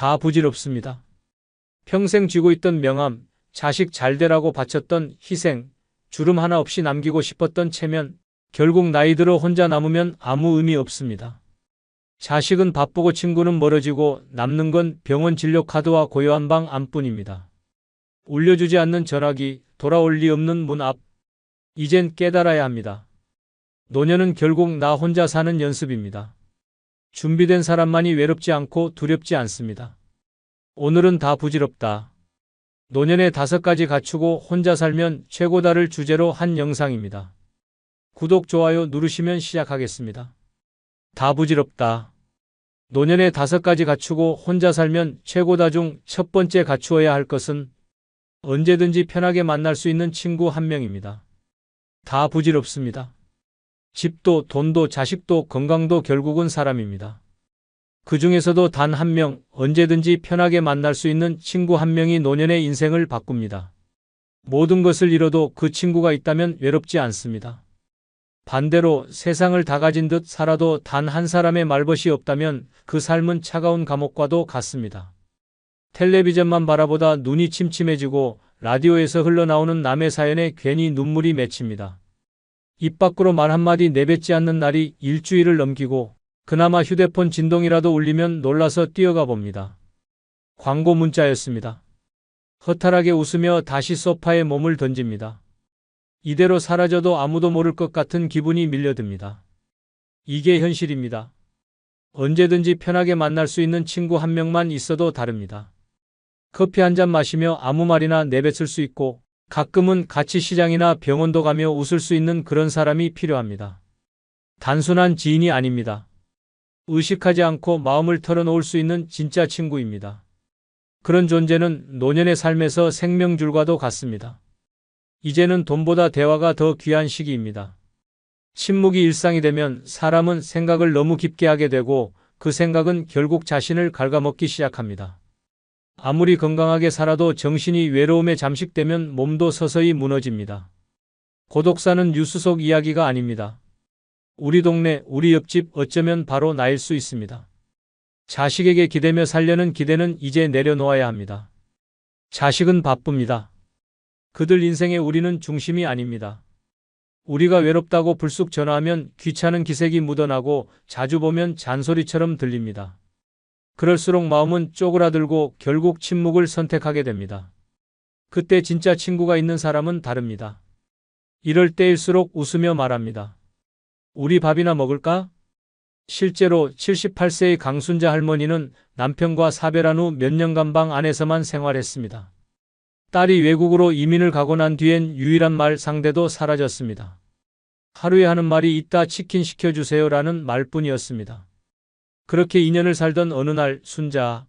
다 부질없습니다. 평생 쥐고 있던 명함, 자식 잘 되라고 바쳤던 희생, 주름 하나 없이 남기고 싶었던 체면, 결국 나이 들어 혼자 남으면 아무 의미 없습니다. 자식은 바쁘고 친구는 멀어지고 남는 건 병원 진료 카드와 고요한 방 안뿐입니다. 울려주지 않는 전화기, 돌아올 리 없는 문 앞. 이젠 깨달아야 합니다. 노년은 결국 나 혼자 사는 연습입니다. 준비된 사람만이 외롭지 않고 두렵지 않습니다. 오늘은 다 부질없다. 노년에 5가지 갖추고 혼자 살면 최고다를 주제로 한 영상입니다. 구독, 좋아요 누르시면 시작하겠습니다. 다 부질없다. 노년에 5가지 갖추고 혼자 살면 최고다 중 첫 번째 갖추어야 할 것은 언제든지 편하게 만날 수 있는 친구 한 명입니다. 다 부질없습니다. 집도, 돈도, 자식도, 건강도 결국은 사람입니다. 그 중에서도 단 한 명, 언제든지 편하게 만날 수 있는 친구 한 명이 노년의 인생을 바꿉니다. 모든 것을 잃어도 그 친구가 있다면 외롭지 않습니다. 반대로 세상을 다 가진 듯 살아도 단 한 사람의 말벗이 없다면 그 삶은 차가운 감옥과도 같습니다. 텔레비전만 바라보다 눈이 침침해지고 라디오에서 흘러나오는 남의 사연에 괜히 눈물이 맺힙니다. 입 밖으로 말 한마디 내뱉지 않는 날이 일주일을 넘기고 그나마 휴대폰 진동이라도 울리면 놀라서 뛰어가 봅니다. 광고 문자였습니다. 허탈하게 웃으며 다시 소파에 몸을 던집니다. 이대로 사라져도 아무도 모를 것 같은 기분이 밀려듭니다. 이게 현실입니다. 언제든지 편하게 만날 수 있는 친구 한 명만 있어도 다릅니다. 커피 한 잔 마시며 아무 말이나 내뱉을 수 있고 가끔은 같이 시장이나 병원도 가며 웃을 수 있는 그런 사람이 필요합니다. 단순한 지인이 아닙니다. 의식하지 않고 마음을 털어놓을 수 있는 진짜 친구입니다. 그런 존재는 노년의 삶에서 생명줄과도 같습니다. 이제는 돈보다 대화가 더 귀한 시기입니다. 침묵이 일상이 되면 사람은 생각을 너무 깊게 하게 되고 그 생각은 결국 자신을 갉아먹기 시작합니다. 아무리 건강하게 살아도 정신이 외로움에 잠식되면 몸도 서서히 무너집니다. 고독사는 뉴스 속 이야기가 아닙니다. 우리 동네, 우리 옆집, 어쩌면 바로 나일 수 있습니다. 자식에게 기대며 살려는 기대는 이제 내려놓아야 합니다. 자식은 바쁩니다. 그들 인생의 우리는 중심이 아닙니다. 우리가 외롭다고 불쑥 전화하면 귀찮은 기색이 묻어나고 자주 보면 잔소리처럼 들립니다. 그럴수록 마음은 쪼그라들고 결국 침묵을 선택하게 됩니다. 그때 진짜 친구가 있는 사람은 다릅니다. 이럴 때일수록 웃으며 말합니다. 우리 밥이나 먹을까? 실제로 78세의 강순자 할머니는 남편과 사별한 후 몇 년간 방 안에서만 생활했습니다. 딸이 외국으로 이민을 가고 난 뒤엔 유일한 말 상대도 사라졌습니다. 하루에 하는 말이 이따 치킨 시켜주세요라는 말뿐이었습니다. 그렇게 2년을 살던 어느 날 순자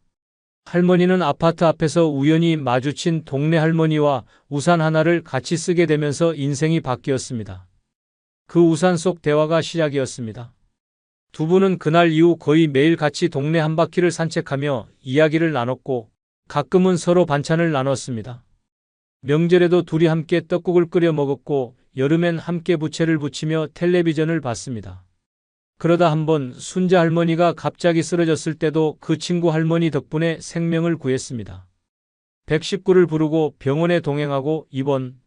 할머니는 아파트 앞에서 우연히 마주친 동네 할머니와 우산 하나를 같이 쓰게 되면서 인생이 바뀌었습니다. 그 우산 속 대화가 시작이었습니다. 두 분은 그날 이후 거의 매일 같이 동네 한 바퀴를 산책하며 이야기를 나눴고 가끔은 서로 반찬을 나눴습니다. 명절에도 둘이 함께 떡국을 끓여 먹었고 여름엔 함께 부채를 붙이며 텔레비전을 봤습니다. 그러다 한번 순자 할머니가 갑자기 쓰러졌을 때도 그 친구 할머니 덕분에 생명을 구했습니다. 119를 부르고 병원에 동행하고 입원,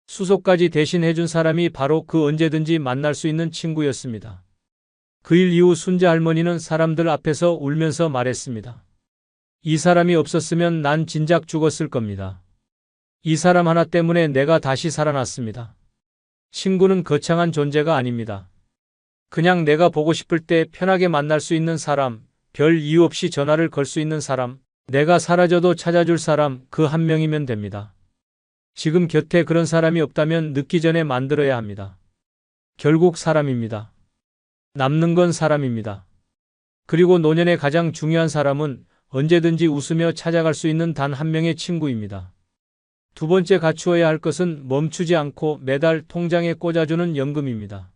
수속까지 대신 해준 사람이 바로 그 언제든지 만날 수 있는 친구였습니다. 그 일 이후 순자 할머니는 사람들 앞에서 울면서 말했습니다. 이 사람이 없었으면 난 진작 죽었을 겁니다. 이 사람 하나 때문에 내가 다시 살아났습니다. 친구는 거창한 존재가 아닙니다. 그냥 내가 보고 싶을 때 편하게 만날 수 있는 사람, 별 이유 없이 전화를 걸 수 있는 사람, 내가 사라져도 찾아줄 사람, 그 한 명이면 됩니다. 지금 곁에 그런 사람이 없다면 늦기 전에 만들어야 합니다. 결국 사람입니다. 남는 건 사람입니다. 그리고 노년의 가장 중요한 사람은 언제든지 웃으며 찾아갈 수 있는 단 한 명의 친구입니다. 두 번째 갖추어야 할 것은 멈추지 않고 매달 통장에 꽂아주는 연금입니다.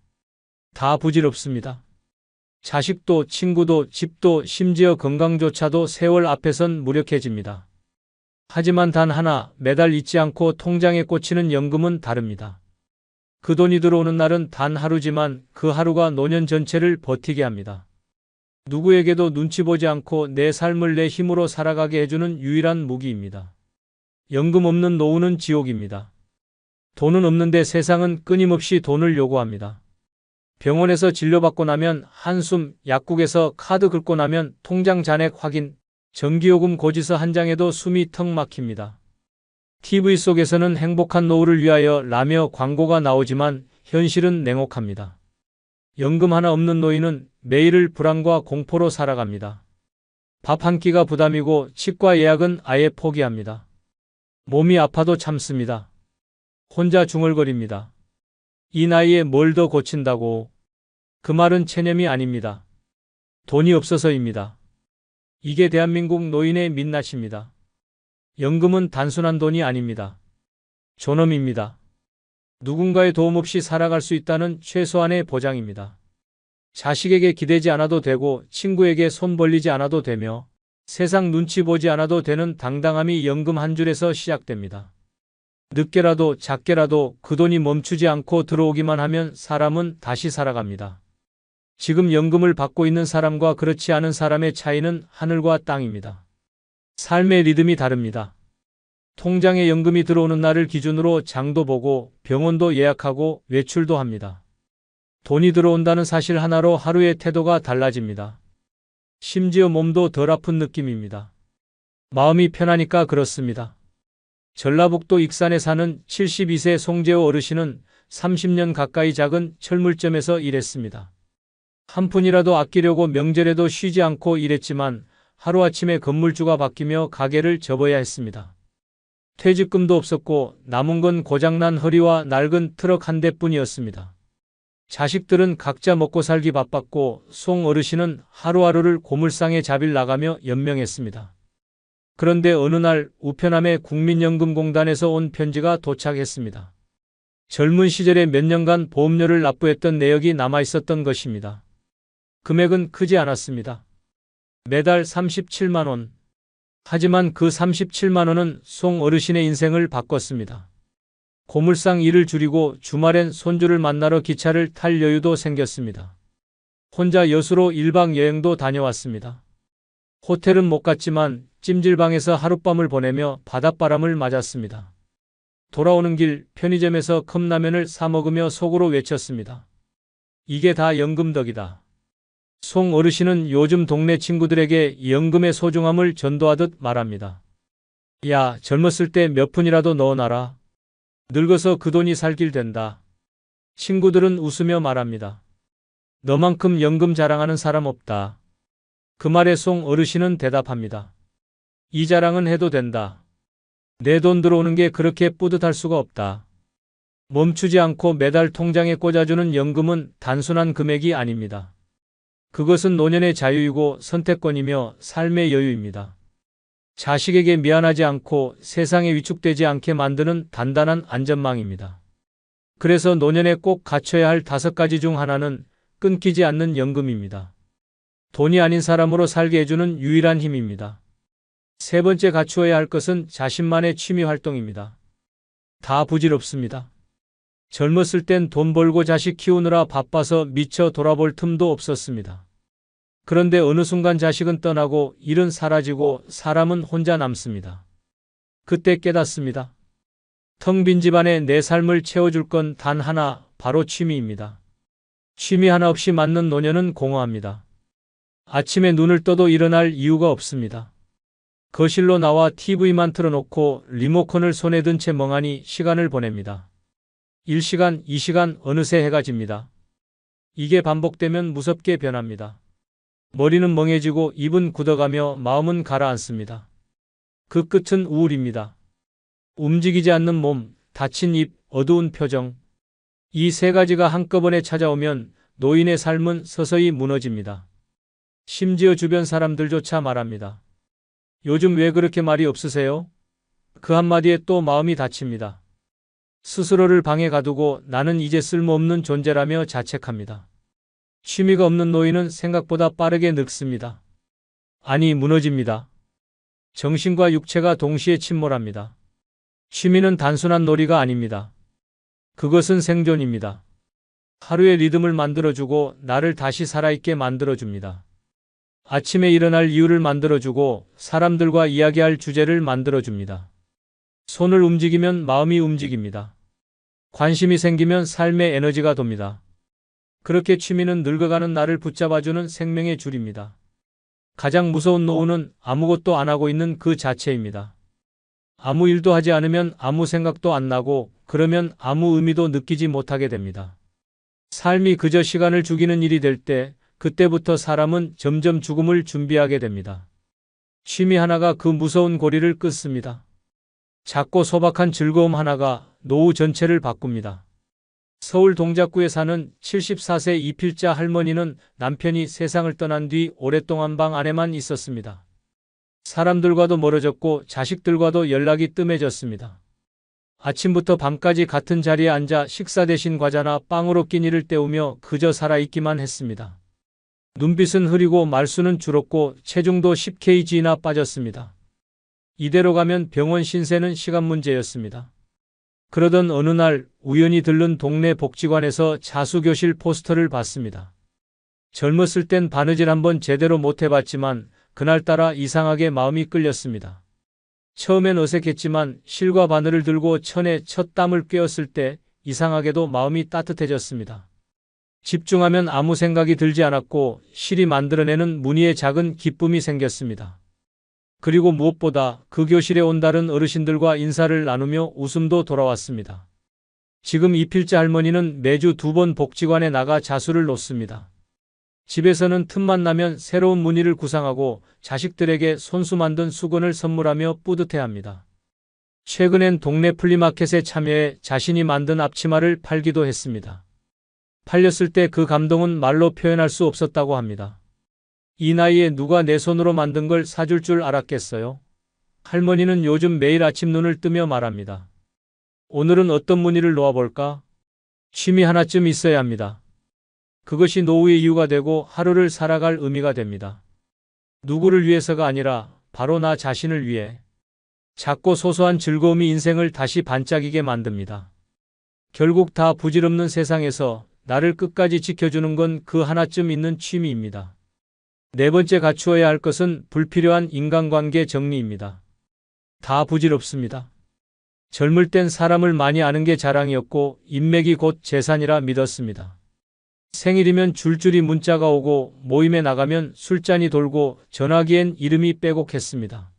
다 부질없습니다. 자식도, 친구도, 집도, 심지어 건강조차도 세월 앞에선 무력해집니다. 하지만 단 하나, 매달 잊지 않고 통장에 꽂히는 연금은 다릅니다. 그 돈이 들어오는 날은 단 하루지만 그 하루가 노년 전체를 버티게 합니다. 누구에게도 눈치 보지 않고 내 삶을 내 힘으로 살아가게 해주는 유일한 무기입니다. 연금 없는 노후는 지옥입니다. 돈은 없는데 세상은 끊임없이 돈을 요구합니다. 병원에서 진료받고 나면 한숨, 약국에서 카드 긁고 나면 통장 잔액 확인, 전기요금 고지서 한 장에도 숨이 턱 막힙니다. TV 속에서는 행복한 노후를 위하여 라며 광고가 나오지만 현실은 냉혹합니다. 연금 하나 없는 노인은 매일을 불안과 공포로 살아갑니다. 밥 한 끼가 부담이고 치과 예약은 아예 포기합니다. 몸이 아파도 참습니다. 혼자 중얼거립니다. 이 나이에 뭘 더 고친다고. 그 말은 체념이 아닙니다. 돈이 없어서입니다. 이게 대한민국 노인의 민낯입니다. 연금은 단순한 돈이 아닙니다. 존엄입니다. 누군가의 도움 없이 살아갈 수 있다는 최소한의 보장입니다. 자식에게 기대지 않아도 되고 친구에게 손 벌리지 않아도 되며 세상 눈치 보지 않아도 되는 당당함이 연금 한 줄에서 시작됩니다. 늦게라도 작게라도 그 돈이 멈추지 않고 들어오기만 하면 사람은 다시 살아갑니다. 지금 연금을 받고 있는 사람과 그렇지 않은 사람의 차이는 하늘과 땅입니다. 삶의 리듬이 다릅니다. 통장에 연금이 들어오는 날을 기준으로 장도 보고 병원도 예약하고 외출도 합니다. 돈이 들어온다는 사실 하나로 하루의 태도가 달라집니다. 심지어 몸도 덜 아픈 느낌입니다. 마음이 편하니까 그렇습니다. 전라북도 익산에 사는 72세 송재호 어르신은 30년 가까이 작은 철물점에서 일했습니다. 한 푼이라도 아끼려고 명절에도 쉬지 않고 일했지만 하루아침에 건물주가 바뀌며 가게를 접어야 했습니다. 퇴직금도 없었고 남은 건 고장난 허리와 낡은 트럭 한 대뿐이었습니다. 자식들은 각자 먹고 살기 바빴고 송 어르신은 하루하루를 고물상에 자빌 나가며 연명했습니다. 그런데 어느 날 우편함에 국민연금공단에서 온 편지가 도착했습니다. 젊은 시절에 몇 년간 보험료를 납부했던 내역이 남아있었던 것입니다. 금액은 크지 않았습니다. 매달 37만 원. 하지만 그 37만 원은 송 어르신의 인생을 바꿨습니다. 고물상 일을 줄이고 주말엔 손주를 만나러 기차를 탈 여유도 생겼습니다. 혼자 여수로 1박 여행도 다녀왔습니다. 호텔은 못 갔지만 찜질방에서 하룻밤을 보내며 바닷바람을 맞았습니다. 돌아오는 길 편의점에서 컵라면을 사 먹으며 속으로 외쳤습니다. 이게 다 연금 덕이다. 송 어르신은 요즘 동네 친구들에게 연금의 소중함을 전도하듯 말합니다. 야, 젊었을 때 몇 푼이라도 넣어놔라. 늙어서 그 돈이 살 길 된다. 친구들은 웃으며 말합니다. 너만큼 연금 자랑하는 사람 없다. 그 말에 송 어르신은 대답합니다. 이 자랑은 해도 된다. 내 돈 들어오는 게 그렇게 뿌듯할 수가 없다. 멈추지 않고 매달 통장에 꽂아주는 연금은 단순한 금액이 아닙니다. 그것은 노년의 자유이고 선택권이며 삶의 여유입니다. 자식에게 미안하지 않고 세상에 위축되지 않게 만드는 단단한 안전망입니다. 그래서 노년에 꼭 갖춰야 할 5가지 중 하나는 끊기지 않는 연금입니다. 돈이 아닌 사람으로 살게 해주는 유일한 힘입니다. 세 번째 갖추어야 할 것은 자신만의 취미 활동입니다. 다 부질없습니다. 젊었을 땐 돈 벌고 자식 키우느라 바빠서 미처 돌아볼 틈도 없었습니다. 그런데 어느 순간 자식은 떠나고 일은 사라지고 사람은 혼자 남습니다. 그때 깨닫습니다. 텅 빈 집안에 내 삶을 채워줄 건 단 하나, 바로 취미입니다. 취미 하나 없이 맞는 노년은 공허합니다. 아침에 눈을 떠도 일어날 이유가 없습니다. 거실로 나와 TV만 틀어놓고 리모컨을 손에 든 채 멍하니 시간을 보냅니다. 1시간, 2시간, 어느새 해가 집니다. 이게 반복되면 무섭게 변합니다. 머리는 멍해지고 입은 굳어가며 마음은 가라앉습니다. 그 끝은 우울입니다. 움직이지 않는 몸, 닫힌 입, 어두운 표정. 이 세 가지가 한꺼번에 찾아오면 노인의 삶은 서서히 무너집니다. 심지어 주변 사람들조차 말합니다. 요즘 왜 그렇게 말이 없으세요? 그 한마디에 또 마음이 다칩니다. 스스로를 방에 가두고 나는 이제 쓸모없는 존재라며 자책합니다. 취미가 없는 노인은 생각보다 빠르게 늙습니다. 아니, 무너집니다. 정신과 육체가 동시에 침몰합니다. 취미는 단순한 놀이가 아닙니다. 그것은 생존입니다. 하루의 리듬을 만들어주고 나를 다시 살아있게 만들어줍니다. 아침에 일어날 이유를 만들어주고 사람들과 이야기할 주제를 만들어줍니다. 손을 움직이면 마음이 움직입니다. 관심이 생기면 삶의 에너지가 돕니다. 그렇게 취미는 늙어가는 나를 붙잡아주는 생명의 줄입니다. 가장 무서운 노후는 아무것도 안 하고 있는 그 자체입니다. 아무 일도 하지 않으면 아무 생각도 안 나고 그러면 아무 의미도 느끼지 못하게 됩니다. 삶이 그저 시간을 죽이는 일이 될 때 그때부터 사람은 점점 죽음을 준비하게 됩니다. 취미 하나가 그 무서운 고리를 끊습니다. 작고 소박한 즐거움 하나가 노후 전체를 바꿉니다. 서울 동작구에 사는 74세 이필자 할머니는 남편이 세상을 떠난 뒤 오랫동안 방 안에만 있었습니다. 사람들과도 멀어졌고 자식들과도 연락이 뜸해졌습니다. 아침부터 밤까지 같은 자리에 앉아 식사 대신 과자나 빵으로 끼니를 때우며 그저 살아있기만 했습니다. 눈빛은 흐리고 말수는 줄었고 체중도 10kg나 빠졌습니다. 이대로 가면 병원 신세는 시간 문제였습니다. 그러던 어느 날 우연히 들른 동네 복지관에서 자수교실 포스터를 봤습니다. 젊었을 땐 바느질 한번 제대로 못 해봤지만 그날따라 이상하게 마음이 끌렸습니다. 처음엔 어색했지만 실과 바늘을 들고 천에 첫 땀을 꿰었을 때 이상하게도 마음이 따뜻해졌습니다. 집중하면 아무 생각이 들지 않았고 실이 만들어내는 무늬에 작은 기쁨이 생겼습니다. 그리고 무엇보다 그 교실에 온 다른 어르신들과 인사를 나누며 웃음도 돌아왔습니다. 지금 이필자 할머니는 매주 2번 복지관에 나가 자수를 놓습니다. 집에서는 틈만 나면 새로운 무늬를 구상하고 자식들에게 손수 만든 수건을 선물하며 뿌듯해합니다. 최근엔 동네 플리마켓에 참여해 자신이 만든 앞치마를 팔기도 했습니다. 팔렸을 때 그 감동은 말로 표현할 수 없었다고 합니다. 이 나이에 누가 내 손으로 만든 걸 사줄 줄 알았겠어요? 할머니는 요즘 매일 아침 눈을 뜨며 말합니다. 오늘은 어떤 무늬를 놓아볼까? 취미 하나쯤 있어야 합니다. 그것이 노후의 이유가 되고 하루를 살아갈 의미가 됩니다. 누구를 위해서가 아니라 바로 나 자신을 위해. 작고 소소한 즐거움이 인생을 다시 반짝이게 만듭니다. 결국 다 부질없는 세상에서 나를 끝까지 지켜주는 건 그 하나쯤 있는 취미입니다. 네 번째 갖추어야 할 것은 불필요한 인간관계 정리입니다. 다 부질없습니다. 젊을 땐 사람을 많이 아는 게 자랑이었고 인맥이 곧 재산이라 믿었습니다. 생일이면 줄줄이 문자가 오고 모임에 나가면 술잔이 돌고 전화기엔 이름이 빼곡했습니다.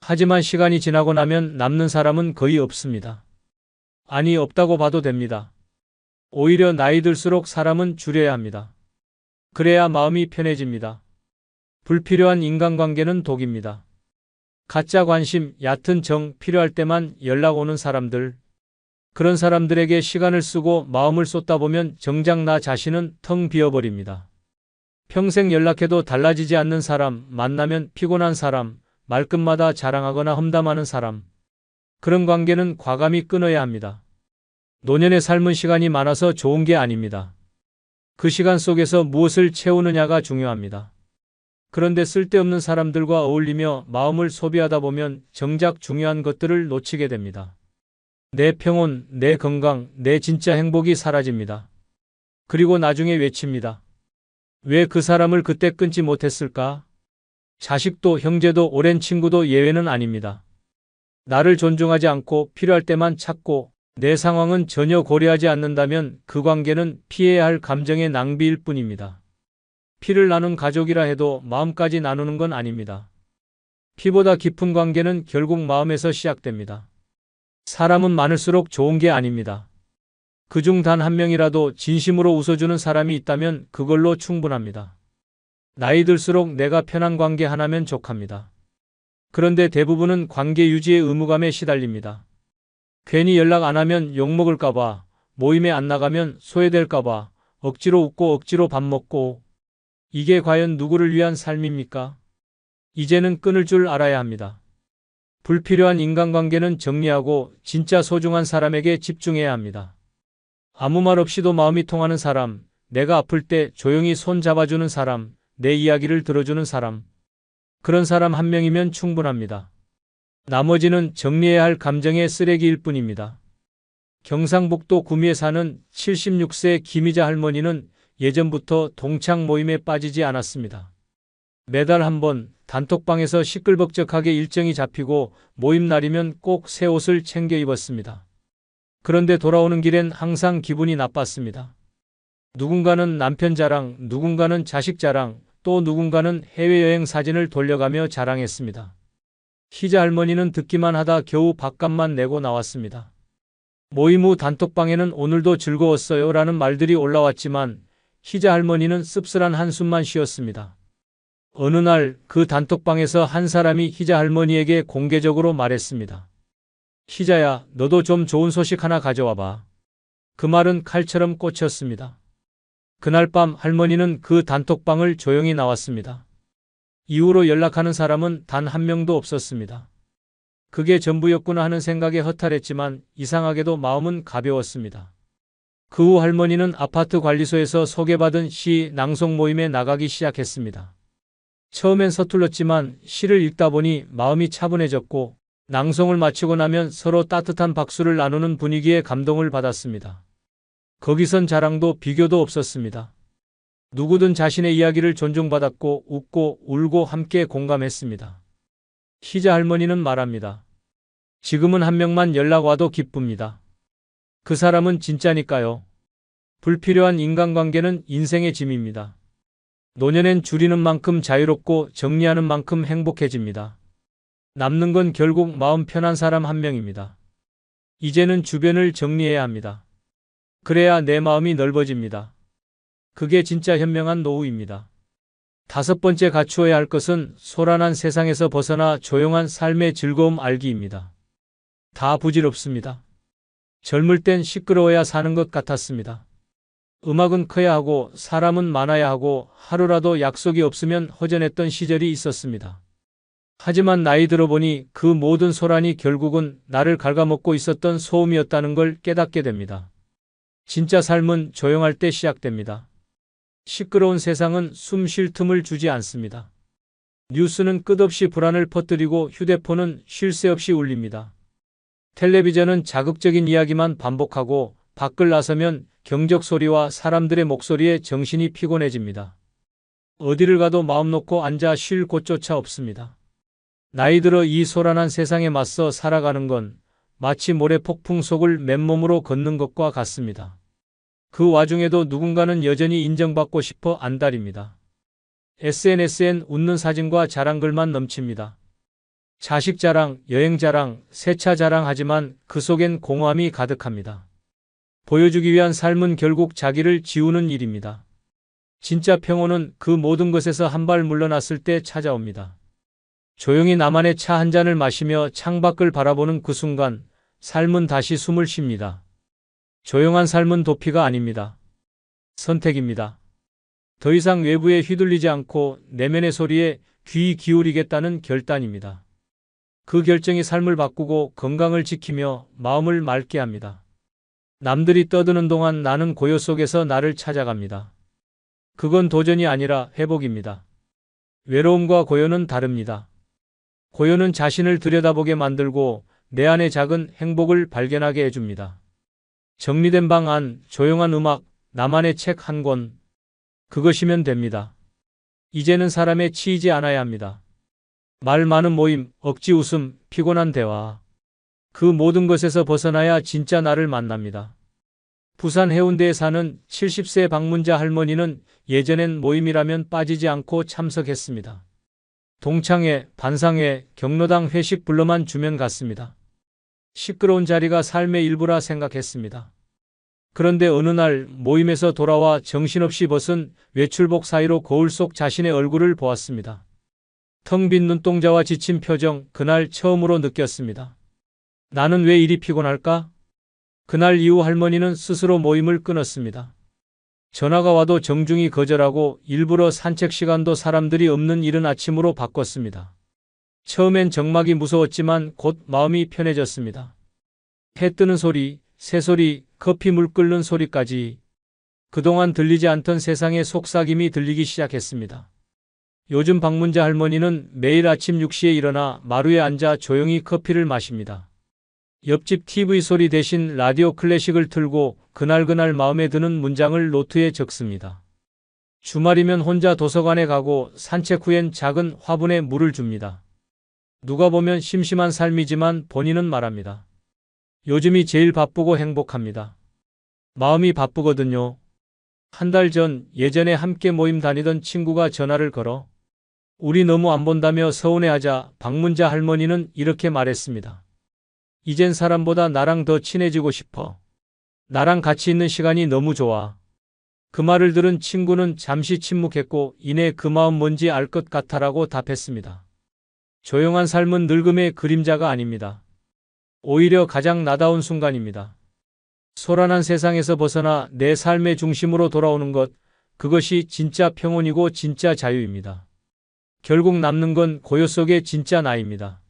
하지만 시간이 지나고 나면 남는 사람은 거의 없습니다. 아니, 없다고 봐도 됩니다. 오히려 나이 들수록 사람은 줄여야 합니다. 그래야 마음이 편해집니다. 불필요한 인간관계는 독입니다. 가짜 관심, 얕은 정, 필요할 때만 연락 오는 사람들. 그런 사람들에게 시간을 쓰고 마음을 쏟다 보면 정작 나 자신은 텅 비어버립니다. 평생 연락해도 달라지지 않는 사람, 만나면 피곤한 사람, 말끝마다 자랑하거나 험담하는 사람. 그런 관계는 과감히 끊어야 합니다. 노년의 삶은 시간이 많아서 좋은 게 아닙니다. 그 시간 속에서 무엇을 채우느냐가 중요합니다. 그런데 쓸데없는 사람들과 어울리며 마음을 소비하다 보면 정작 중요한 것들을 놓치게 됩니다. 내 평온, 내 건강, 내 진짜 행복이 사라집니다. 그리고 나중에 외칩니다. 왜 그 사람을 그때 끊지 못했을까? 자식도 형제도 오랜 친구도 예외는 아닙니다. 나를 존중하지 않고 필요할 때만 찾고 내 상황은 전혀 고려하지 않는다면 그 관계는 피해야 할 감정의 낭비일 뿐입니다. 피를 나눈 가족이라 해도 마음까지 나누는 건 아닙니다. 피보다 깊은 관계는 결국 마음에서 시작됩니다. 사람은 많을수록 좋은 게 아닙니다. 그중 단 한 명이라도 진심으로 웃어주는 사람이 있다면 그걸로 충분합니다. 나이 들수록 내가 편한 관계 하나면 족합니다. 그런데 대부분은 관계 유지의 의무감에 시달립니다. 괜히 연락 안 하면 욕먹을까봐, 모임에 안 나가면 소외될까봐, 억지로 웃고 억지로 밥 먹고. 이게 과연 누구를 위한 삶입니까? 이제는 끊을 줄 알아야 합니다. 불필요한 인간관계는 정리하고 진짜 소중한 사람에게 집중해야 합니다. 아무 말 없이도 마음이 통하는 사람, 내가 아플 때 조용히 손 잡아주는 사람, 내 이야기를 들어주는 사람. 그런 사람 한 명이면 충분합니다. 나머지는 정리해야 할 감정의 쓰레기일 뿐입니다. 경상북도 구미에 사는 76세 김희자 할머니는 예전부터 동창 모임에 빠지지 않았습니다. 매달 한 번 단톡방에서 시끌벅적하게 일정이 잡히고 모임 날이면 꼭 새 옷을 챙겨 입었습니다. 그런데 돌아오는 길엔 항상 기분이 나빴습니다. 누군가는 남편 자랑, 누군가는 자식 자랑, 또 누군가는 해외여행 사진을 돌려가며 자랑했습니다. 희자 할머니는 듣기만 하다 겨우 밥값만 내고 나왔습니다. 모임 후 단톡방에는 오늘도 즐거웠어요 라는 말들이 올라왔지만 희자 할머니는 씁쓸한 한숨만 쉬었습니다. 어느 날 그 단톡방에서 한 사람이 희자 할머니에게 공개적으로 말했습니다. 희자야, 너도 좀 좋은 소식 하나 가져와 봐. 그 말은 칼처럼 꽂혔습니다. 그날 밤 할머니는 그 단톡방을 조용히 나왔습니다. 이후로 연락하는 사람은 단 한 명도 없었습니다. 그게 전부였구나 하는 생각에 허탈했지만 이상하게도 마음은 가벼웠습니다. 그 후 할머니는 아파트 관리소에서 소개받은 시 낭송 모임에 나가기 시작했습니다. 처음엔 서툴렀지만 시를 읽다 보니 마음이 차분해졌고 낭송을 마치고 나면 서로 따뜻한 박수를 나누는 분위기에 감동을 받았습니다. 거기선 자랑도 비교도 없었습니다. 누구든 자신의 이야기를 존중받았고 웃고 울고 함께 공감했습니다. 희자 할머니는 말합니다. 지금은 한 명만 연락 와도 기쁩니다. 그 사람은 진짜니까요. 불필요한 인간관계는 인생의 짐입니다. 노년엔 줄이는 만큼 자유롭고 정리하는 만큼 행복해집니다. 남는 건 결국 마음 편한 사람 한 명입니다. 이제는 주변을 정리해야 합니다. 그래야 내 마음이 넓어집니다. 그게 진짜 현명한 노후입니다. 5번째 갖추어야 할 것은 소란한 세상에서 벗어나 조용한 삶의 즐거움 알기입니다. 다 부질없습니다. 젊을 땐 시끄러워야 사는 것 같았습니다. 음악은 커야 하고 사람은 많아야 하고 하루라도 약속이 없으면 허전했던 시절이 있었습니다. 하지만 나이 들어보니 그 모든 소란이 결국은 나를 갉아먹고 있었던 소음이었다는 걸 깨닫게 됩니다. 진짜 삶은 조용할 때 시작됩니다. 시끄러운 세상은 숨 쉴 틈을 주지 않습니다. 뉴스는 끝없이 불안을 퍼뜨리고 휴대폰은 쉴 새 없이 울립니다. 텔레비전은 자극적인 이야기만 반복하고 밖을 나서면 경적 소리와 사람들의 목소리에 정신이 피곤해집니다. 어디를 가도 마음 놓고 앉아 쉴 곳조차 없습니다. 나이 들어 이 소란한 세상에 맞서 살아가는 건 마치 모래폭풍 속을 맨몸으로 걷는 것과 같습니다. 그 와중에도 누군가는 여전히 인정받고 싶어 안달입니다. SNS엔 웃는 사진과 자랑글만 넘칩니다. 자식 자랑, 여행 자랑, 새차 자랑하지만 그 속엔 공허함이 가득합니다. 보여주기 위한 삶은 결국 자기를 지우는 일입니다. 진짜 평온은 그 모든 것에서 한 발 물러났을 때 찾아옵니다. 조용히 나만의 차 한 잔을 마시며 창밖을 바라보는 그 순간 삶은 다시 숨을 쉽니다. 조용한 삶은 도피가 아닙니다. 선택입니다. 더 이상 외부에 휘둘리지 않고 내면의 소리에 귀 기울이겠다는 결단입니다. 그 결정이 삶을 바꾸고 건강을 지키며 마음을 맑게 합니다. 남들이 떠드는 동안 나는 고요 속에서 나를 찾아갑니다. 그건 도전이 아니라 회복입니다. 외로움과 고요는 다릅니다. 고요는 자신을 들여다보게 만들고 내 안의 작은 행복을 발견하게 해줍니다. 정리된 방 안, 조용한 음악, 나만의 책 한 권. 그것이면 됩니다. 이제는 사람에 치이지 않아야 합니다. 말 많은 모임, 억지 웃음, 피곤한 대화. 그 모든 것에서 벗어나야 진짜 나를 만납니다. 부산 해운대에 사는 70세 방문자 할머니는 예전엔 모임이라면 빠지지 않고 참석했습니다. 동창회, 반상회, 경로당 회식 불러만 주면 갔습니다. 시끄러운 자리가 삶의 일부라 생각했습니다. 그런데 어느 날 모임에서 돌아와 정신없이 벗은 외출복 사이로 거울 속 자신의 얼굴을 보았습니다. 텅 빈 눈동자와 지친 표정, 그날 처음으로 느꼈습니다. 나는 왜 이리 피곤할까? 그날 이후 할머니는 스스로 모임을 끊었습니다. 전화가 와도 정중히 거절하고 일부러 산책 시간도 사람들이 없는 이른 아침으로 바꿨습니다. 처음엔 정막이 무서웠지만 곧 마음이 편해졌습니다. 해 뜨는 소리, 새소리, 커피 물 끓는 소리까지 그동안 들리지 않던 세상의 속삭임이 들리기 시작했습니다. 요즘 방문자 할머니는 매일 아침 6시에 일어나 마루에 앉아 조용히 커피를 마십니다. 옆집 TV 소리 대신 라디오 클래식을 틀고 그날그날 마음에 드는 문장을 노트에 적습니다. 주말이면 혼자 도서관에 가고 산책 후엔 작은 화분에 물을 줍니다. 누가 보면 심심한 삶이지만 본인은 말합니다. 요즘이 제일 바쁘고 행복합니다. 마음이 바쁘거든요. 한 달 전 예전에 함께 모임 다니던 친구가 전화를 걸어 우리 너무 안 본다며 서운해하자 방문자 할머니는 이렇게 말했습니다. 이젠 사람보다 나랑 더 친해지고 싶어. 나랑 같이 있는 시간이 너무 좋아. 그 말을 들은 친구는 잠시 침묵했고 이내 그 마음 뭔지 알 것 같아라고 답했습니다. 조용한 삶은 늙음의 그림자가 아닙니다. 오히려 가장 나다운 순간입니다. 소란한 세상에서 벗어나 내 삶의 중심으로 돌아오는 것, 그것이 진짜 평온이고 진짜 자유입니다. 결국 남는 건 고요 속의 진짜 나입니다.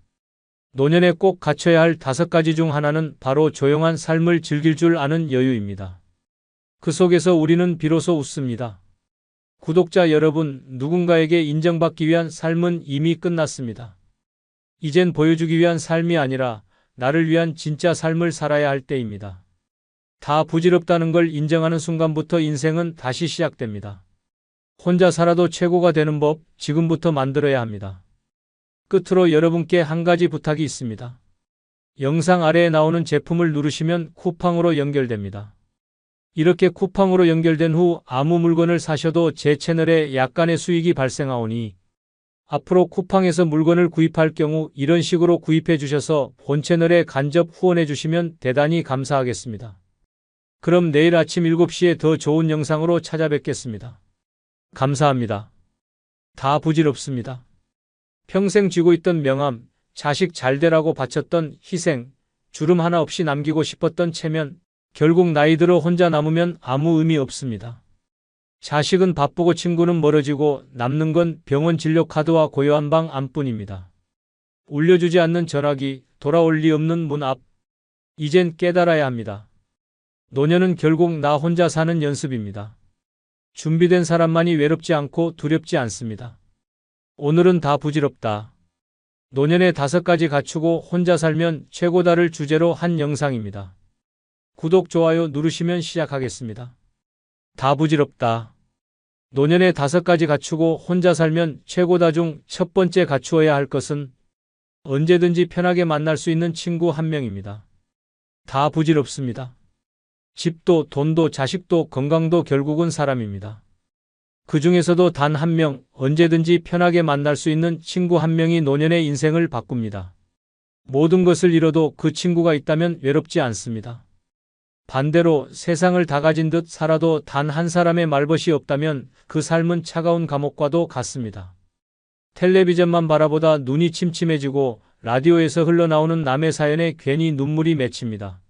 노년에 꼭 갖춰야 할 5가지 중 하나는 바로 조용한 삶을 즐길 줄 아는 여유입니다. 그 속에서 우리는 비로소 웃습니다. 구독자 여러분, 누군가에게 인정받기 위한 삶은 이미 끝났습니다. 이젠 보여주기 위한 삶이 아니라 나를 위한 진짜 삶을 살아야 할 때입니다. 다 부질없다는 걸 인정하는 순간부터 인생은 다시 시작됩니다. 혼자 살아도 최고가 되는 법, 지금부터 만들어야 합니다. 끝으로 여러분께 한 가지 부탁이 있습니다. 영상 아래에 나오는 제품을 누르시면 쿠팡으로 연결됩니다. 이렇게 쿠팡으로 연결된 후 아무 물건을 사셔도 제 채널에 약간의 수익이 발생하오니 앞으로 쿠팡에서 물건을 구입할 경우 이런 식으로 구입해 주셔서 본 채널에 간접 후원해 주시면 대단히 감사하겠습니다. 그럼 내일 아침 7시에 더 좋은 영상으로 찾아뵙겠습니다. 감사합니다. 다 부질없습니다. 평생 쥐고 있던 명함, 자식 잘 되라고 바쳤던 희생, 주름 하나 없이 남기고 싶었던 체면, 결국 나이 들어 혼자 남으면 아무 의미 없습니다. 자식은 바쁘고 친구는 멀어지고 남는 건 병원 진료 카드와 고요한 방 안뿐입니다. 울려주지 않는 전화기, 돌아올 리 없는 문 앞. 이젠 깨달아야 합니다. 노년은 결국 나 혼자 사는 연습입니다. 준비된 사람만이 외롭지 않고 두렵지 않습니다. 오늘은 다 부질없다. 노년에 5가지 갖추고 혼자 살면 최고다를 주제로 한 영상입니다. 구독, 좋아요 누르시면 시작하겠습니다. 다 부질없다. 노년에 5가지 갖추고 혼자 살면 최고다 중 첫 번째 갖추어야 할 것은 언제든지 편하게 만날 수 있는 친구 한 명입니다. 다 부질없습니다. 집도, 돈도, 자식도, 건강도 결국은 사람입니다. 그 중에서도 단 한 명, 언제든지 편하게 만날 수 있는 친구 한 명이 노년의 인생을 바꿉니다. 모든 것을 잃어도 그 친구가 있다면 외롭지 않습니다. 반대로 세상을 다 가진 듯 살아도 단 한 사람의 말벗이 없다면 그 삶은 차가운 감옥과도 같습니다. 텔레비전만 바라보다 눈이 침침해지고 라디오에서 흘러나오는 남의 사연에 괜히 눈물이 맺힙니다.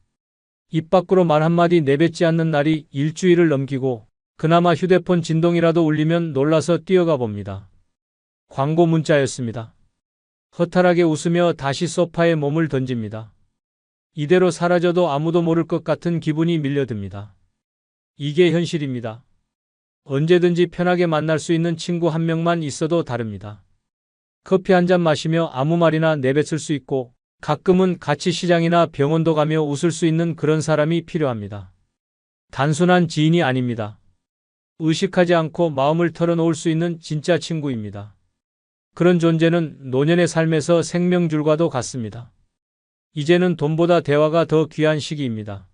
입 밖으로 말 한마디 내뱉지 않는 날이 일주일을 넘기고 그나마 휴대폰 진동이라도 울리면 놀라서 뛰어가 봅니다. 광고 문자였습니다. 허탈하게 웃으며 다시 소파에 몸을 던집니다. 이대로 사라져도 아무도 모를 것 같은 기분이 밀려듭니다. 이게 현실입니다. 언제든지 편하게 만날 수 있는 친구 한 명만 있어도 다릅니다. 커피 한 잔 마시며 아무 말이나 내뱉을 수 있고 가끔은 같이 시장이나 병원도 가며 웃을 수 있는 그런 사람이 필요합니다. 단순한 지인이 아닙니다. 의식하지 않고 마음을 털어놓을 수 있는 진짜 친구입니다. 그런 존재는 노년의 삶에서 생명줄과도 같습니다. 이제는 돈보다 대화가 더 귀한 시기입니다.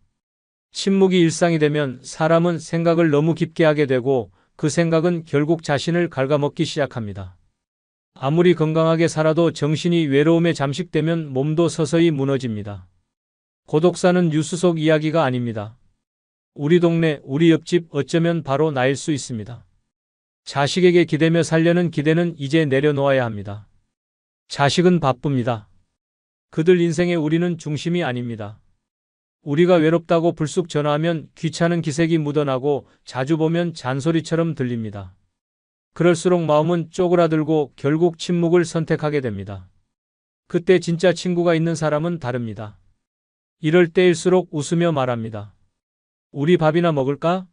침묵이 일상이 되면 사람은 생각을 너무 깊게 하게 되고 그 생각은 결국 자신을 갉아먹기 시작합니다. 아무리 건강하게 살아도 정신이 외로움에 잠식되면 몸도 서서히 무너집니다. 고독사는 뉴스 속 이야기가 아닙니다. 우리 동네, 우리 옆집, 어쩌면 바로 나일 수 있습니다. 자식에게 기대며 살려는 기대는 이제 내려놓아야 합니다. 자식은 바쁩니다. 그들 인생의 우리는 중심이 아닙니다. 우리가 외롭다고 불쑥 전화하면 귀찮은 기색이 묻어나고 자주 보면 잔소리처럼 들립니다. 그럴수록 마음은 쪼그라들고 결국 침묵을 선택하게 됩니다. 그때 진짜 친구가 있는 사람은 다릅니다. 이럴 때일수록 웃으며 말합니다. 우리 밥이나 먹을까?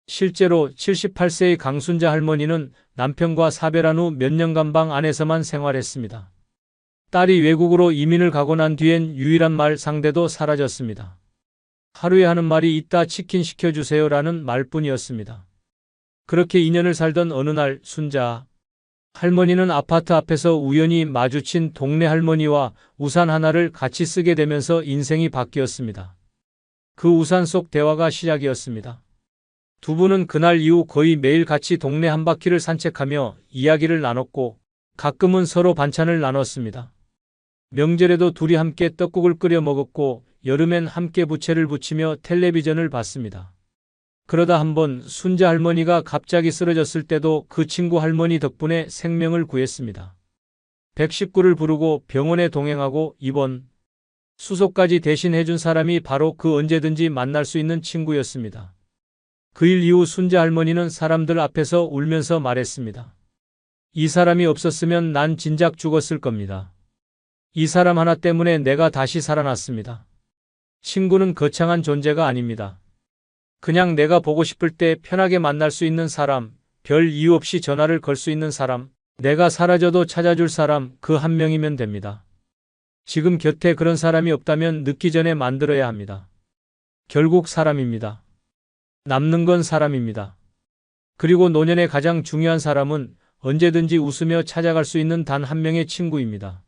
실제로 78세의 강순자 할머니는 남편과 사별한 후 몇 년간 방 안에서만 생활했습니다. 딸이 외국으로 이민을 가고 난 뒤엔 유일한 말 상대도 사라졌습니다. 하루에 하는 말이 이따 치킨 시켜주세요라는 말뿐이었습니다. 그렇게 2년을 살던 어느 날 순자 할머니는 아파트 앞에서 우연히 마주친 동네 할머니와 우산 하나를 같이 쓰게 되면서 인생이 바뀌었습니다. 그 우산 속 대화가 시작이었습니다. 두 분은 그날 이후 거의 매일 같이 동네 한 바퀴를 산책하며 이야기를 나눴고 가끔은 서로 반찬을 나눴습니다. 명절에도 둘이 함께 떡국을 끓여 먹었고 여름엔 함께 부채를 붙이며 텔레비전을 봤습니다. 그러다 한번 순자 할머니가 갑자기 쓰러졌을 때도 그 친구 할머니 덕분에 생명을 구했습니다. 119를 부르고 병원에 동행하고 입원, 수속까지 대신 해준 사람이 바로 그 언제든지 만날 수 있는 친구였습니다. 그 일 이후 순자 할머니는 사람들 앞에서 울면서 말했습니다. 이 사람이 없었으면 난 진작 죽었을 겁니다. 이 사람 하나 때문에 내가 다시 살아났습니다. 친구는 거창한 존재가 아닙니다. 그냥 내가 보고 싶을 때 편하게 만날 수 있는 사람, 별 이유 없이 전화를 걸 수 있는 사람, 내가 사라져도 찾아줄 사람 그 한 명이면 됩니다. 지금 곁에 그런 사람이 없다면 늦기 전에 만들어야 합니다. 결국 사람입니다. 남는 건 사람입니다. 그리고 노년의 가장 중요한 사람은 언제든지 웃으며 찾아갈 수 있는 단 한 명의 친구입니다.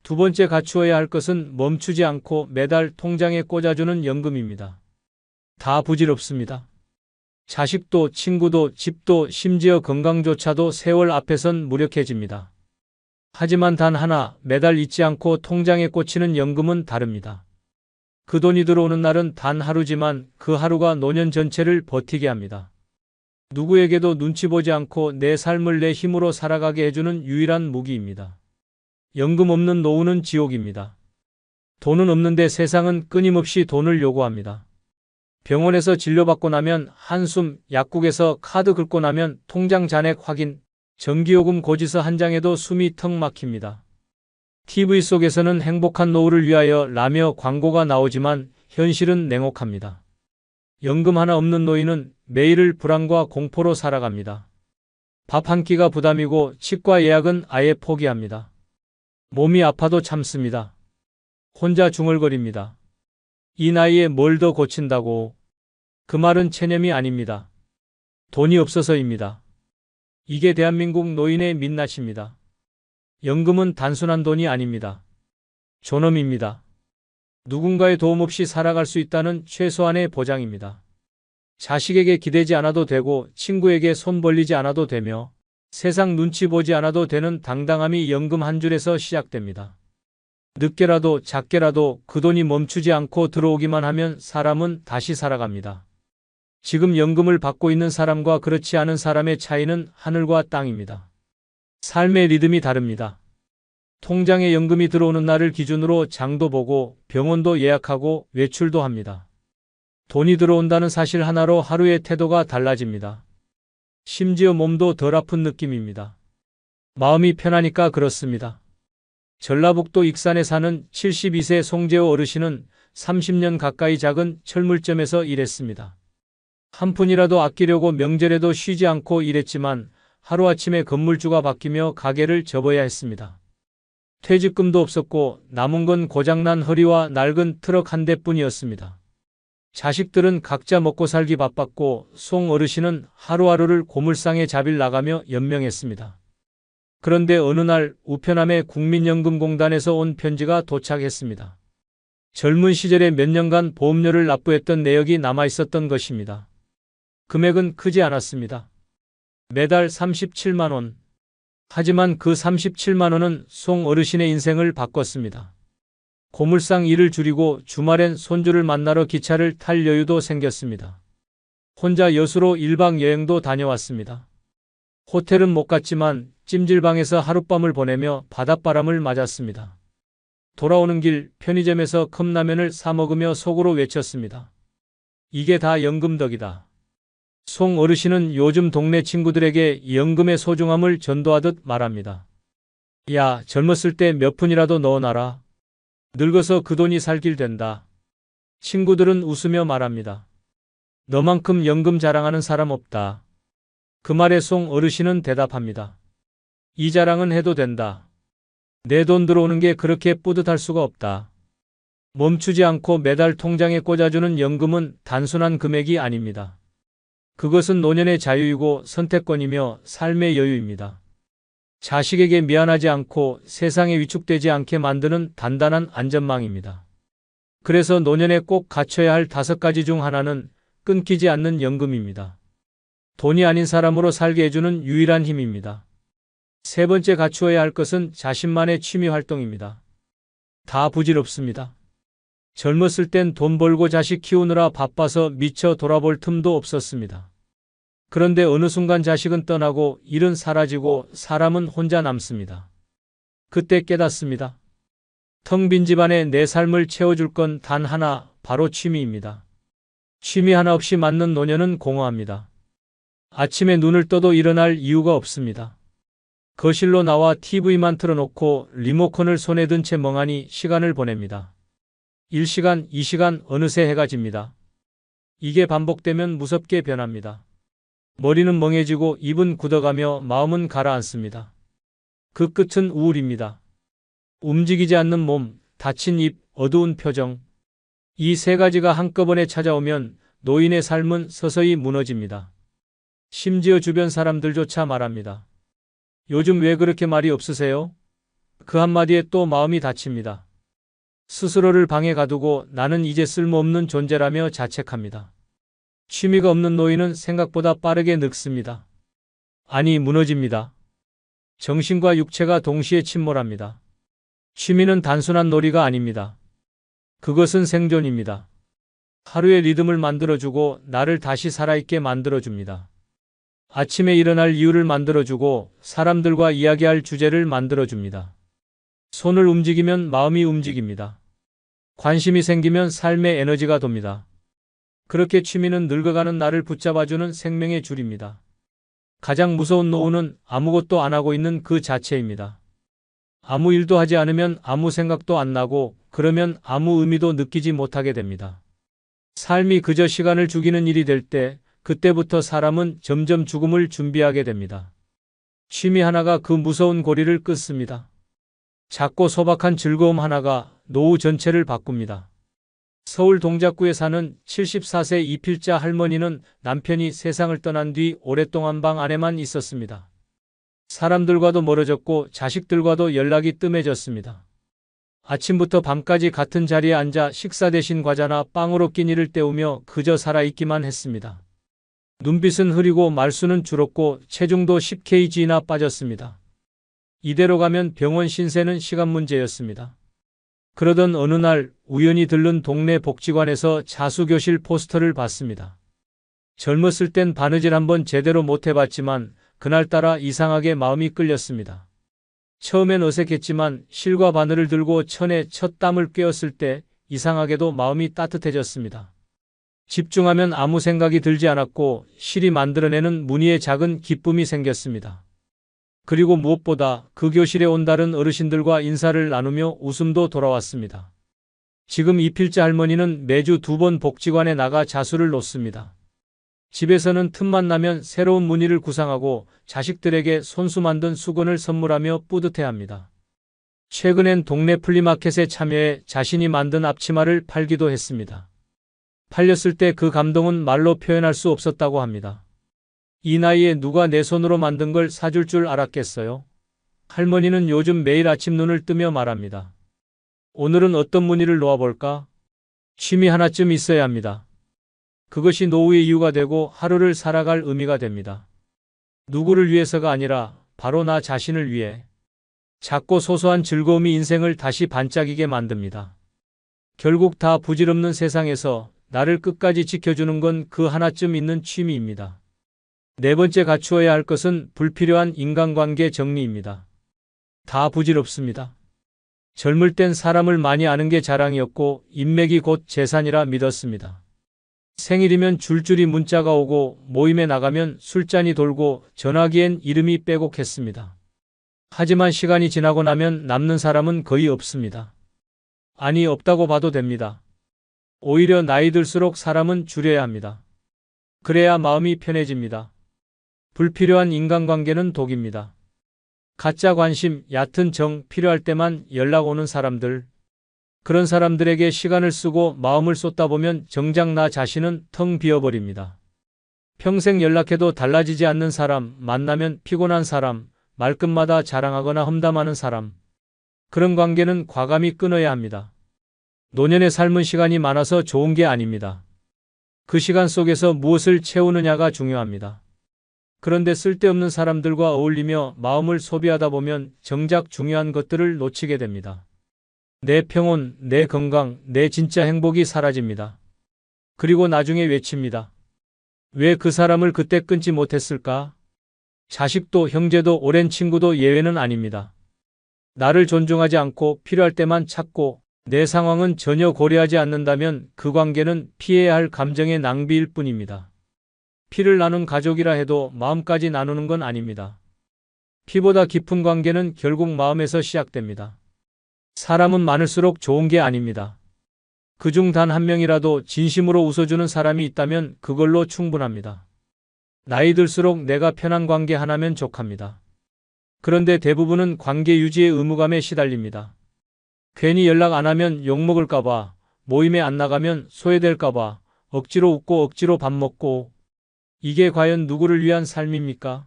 두 번째 갖추어야 할 것은 멈추지 않고 매달 통장에 꽂아주는 연금입니다. 다 부질없습니다. 자식도 친구도 집도 심지어 건강조차도 세월 앞에선 무력해집니다. 하지만 단 하나 매달 잊지 않고 통장에 꽂히는 연금은 다릅니다. 그 돈이 들어오는 날은 단 하루지만 그 하루가 노년 전체를 버티게 합니다. 누구에게도 눈치 보지 않고 내 삶을 내 힘으로 살아가게 해주는 유일한 무기입니다. 연금 없는 노후는 지옥입니다. 돈은 없는데 세상은 끊임없이 돈을 요구합니다. 병원에서 진료받고 나면 한숨, 약국에서 카드 긁고 나면 통장 잔액 확인, 전기요금 고지서 한 장에도 숨이 턱 막힙니다. TV 속에서는 행복한 노후를 위하여 라며 광고가 나오지만 현실은 냉혹합니다. 연금 하나 없는 노인은 매일을 불안과 공포로 살아갑니다. 밥 한 끼가 부담이고 치과 예약은 아예 포기합니다. 몸이 아파도 참습니다. 혼자 중얼거립니다. 이 나이에 뭘 더 고친다고. 그 말은 체념이 아닙니다. 돈이 없어서입니다. 이게 대한민국 노인의 민낯입니다. 연금은 단순한 돈이 아닙니다. 존엄입니다. 누군가의 도움 없이 살아갈 수 있다는 최소한의 보장입니다. 자식에게 기대지 않아도 되고 친구에게 손 벌리지 않아도 되며 세상 눈치 보지 않아도 되는 당당함이 연금 한 줄에서 시작됩니다. 늦게라도 작게라도 그 돈이 멈추지 않고 들어오기만 하면 사람은 다시 살아갑니다. 지금 연금을 받고 있는 사람과 그렇지 않은 사람의 차이는 하늘과 땅입니다. 삶의 리듬이 다릅니다. 통장에 연금이 들어오는 날을 기준으로 장도 보고 병원도 예약하고 외출도 합니다. 돈이 들어온다는 사실 하나로 하루의 태도가 달라집니다. 심지어 몸도 덜 아픈 느낌입니다. 마음이 편하니까 그렇습니다. 전라북도 익산에 사는 72세 송재호 어르신은 30년 가까이 작은 철물점에서 일했습니다. 한 푼이라도 아끼려고 명절에도 쉬지 않고 일했지만 하루아침에 건물주가 바뀌며 가게를 접어야 했습니다. 퇴직금도 없었고 남은 건 고장난 허리와 낡은 트럭 한 대뿐이었습니다. 자식들은 각자 먹고 살기 바빴고 송 어르신은 하루하루를 고물상에 자빌 나가며 연명했습니다. 그런데 어느 날 우편함에 국민연금공단에서 온 편지가 도착했습니다. 젊은 시절에 몇 년간 보험료를 납부했던 내역이 남아있었던 것입니다. 금액은 크지 않았습니다. 매달 37만 원. 하지만 그 37만 원은 송 어르신의 인생을 바꿨습니다. 고물상 일을 줄이고 주말엔 손주를 만나러 기차를 탈 여유도 생겼습니다. 혼자 여수로 1박 여행도 다녀왔습니다. 호텔은 못 갔지만 찜질방에서 하룻밤을 보내며 바닷바람을 맞았습니다. 돌아오는 길 편의점에서 컵라면을 사 먹으며 속으로 외쳤습니다. 이게 다 연금 덕이다. 송 어르신은 요즘 동네 친구들에게 연금의 소중함을 전도하듯 말합니다. 야, 젊었을 때 몇 푼이라도 넣어놔라. 늙어서 그 돈이 살 길 된다. 친구들은 웃으며 말합니다. 너만큼 연금 자랑하는 사람 없다. 그 말에 송 어르신은 대답합니다. 이 자랑은 해도 된다. 내 돈 들어오는 게 그렇게 뿌듯할 수가 없다. 멈추지 않고 매달 통장에 꽂아주는 연금은 단순한 금액이 아닙니다. 그것은 노년의 자유이고 선택권이며 삶의 여유입니다. 자식에게 미안하지 않고 세상에 위축되지 않게 만드는 단단한 안전망입니다. 그래서 노년에 꼭 갖춰야 할 5가지 중 하나는 끊기지 않는 연금입니다. 돈이 아닌 사람으로 살게 해주는 유일한 힘입니다. 세 번째 갖추어야 할 것은 자신만의 취미 활동입니다. 다 부질없습니다. 젊었을 땐 돈 벌고 자식 키우느라 바빠서 미처 돌아볼 틈도 없었습니다. 그런데 어느 순간 자식은 떠나고 일은 사라지고 사람은 혼자 남습니다. 그때 깨닫습니다. 텅 빈 집안에 내 삶을 채워줄 건 단 하나, 바로 취미입니다. 취미 하나 없이 맞는 노년은 공허합니다. 아침에 눈을 떠도 일어날 이유가 없습니다. 거실로 나와 TV만 틀어놓고 리모컨을 손에 든 채 멍하니 시간을 보냅니다. 1시간, 2시간, 어느새 해가 집니다. 이게 반복되면 무섭게 변합니다. 머리는 멍해지고 입은 굳어가며 마음은 가라앉습니다. 그 끝은 우울입니다. 움직이지 않는 몸, 닫힌 입, 어두운 표정. 이 3가지가 한꺼번에 찾아오면 노인의 삶은 서서히 무너집니다. 심지어 주변 사람들조차 말합니다. 요즘 왜 그렇게 말이 없으세요? 그 한마디에 또 마음이 다칩니다. 스스로를 방에 가두고 나는 이제 쓸모없는 존재라며 자책합니다. 취미가 없는 노인은 생각보다 빠르게 늙습니다. 아니, 무너집니다. 정신과 육체가 동시에 침몰합니다. 취미는 단순한 놀이가 아닙니다. 그것은 생존입니다. 하루의 리듬을 만들어주고 나를 다시 살아있게 만들어줍니다. 아침에 일어날 이유를 만들어주고 사람들과 이야기할 주제를 만들어줍니다. 손을 움직이면 마음이 움직입니다. 관심이 생기면 삶의 에너지가 돕니다. 그렇게 취미는 늙어가는 나를 붙잡아주는 생명의 줄입니다. 가장 무서운 노후는 아무것도 안 하고 있는 그 자체입니다. 아무 일도 하지 않으면 아무 생각도 안 나고 그러면 아무 의미도 느끼지 못하게 됩니다. 삶이 그저 시간을 죽이는 일이 될 때 그때부터 사람은 점점 죽음을 준비하게 됩니다. 취미 하나가 그 무서운 고리를 끊습니다. 작고 소박한 즐거움 하나가 노후 전체를 바꿉니다. 서울 동작구에 사는 74세 이필자 할머니는 남편이 세상을 떠난 뒤 오랫동안 방 안에만 있었습니다. 사람들과도 멀어졌고 자식들과도 연락이 뜸해졌습니다. 아침부터 밤까지 같은 자리에 앉아 식사 대신 과자나 빵으로 끼니를 때우며 그저 살아있기만 했습니다. 눈빛은 흐리고 말수는 줄었고 체중도 10kg나 빠졌습니다. 이대로 가면 병원 신세는 시간 문제였습니다. 그러던 어느 날 우연히 들른 동네 복지관에서 자수교실 포스터를 봤습니다. 젊었을 땐 바느질 한번 제대로 못 해봤지만 그날따라 이상하게 마음이 끌렸습니다. 처음엔 어색했지만 실과 바늘을 들고 천에 첫 땀을 꿰었을 때 이상하게도 마음이 따뜻해졌습니다. 집중하면 아무 생각이 들지 않았고 실이 만들어내는 무늬에 작은 기쁨이 생겼습니다. 그리고 무엇보다 그 교실에 온 다른 어르신들과 인사를 나누며 웃음도 돌아왔습니다. 지금 이필자 할머니는 매주 2번 복지관에 나가 자수를 놓습니다. 집에서는 틈만 나면 새로운 무늬를 구상하고 자식들에게 손수 만든 수건을 선물하며 뿌듯해합니다. 최근엔 동네 플리마켓에 참여해 자신이 만든 앞치마를 팔기도 했습니다. 팔렸을 때 그 감동은 말로 표현할 수 없었다고 합니다. 이 나이에 누가 내 손으로 만든 걸 사줄 줄 알았겠어요? 할머니는 요즘 매일 아침 눈을 뜨며 말합니다. 오늘은 어떤 무늬를 놓아볼까? 취미 하나쯤 있어야 합니다. 그것이 노후의 이유가 되고 하루를 살아갈 의미가 됩니다. 누구를 위해서가 아니라 바로 나 자신을 위해. 작고 소소한 즐거움이 인생을 다시 반짝이게 만듭니다. 결국 다 부질없는 세상에서 나를 끝까지 지켜주는 건 그 하나쯤 있는 취미입니다. 4번째 갖추어야 할 것은 불필요한 인간관계 정리입니다. 다 부질없습니다. 젊을 땐 사람을 많이 아는 게 자랑이었고 인맥이 곧 재산이라 믿었습니다. 생일이면 줄줄이 문자가 오고 모임에 나가면 술잔이 돌고 전화기엔 이름이 빼곡했습니다. 하지만 시간이 지나고 나면 남는 사람은 거의 없습니다. 아니, 없다고 봐도 됩니다. 오히려 나이 들수록 사람은 줄여야 합니다. 그래야 마음이 편해집니다. 불필요한 인간관계는 독입니다. 가짜 관심, 얕은 정, 필요할 때만 연락 오는 사람들. 그런 사람들에게 시간을 쓰고 마음을 쏟다 보면 정작 나 자신은 텅 비어버립니다. 평생 연락해도 달라지지 않는 사람, 만나면 피곤한 사람, 말끝마다 자랑하거나 험담하는 사람. 그런 관계는 과감히 끊어야 합니다. 노년의 삶은 시간이 많아서 좋은 게 아닙니다. 그 시간 속에서 무엇을 채우느냐가 중요합니다. 그런데 쓸데없는 사람들과 어울리며 마음을 소비하다 보면 정작 중요한 것들을 놓치게 됩니다. 내 평온, 내 건강, 내 진짜 행복이 사라집니다. 그리고 나중에 외칩니다. 왜 그 사람을 그때 끊지 못했을까? 자식도 형제도 오랜 친구도 예외는 아닙니다. 나를 존중하지 않고 필요할 때만 찾고 내 상황은 전혀 고려하지 않는다면 그 관계는 피해야 할 감정의 낭비일 뿐입니다. 피를 나눈 가족이라 해도 마음까지 나누는 건 아닙니다. 피보다 깊은 관계는 결국 마음에서 시작됩니다. 사람은 많을수록 좋은 게 아닙니다. 그중 단 한 명이라도 진심으로 웃어주는 사람이 있다면 그걸로 충분합니다. 나이 들수록 내가 편한 관계 하나면 족합니다. 그런데 대부분은 관계 유지의 의무감에 시달립니다. 괜히 연락 안 하면 욕먹을까봐, 모임에 안 나가면 소외될까봐, 억지로 웃고 억지로 밥 먹고. 이게 과연 누구를 위한 삶입니까?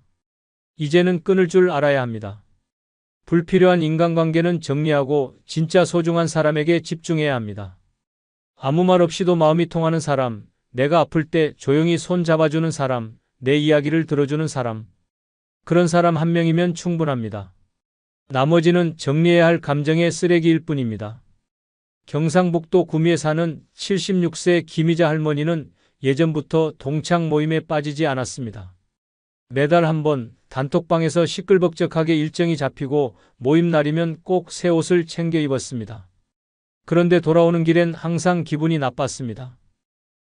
이제는 끊을 줄 알아야 합니다. 불필요한 인간관계는 정리하고 진짜 소중한 사람에게 집중해야 합니다. 아무 말 없이도 마음이 통하는 사람, 내가 아플 때 조용히 손 잡아주는 사람, 내 이야기를 들어주는 사람. 그런 사람 한 명이면 충분합니다. 나머지는 정리해야 할 감정의 쓰레기일 뿐입니다. 경상북도 구미에 사는 76세 김희자 할머니는 예전부터 동창 모임에 빠지지 않았습니다. 매달 한 번 단톡방에서 시끌벅적하게 일정이 잡히고 모임 날이면 꼭 새 옷을 챙겨 입었습니다. 그런데 돌아오는 길엔 항상 기분이 나빴습니다.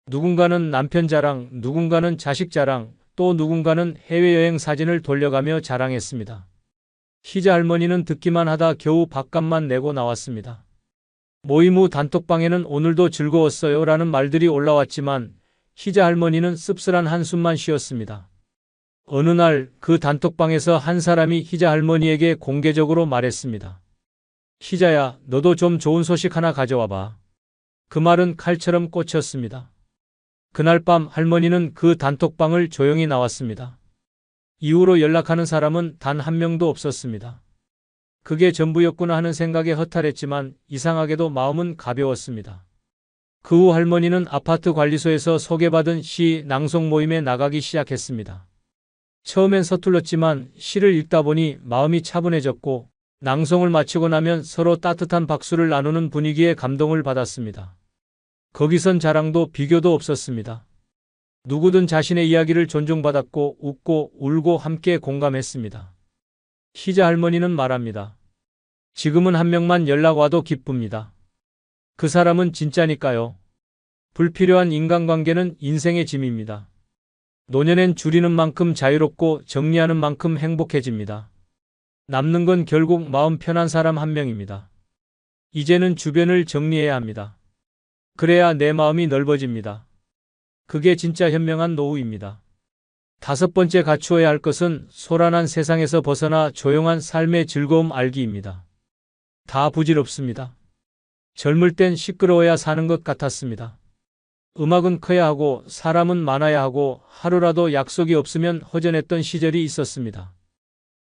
누군가는 남편 자랑, 누군가는 자식 자랑, 또 누군가는 해외여행 사진을 돌려가며 자랑했습니다. 희자 할머니는 듣기만 하다 겨우 밥값만 내고 나왔습니다. 모임 후 단톡방에는 오늘도 즐거웠어요 라는 말들이 올라왔지만 희자 할머니는 씁쓸한 한숨만 쉬었습니다. 어느 날 그 단톡방에서 한 사람이 희자 할머니에게 공개적으로 말했습니다. 희자야, 너도 좀 좋은 소식 하나 가져와봐. 그 말은 칼처럼 꽂혔습니다. 그날 밤 할머니는 그 단톡방을 조용히 나왔습니다. 이후로 연락하는 사람은 단 한 명도 없었습니다. 그게 전부였구나 하는 생각에 허탈했지만 이상하게도 마음은 가벼웠습니다. 그 후 할머니는 아파트 관리소에서 소개받은 시 낭송 모임에 나가기 시작했습니다. 처음엔 서툴렀지만 시를 읽다 보니 마음이 차분해졌고 낭송을 마치고 나면 서로 따뜻한 박수를 나누는 분위기에 감동을 받았습니다. 거기선 자랑도 비교도 없었습니다. 누구든 자신의 이야기를 존중받았고 웃고 울고 함께 공감했습니다. 희자 할머니는 말합니다. 지금은 한 명만 연락 와도 기쁩니다. 그 사람은 진짜니까요. 불필요한 인간관계는 인생의 짐입니다. 노년엔 줄이는 만큼 자유롭고 정리하는 만큼 행복해집니다. 남는 건 결국 마음 편한 사람 한 명입니다. 이제는 주변을 정리해야 합니다. 그래야 내 마음이 넓어집니다. 그게 진짜 현명한 노후입니다. 5번째 갖추어야 할 것은 소란한 세상에서 벗어나 조용한 삶의 즐거움 알기입니다. 다 부질없습니다. 젊을 땐 시끄러워야 사는 것 같았습니다. 음악은 커야 하고 사람은 많아야 하고 하루라도 약속이 없으면 허전했던 시절이 있었습니다.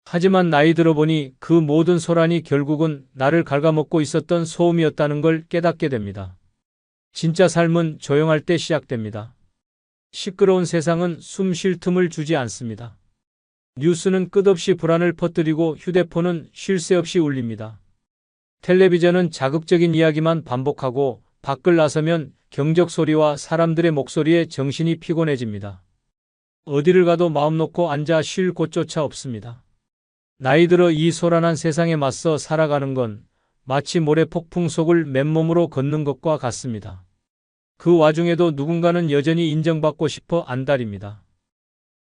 하지만 나이 들어보니 그 모든 소란이 결국은 나를 갉아먹고 있었던 소음이었다는 걸 깨닫게 됩니다. 진짜 삶은 조용할 때 시작됩니다. 시끄러운 세상은 숨 쉴 틈을 주지 않습니다. 뉴스는 끝없이 불안을 퍼뜨리고 휴대폰은 쉴 새 없이 울립니다. 텔레비전은 자극적인 이야기만 반복하고 밖을 나서면 경적 소리와 사람들의 목소리에 정신이 피곤해집니다. 어디를 가도 마음 놓고 앉아 쉴 곳조차 없습니다. 나이 들어 이 소란한 세상에 맞서 살아가는 건 마치 모래폭풍 속을 맨몸으로 걷는 것과 같습니다. 그 와중에도 누군가는 여전히 인정받고 싶어 안달입니다.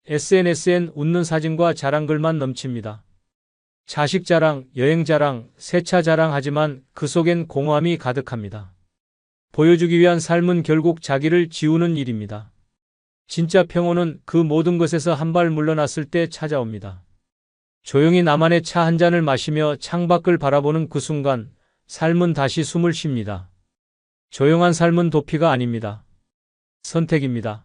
SNS엔 웃는 사진과 자랑글만 넘칩니다. 자식 자랑, 여행 자랑, 새차 자랑하지만 그 속엔 공허함이 가득합니다. 보여주기 위한 삶은 결국 자기를 지우는 일입니다. 진짜 평온은 그 모든 것에서 한 발 물러났을 때 찾아옵니다. 조용히 나만의 차 한 잔을 마시며 창밖을 바라보는 그 순간 삶은 다시 숨을 쉽니다. 조용한 삶은 도피가 아닙니다. 선택입니다.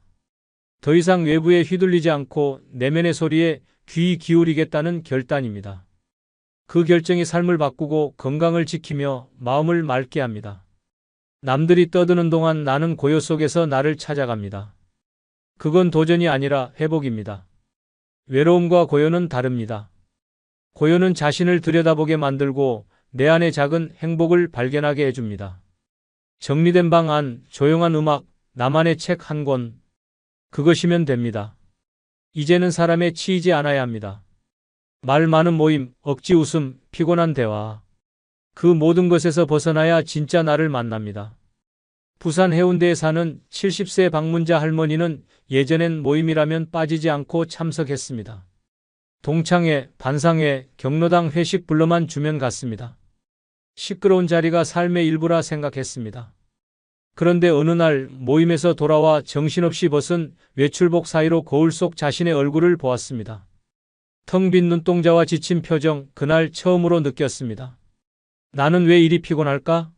더 이상 외부에 휘둘리지 않고 내면의 소리에 귀 기울이겠다는 결단입니다. 그 결정이 삶을 바꾸고 건강을 지키며 마음을 맑게 합니다. 남들이 떠드는 동안 나는 고요 속에서 나를 찾아갑니다. 그건 도전이 아니라 회복입니다. 외로움과 고요는 다릅니다. 고요는 자신을 들여다보게 만들고 내 안의 작은 행복을 발견하게 해줍니다. 정리된 방 안, 조용한 음악, 나만의 책 한 권. 그것이면 됩니다. 이제는 사람에 치이지 않아야 합니다. 말 많은 모임, 억지 웃음, 피곤한 대화. 그 모든 것에서 벗어나야 진짜 나를 만납니다. 부산 해운대에 사는 70세 방문자 할머니는 예전엔 모임이라면 빠지지 않고 참석했습니다. 동창회, 반상회, 경로당 회식 불러만 주면 갔습니다. 시끄러운 자리가 삶의 일부라 생각했습니다. 그런데 어느 날 모임에서 돌아와 정신없이 벗은 외출복 사이로 거울 속 자신의 얼굴을 보았습니다. 텅 빈 눈동자와 지친 표정, 그날 처음으로 느꼈습니다. 나는 왜 이리 피곤할까?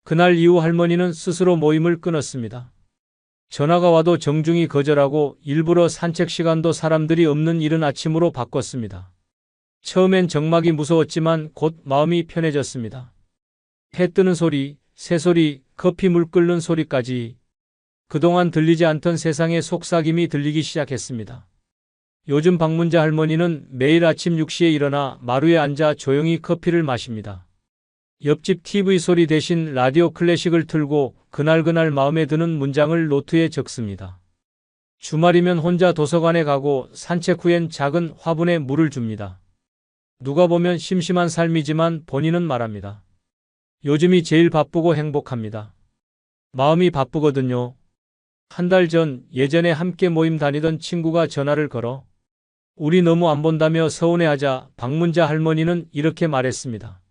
그날 이후 할머니는 스스로 모임을 끊었습니다. 전화가 와도 정중히 거절하고 일부러 산책 시간도 사람들이 없는 이른 아침으로 바꿨습니다. 처음엔 정막이 무서웠지만 곧 마음이 편해졌습니다. 해 뜨는 소리, 새소리, 커피 물 끓는 소리까지 그동안 들리지 않던 세상의 속삭임이 들리기 시작했습니다. 요즘 방문자 할머니는 매일 아침 6시에 일어나 마루에 앉아 조용히 커피를 마십니다. 옆집 TV 소리 대신 라디오 클래식을 틀고 그날 마음에 드는 문장을 노트에 적습니다. 주말이면 혼자 도서관에 가고 산책 후엔 작은 화분에 물을 줍니다. 누가 보면 심심한 삶이지만 본인은 말합니다. 요즘이 제일 바쁘고 행복합니다. 마음이 바쁘거든요. 한 달 전 예전에 함께 모임 다니던 친구가 전화를 걸어 우리 너무 안 본다며 서운해하자 방문자 할머니는 이렇게 말했습니다.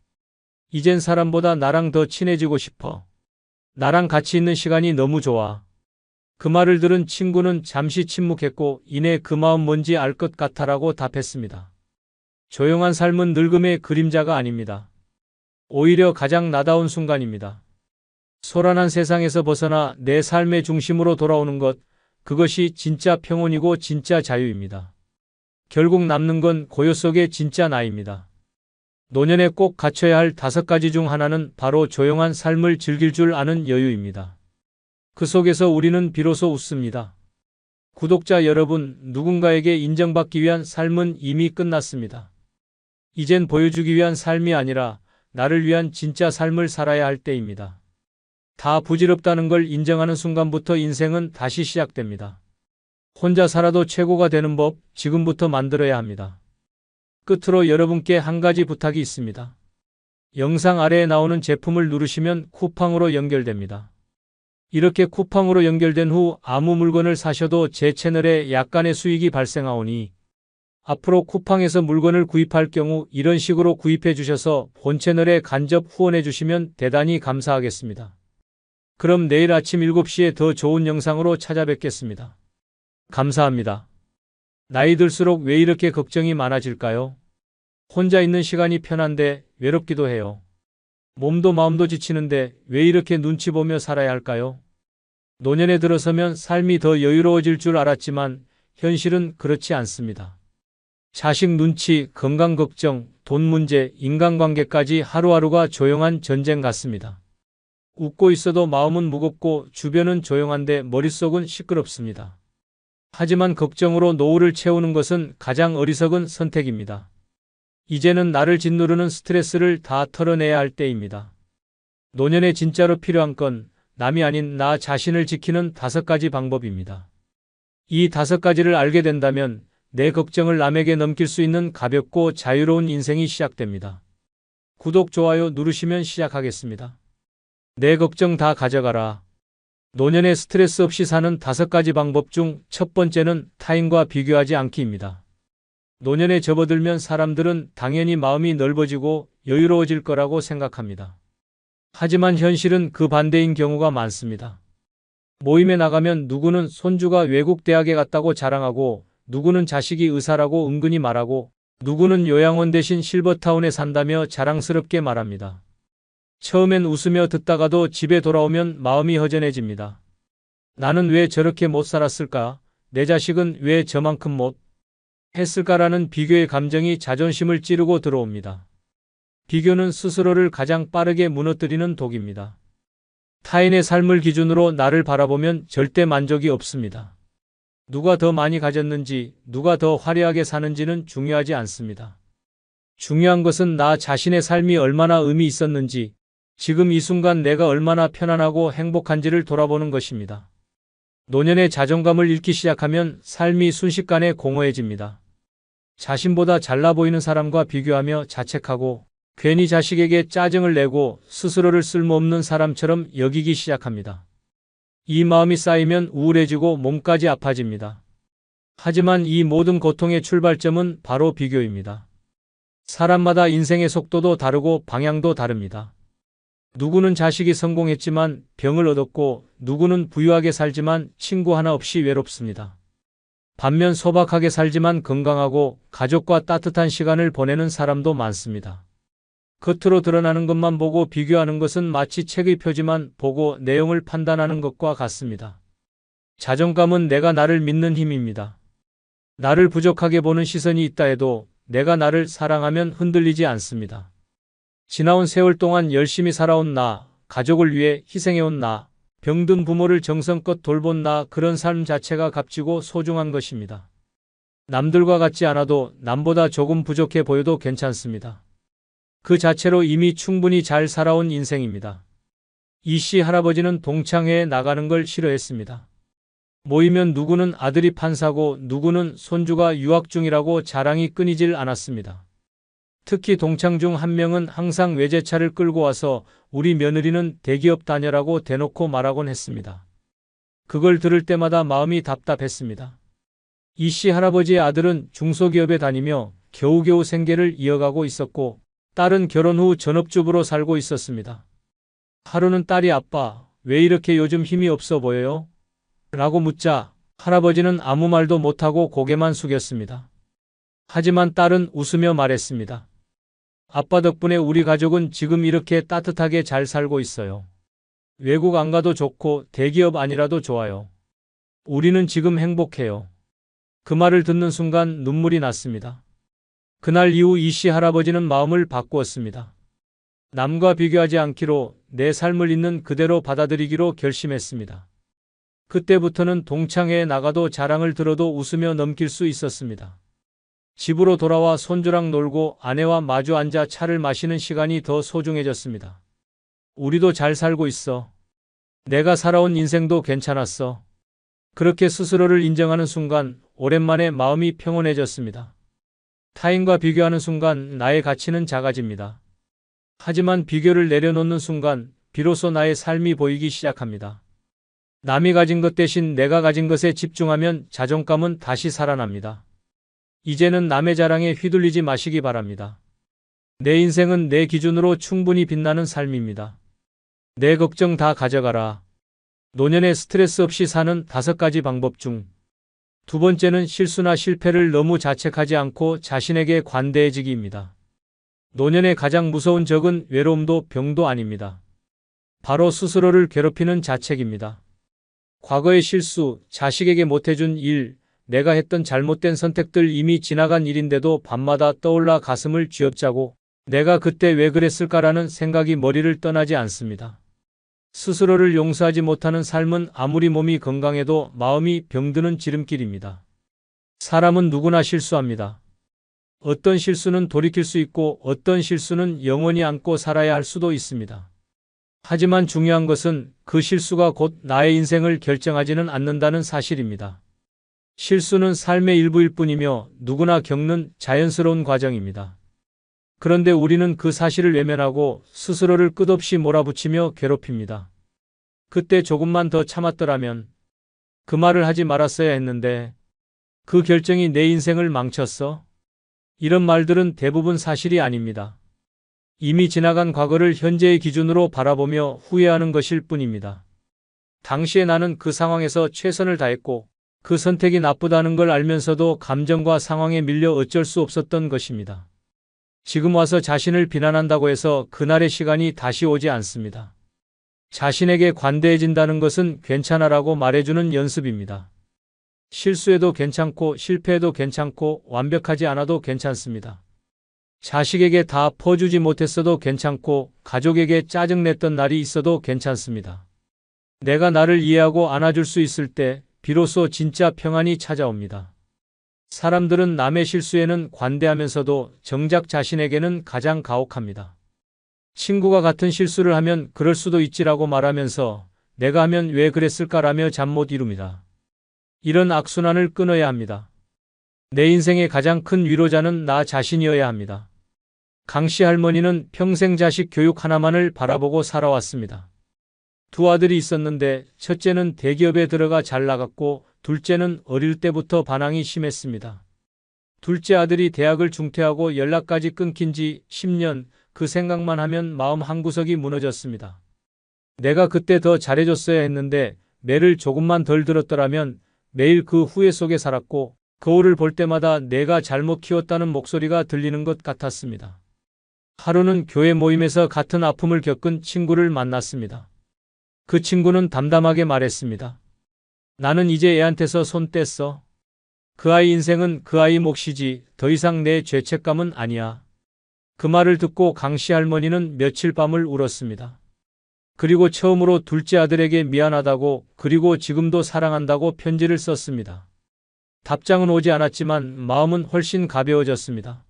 이젠 사람보다 나랑 더 친해지고 싶어. 나랑 같이 있는 시간이 너무 좋아. 그 말을 들은 친구는 잠시 침묵했고 이내 그 마음 뭔지 알 것 같아라고 답했습니다. 조용한 삶은 늙음의 그림자가 아닙니다. 오히려 가장 나다운 순간입니다. 소란한 세상에서 벗어나 내 삶의 중심으로 돌아오는 것, 그것이 진짜 평온이고 진짜 자유입니다. 결국 남는 건 고요 속의 진짜 나입니다. 노년에 꼭 갖춰야 할 5가지 중 하나는 바로 조용한 삶을 즐길 줄 아는 여유입니다. 그 속에서 우리는 비로소 웃습니다. 구독자 여러분, 누군가에게 인정받기 위한 삶은 이미 끝났습니다. 이젠 보여주기 위한 삶이 아니라 나를 위한 진짜 삶을 살아야 할 때입니다. 다 부질없다는 걸 인정하는 순간부터 인생은 다시 시작됩니다. 혼자 살아도 최고가 되는 법, 지금부터 만들어야 합니다. 끝으로 여러분께 한 가지 부탁이 있습니다. 영상 아래에 나오는 제품을 누르시면 쿠팡으로 연결됩니다. 이렇게 쿠팡으로 연결된 후 아무 물건을 사셔도 제 채널에 약간의 수익이 발생하오니 앞으로 쿠팡에서 물건을 구입할 경우 이런 식으로 구입해 주셔서 본 채널에 간접 후원해 주시면 대단히 감사하겠습니다. 그럼 내일 아침 7시에 더 좋은 영상으로 찾아뵙겠습니다. 감사합니다. 나이 들수록 왜 이렇게 걱정이 많아질까요? 혼자 있는 시간이 편한데 외롭기도 해요. 몸도 마음도 지치는데 왜 이렇게 눈치 보며 살아야 할까요? 노년에 들어서면 삶이 더 여유로워질 줄 알았지만 현실은 그렇지 않습니다. 자식 눈치, 건강 걱정, 돈 문제, 인간관계까지 하루하루가 조용한 전쟁 같습니다. 웃고 있어도 마음은 무겁고 주변은 조용한데 머릿속은 시끄럽습니다. 하지만 걱정으로 노후를 채우는 것은 가장 어리석은 선택입니다. 이제는 나를 짓누르는 스트레스를 다 털어내야 할 때입니다. 노년에 진짜로 필요한 건 남이 아닌 나 자신을 지키는 5가지 방법입니다. 이 5가지를 알게 된다면 내 걱정을 남에게 넘길 수 있는 가볍고 자유로운 인생이 시작됩니다. 구독, 좋아요 누르시면 시작하겠습니다. 내 걱정 다 가져가라. 노년에 스트레스 없이 사는 5가지 방법 중 첫 번째는 타인과 비교하지 않기입니다. 노년에 접어들면 사람들은 당연히 마음이 넓어지고 여유로워질 거라고 생각합니다. 하지만 현실은 그 반대인 경우가 많습니다. 모임에 나가면 누구는 손주가 외국 대학에 갔다고 자랑하고 누구는 자식이 의사라고 은근히 말하고 누구는 요양원 대신 실버타운에 산다며 자랑스럽게 말합니다. 처음엔 웃으며 듣다가도 집에 돌아오면 마음이 허전해집니다. 나는 왜 저렇게 못 살았을까? 내 자식은 왜 저만큼 못 했을까라는 비교의 감정이 자존심을 찌르고 들어옵니다. 비교는 스스로를 가장 빠르게 무너뜨리는 독입니다. 타인의 삶을 기준으로 나를 바라보면 절대 만족이 없습니다. 누가 더 많이 가졌는지, 누가 더 화려하게 사는지는 중요하지 않습니다. 중요한 것은 나 자신의 삶이 얼마나 의미 있었는지, 지금 이 순간 내가 얼마나 편안하고 행복한지를 돌아보는 것입니다. 노년의 자존감을 잃기 시작하면 삶이 순식간에 공허해집니다. 자신보다 잘나 보이는 사람과 비교하며 자책하고 괜히 자식에게 짜증을 내고 스스로를 쓸모없는 사람처럼 여기기 시작합니다. 이 마음이 쌓이면 우울해지고 몸까지 아파집니다. 하지만 이 모든 고통의 출발점은 바로 비교입니다. 사람마다 인생의 속도도 다르고 방향도 다릅니다. 누구는 자식이 성공했지만 병을 얻었고 누구는 부유하게 살지만 친구 하나 없이 외롭습니다. 반면 소박하게 살지만 건강하고 가족과 따뜻한 시간을 보내는 사람도 많습니다. 겉으로 드러나는 것만 보고 비교하는 것은 마치 책의 표지만 보고 내용을 판단하는 것과 같습니다. 자존감은 내가 나를 믿는 힘입니다. 나를 부족하게 보는 시선이 있다 해도 내가 나를 사랑하면 흔들리지 않습니다. 지나온 세월 동안 열심히 살아온 나, 가족을 위해 희생해온 나, 병든 부모를 정성껏 돌본 나, 그런 삶 자체가 값지고 소중한 것입니다. 남들과 같지 않아도 남보다 조금 부족해 보여도 괜찮습니다. 그 자체로 이미 충분히 잘 살아온 인생입니다. 이씨 할아버지는 동창회에 나가는 걸 싫어했습니다. 모이면 누구는 아들이 판사고 누구는 손주가 유학 중이라고 자랑이 끊이질 않았습니다. 특히 동창 중 한 명은 항상 외제차를 끌고 와서 우리 며느리는 대기업 다녀라고 대놓고 말하곤 했습니다. 그걸 들을 때마다 마음이 답답했습니다. 이씨 할아버지의 아들은 중소기업에 다니며 겨우겨우 생계를 이어가고 있었고 딸은 결혼 후 전업주부로 살고 있었습니다. 하루는 딸이 아빠, 왜 이렇게 요즘 힘이 없어 보여요? 라고 묻자 할아버지는 아무 말도 못하고 고개만 숙였습니다. 하지만 딸은 웃으며 말했습니다. 아빠 덕분에 우리 가족은 지금 이렇게 따뜻하게 잘 살고 있어요. 외국 안 가도 좋고 대기업 아니라도 좋아요. 우리는 지금 행복해요. 그 말을 듣는 순간 눈물이 났습니다. 그날 이후 이씨 할아버지는 마음을 바꾸었습니다. 남과 비교하지 않기로 내 삶을 있는 그대로 받아들이기로 결심했습니다. 그때부터는 동창회에 나가도 자랑을 들어도 웃으며 넘길 수 있었습니다. 집으로 돌아와 손주랑 놀고 아내와 마주 앉아 차를 마시는 시간이 더 소중해졌습니다. 우리도 잘 살고 있어. 내가 살아온 인생도 괜찮았어. 그렇게 스스로를 인정하는 순간 오랜만에 마음이 평온해졌습니다. 타인과 비교하는 순간 나의 가치는 작아집니다. 하지만 비교를 내려놓는 순간 비로소 나의 삶이 보이기 시작합니다. 남이 가진 것 대신 내가 가진 것에 집중하면 자존감은 다시 살아납니다. 이제는 남의 자랑에 휘둘리지 마시기 바랍니다. 내 인생은 내 기준으로 충분히 빛나는 삶입니다. 내 걱정 다 가져가라. 노년에 스트레스 없이 사는 5가지 방법 중 2번째는 실수나 실패를 너무 자책하지 않고 자신에게 관대해지기입니다. 노년의 가장 무서운 적은 외로움도 병도 아닙니다. 바로 스스로를 괴롭히는 자책입니다. 과거의 실수, 자식에게 못해준 일, 내가 했던 잘못된 선택들 이미 지나간 일인데도 밤마다 떠올라 가슴을 쥐어짜고 내가 그때 왜 그랬을까라는 생각이 머리를 떠나지 않습니다. 스스로를 용서하지 못하는 삶은 아무리 몸이 건강해도 마음이 병드는 지름길입니다. 사람은 누구나 실수합니다. 어떤 실수는 돌이킬 수 있고 어떤 실수는 영원히 안고 살아야 할 수도 있습니다. 하지만 중요한 것은 그 실수가 곧 나의 인생을 결정하지는 않는다는 사실입니다. 실수는 삶의 일부일 뿐이며 누구나 겪는 자연스러운 과정입니다. 그런데 우리는 그 사실을 외면하고 스스로를 끝없이 몰아붙이며 괴롭힙니다. 그때 조금만 더 참았더라면, 그 말을 하지 말았어야 했는데, 그 결정이 내 인생을 망쳤어? 이런 말들은 대부분 사실이 아닙니다. 이미 지나간 과거를 현재의 기준으로 바라보며 후회하는 것일 뿐입니다. 당시에 나는 그 상황에서 최선을 다했고, 그 선택이 나쁘다는 걸 알면서도 감정과 상황에 밀려 어쩔 수 없었던 것입니다. 지금 와서 자신을 비난한다고 해서 그날의 시간이 다시 오지 않습니다. 자신에게 관대해진다는 것은 괜찮아라고 말해주는 연습입니다. 실수해도 괜찮고 실패해도 괜찮고 완벽하지 않아도 괜찮습니다. 자식에게 다 퍼주지 못했어도 괜찮고 가족에게 짜증냈던 날이 있어도 괜찮습니다. 내가 나를 이해하고 안아줄 수 있을 때 비로소 진짜 평안이 찾아옵니다. 사람들은 남의 실수에는 관대하면서도 정작 자신에게는 가장 가혹합니다. 친구가 같은 실수를 하면 그럴 수도 있지라고 말하면서 내가 하면 왜 그랬을까라며 잠 못 이룹니다. 이런 악순환을 끊어야 합니다. 내 인생의 가장 큰 위로자는 나 자신이어야 합니다. 강씨 할머니는 평생 자식 교육 하나만을 바라보고 살아왔습니다. 두 아들이 있었는데 첫째는 대기업에 들어가 잘 나갔고 둘째는 어릴 때부터 반항이 심했습니다. 둘째 아들이 대학을 중퇴하고 연락까지 끊긴 지 10년, 그 생각만 하면 마음 한구석이 무너졌습니다. 내가 그때 더 잘해줬어야 했는데 매를 조금만 덜 들었더라면 매일 그 후회 속에 살았고 거울을 볼 때마다 내가 잘못 키웠다는 목소리가 들리는 것 같았습니다. 하루는 교회 모임에서 같은 아픔을 겪은 친구를 만났습니다. 그 친구는 담담하게 말했습니다. 나는 이제 애한테서 손 뗐어. 그 아이 인생은 그 아이 몫이지 더 이상 내 죄책감은 아니야. 그 말을 듣고 강씨 할머니는 며칠 밤을 울었습니다. 그리고 처음으로 둘째 아들에게 미안하다고 그리고 지금도 사랑한다고 편지를 썼습니다. 답장은 오지 않았지만 마음은 훨씬 가벼워졌습니다.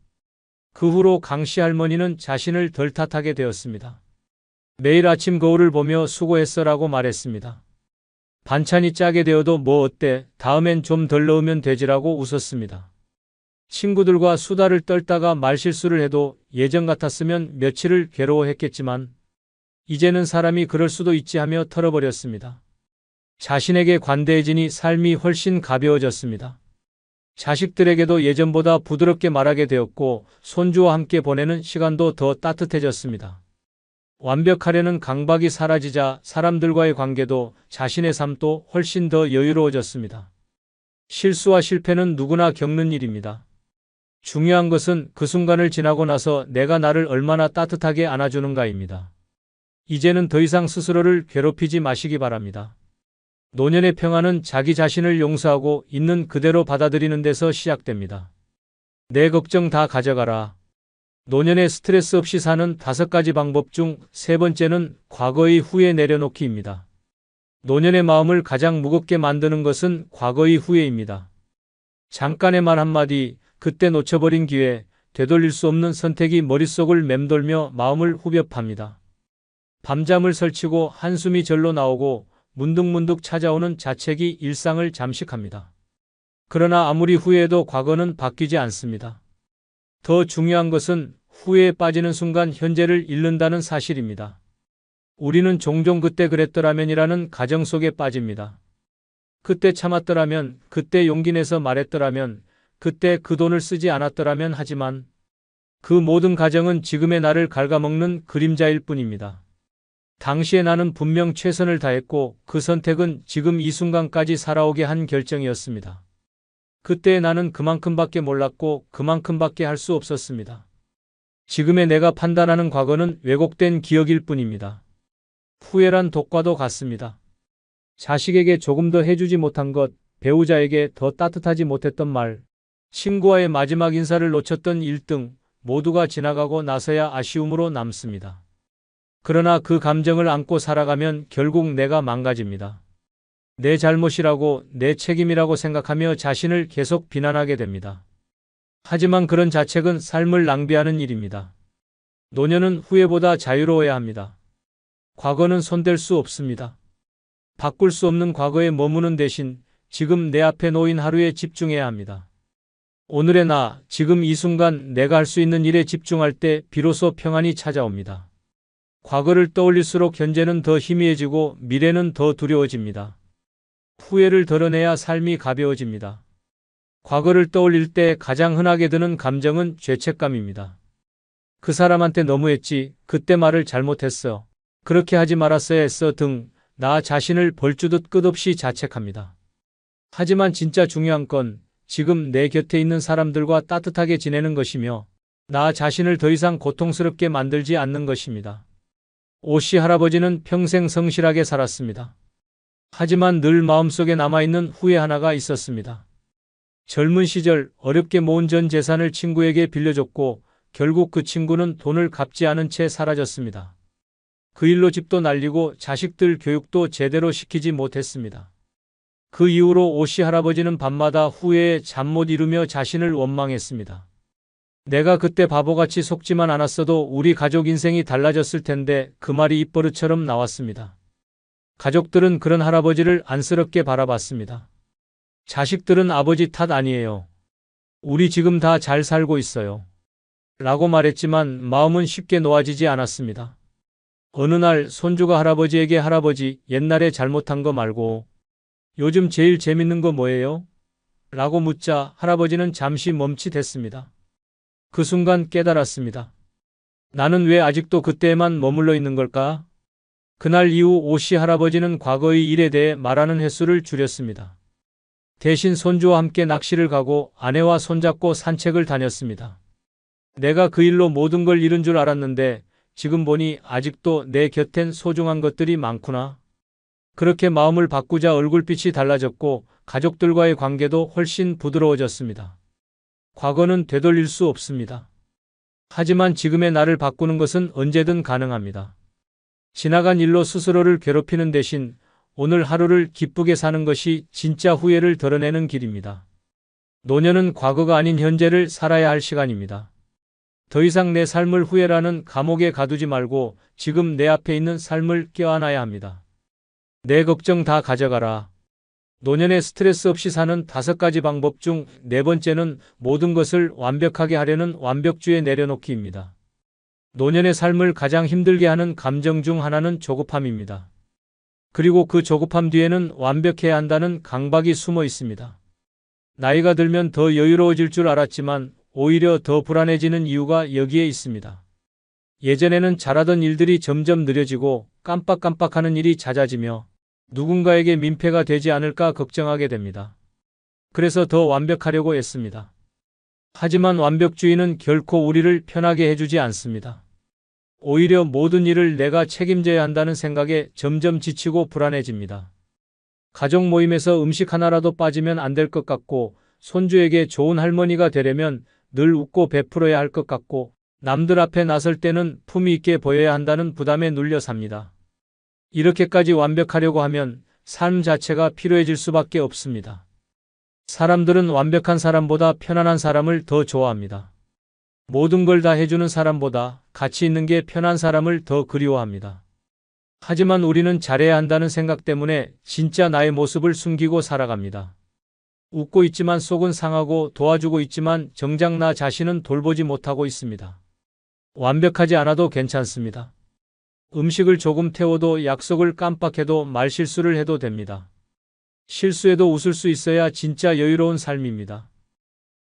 그 후로 강씨 할머니는 자신을 덜 탓하게 되었습니다. 매일 아침 거울을 보며 수고했어라고 말했습니다. 반찬이 짜게 되어도 뭐 어때? 다음엔 좀 덜 넣으면 되지라고 웃었습니다. 친구들과 수다를 떨다가 말실수를 해도 예전 같았으면 며칠을 괴로워했겠지만 이제는 사람이 그럴 수도 있지 하며 털어버렸습니다. 자신에게 관대해지니 삶이 훨씬 가벼워졌습니다. 자식들에게도 예전보다 부드럽게 말하게 되었고 손주와 함께 보내는 시간도 더 따뜻해졌습니다. 완벽하려는 강박이 사라지자 사람들과의 관계도 자신의 삶도 훨씬 더 여유로워졌습니다. 실수와 실패는 누구나 겪는 일입니다. 중요한 것은 그 순간을 지나고 나서 내가 나를 얼마나 따뜻하게 안아주는가입니다. 이제는 더 이상 스스로를 괴롭히지 마시기 바랍니다. 노년의 평안은 자기 자신을 용서하고 있는 그대로 받아들이는 데서 시작됩니다. 내 걱정 다 가져가라. 노년에 스트레스 없이 사는 5가지 방법 중 3번째는 과거의 후회 내려놓기입니다. 노년의 마음을 가장 무겁게 만드는 것은 과거의 후회입니다. 잠깐의 말 한마디, 그때 놓쳐버린 기회, 되돌릴 수 없는 선택이 머릿속을 맴돌며 마음을 후벼팝니다. 밤잠을 설치고 한숨이 절로 나오고 문득문득 찾아오는 자책이 일상을 잠식합니다. 그러나 아무리 후회해도 과거는 바뀌지 않습니다. 더 중요한 것은 후회에 빠지는 순간 현재를 잃는다는 사실입니다. 우리는 종종 그때 그랬더라면이라는 가정 속에 빠집니다. 그때 참았더라면, 그때 용기 내서 말했더라면, 그때 그 돈을 쓰지 않았더라면 하지만 그 모든 가정은 지금의 나를 갉아먹는 그림자일 뿐입니다. 당시의 나는 분명 최선을 다했고 그 선택은 지금 이 순간까지 살아오게 한 결정이었습니다. 그때의 나는 그만큼밖에 몰랐고 그만큼밖에 할 수 없었습니다. 지금의 내가 판단하는 과거는 왜곡된 기억일 뿐입니다. 후회란 독과도 같습니다. 자식에게 조금 더 해주지 못한 것, 배우자에게 더 따뜻하지 못했던 말, 친구와의 마지막 인사를 놓쳤던 일 등 모두가 지나가고 나서야 아쉬움으로 남습니다. 그러나 그 감정을 안고 살아가면 결국 내가 망가집니다. 내 잘못이라고, 내 책임이라고 생각하며 자신을 계속 비난하게 됩니다. 하지만 그런 자책은 삶을 낭비하는 일입니다. 노년은 후회보다 자유로워야 합니다. 과거는 손댈 수 없습니다. 바꿀 수 없는 과거에 머무는 대신 지금 내 앞에 놓인 하루에 집중해야 합니다. 오늘의 나, 지금 이 순간 내가 할 수 있는 일에 집중할 때 비로소 평안이 찾아옵니다. 과거를 떠올릴수록 현재는 더 희미해지고 미래는 더 두려워집니다. 후회를 덜어내야 삶이 가벼워집니다. 과거를 떠올릴 때 가장 흔하게 드는 감정은 죄책감입니다. 그 사람한테 너무했지, 그때 말을 잘못했어, 그렇게 하지 말았어야 했어 등 나 자신을 벌주듯 끝없이 자책합니다. 하지만 진짜 중요한 건 지금 내 곁에 있는 사람들과 따뜻하게 지내는 것이며 나 자신을 더 이상 고통스럽게 만들지 않는 것입니다. 오씨 할아버지는 평생 성실하게 살았습니다. 하지만 늘 마음속에 남아있는 후회 하나가 있었습니다. 젊은 시절 어렵게 모은 전 재산을 친구에게 빌려줬고 결국 그 친구는 돈을 갚지 않은 채 사라졌습니다. 그 일로 집도 날리고 자식들 교육도 제대로 시키지 못했습니다. 그 이후로 오씨 할아버지는 밤마다 후회에 잠 못 이루며 자신을 원망했습니다. 내가 그때 바보같이 속지만 않았어도 우리 가족 인생이 달라졌을 텐데 그 말이 입버릇처럼 나왔습니다. 가족들은 그런 할아버지를 안쓰럽게 바라봤습니다. 자식들은 아버지 탓 아니에요. 우리 지금 다 잘 살고 있어요. 라고 말했지만 마음은 쉽게 놓아지지 않았습니다. 어느 날 손주가 할아버지에게 할아버지 옛날에 잘못한 거 말고 요즘 제일 재밌는 거 뭐예요? 라고 묻자 할아버지는 잠시 멈칫했습니다. 그 순간 깨달았습니다. 나는 왜 아직도 그때에만 머물러 있는 걸까? 그날 이후 오씨 할아버지는 과거의 일에 대해 말하는 횟수를 줄였습니다. 대신 손주와 함께 낚시를 가고 아내와 손잡고 산책을 다녔습니다. 내가 그 일로 모든 걸 잃은 줄 알았는데 지금 보니 아직도 내 곁엔 소중한 것들이 많구나. 그렇게 마음을 바꾸자 얼굴빛이 달라졌고 가족들과의 관계도 훨씬 부드러워졌습니다. 과거는 되돌릴 수 없습니다. 하지만 지금의 나를 바꾸는 것은 언제든 가능합니다. 지나간 일로 스스로를 괴롭히는 대신 오늘 하루를 기쁘게 사는 것이 진짜 후회를 덜어내는 길입니다. 노년은 과거가 아닌 현재를 살아야 할 시간입니다. 더 이상 내 삶을 후회라는 감옥에 가두지 말고 지금 내 앞에 있는 삶을 껴안아야 합니다. 내 걱정 다 가져가라. 노년에 스트레스 없이 사는 5가지 방법 중 4번째는 모든 것을 완벽하게 하려는 완벽주의에 내려놓기입니다. 노년의 삶을 가장 힘들게 하는 감정 중 하나는 조급함입니다. 그리고 그 조급함 뒤에는 완벽해야 한다는 강박이 숨어 있습니다. 나이가 들면 더 여유로워질 줄 알았지만 오히려 더 불안해지는 이유가 여기에 있습니다. 예전에는 잘하던 일들이 점점 느려지고 깜빡깜빡하는 일이 잦아지며 누군가에게 민폐가 되지 않을까 걱정하게 됩니다. 그래서 더 완벽하려고 애씁니다. 하지만 완벽주의는 결코 우리를 편하게 해주지 않습니다. 오히려 모든 일을 내가 책임져야 한다는 생각에 점점 지치고 불안해집니다. 가족 모임에서 음식 하나라도 빠지면 안 될 것 같고 손주에게 좋은 할머니가 되려면 늘 웃고 베풀어야 할 것 같고 남들 앞에 나설 때는 품위 있게 보여야 한다는 부담에 눌려 삽니다. 이렇게까지 완벽하려고 하면 삶 자체가 피로해질 수밖에 없습니다. 사람들은 완벽한 사람보다 편안한 사람을 더 좋아합니다. 모든 걸 다 해주는 사람보다 가치 있는 게 편한 사람을 더 그리워합니다. 하지만 우리는 잘해야 한다는 생각 때문에 진짜 나의 모습을 숨기고 살아갑니다. 웃고 있지만 속은 상하고 도와주고 있지만 정작 나 자신은 돌보지 못하고 있습니다. 완벽하지 않아도 괜찮습니다. 음식을 조금 태워도 약속을 깜빡해도 말실수를 해도 됩니다. 실수해도 웃을 수 있어야 진짜 여유로운 삶입니다.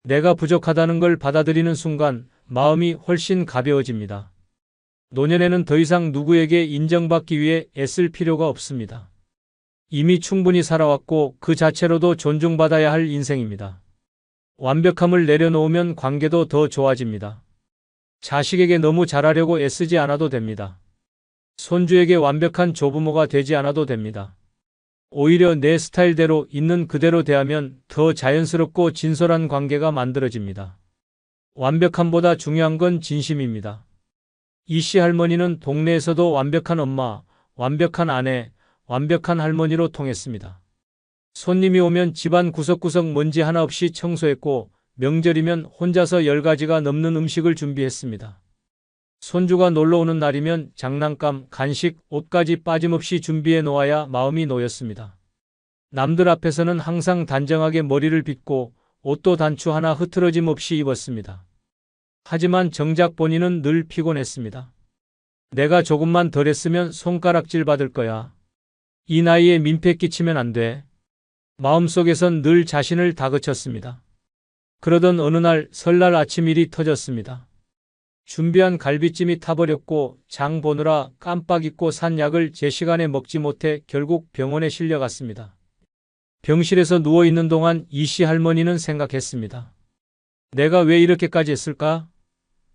내가 부족하다는 걸 받아들이는 순간 마음이 훨씬 가벼워집니다. 노년에는 더 이상 누구에게 인정받기 위해 애쓸 필요가 없습니다. 이미 충분히 살아왔고 그 자체로도 존중받아야 할 인생입니다. 완벽함을 내려놓으면 관계도 더 좋아집니다. 자식에게 너무 잘하려고 애쓰지 않아도 됩니다. 손주에게 완벽한 조부모가 되지 않아도 됩니다. 오히려 내 스타일대로 있는 그대로 대하면 더 자연스럽고 진솔한 관계가 만들어집니다. 완벽함보다 중요한 건 진심입니다. 이씨 할머니는 동네에서도 완벽한 엄마, 완벽한 아내, 완벽한 할머니로 통했습니다. 손님이 오면 집안 구석구석 먼지 하나 없이 청소했고 명절이면 혼자서 10가지가 넘는 음식을 준비했습니다. 손주가 놀러 오는 날이면 장난감, 간식, 옷까지 빠짐없이 준비해 놓아야 마음이 놓였습니다. 남들 앞에서는 항상 단정하게 머리를 빗고 옷도 단추 하나 흐트러짐 없이 입었습니다. 하지만 정작 본인은 늘 피곤했습니다. 내가 조금만 덜 했으면 손가락질 받을 거야. 이 나이에 민폐 끼치면 안 돼. 마음속에선 늘 자신을 다그쳤습니다. 그러던 어느 날 설날 아침 일이 터졌습니다. 준비한 갈비찜이 타버렸고 장 보느라 깜빡 잊고 산 약을 제 시간에 먹지 못해 결국 병원에 실려갔습니다. 병실에서 누워있는 동안 이씨 할머니는 생각했습니다. 내가 왜 이렇게까지 했을까?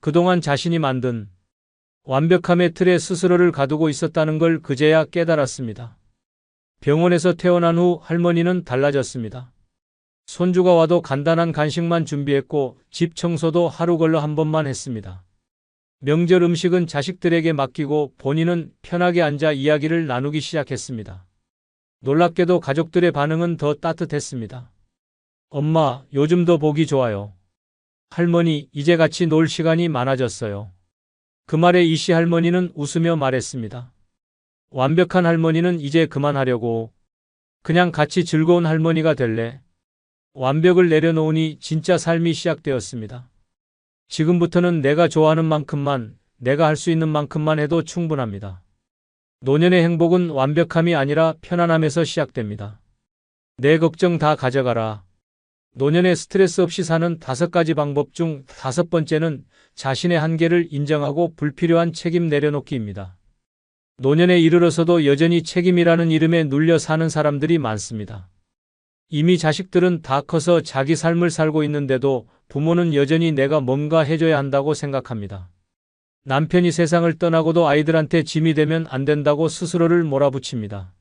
그동안 자신이 만든 완벽함의 틀에 스스로를 가두고 있었다는 걸 그제야 깨달았습니다. 병원에서 퇴원한 후 할머니는 달라졌습니다. 손주가 와도 간단한 간식만 준비했고 집 청소도 하루 걸러 한 번만 했습니다. 명절 음식은 자식들에게 맡기고 본인은 편하게 앉아 이야기를 나누기 시작했습니다. 놀랍게도 가족들의 반응은 더 따뜻했습니다. 엄마, 요즘 더 보기 좋아요. 할머니, 이제 같이 놀 시간이 많아졌어요. 그 말에 이씨 할머니는 웃으며 말했습니다. 완벽한 할머니는 이제 그만하려고. 그냥 같이 즐거운 할머니가 될래. 완벽을 내려놓으니 진짜 삶이 시작되었습니다. 지금부터는 내가 좋아하는 만큼만, 내가 할 수 있는 만큼만 해도 충분합니다. 노년의 행복은 완벽함이 아니라 편안함에서 시작됩니다. 내 걱정 다 가져가라. 노년에 스트레스 없이 사는 5가지 방법 중 5번째는 자신의 한계를 인정하고 불필요한 책임 내려놓기입니다. 노년에 이르러서도 여전히 책임이라는 이름에 눌려 사는 사람들이 많습니다. 이미 자식들은 다 커서 자기 삶을 살고 있는데도 부모는 여전히 내가 뭔가 해줘야 한다고 생각합니다. 남편이 세상을 떠나고도 아이들한테 짐이 되면 안 된다고 스스로를 몰아붙입니다.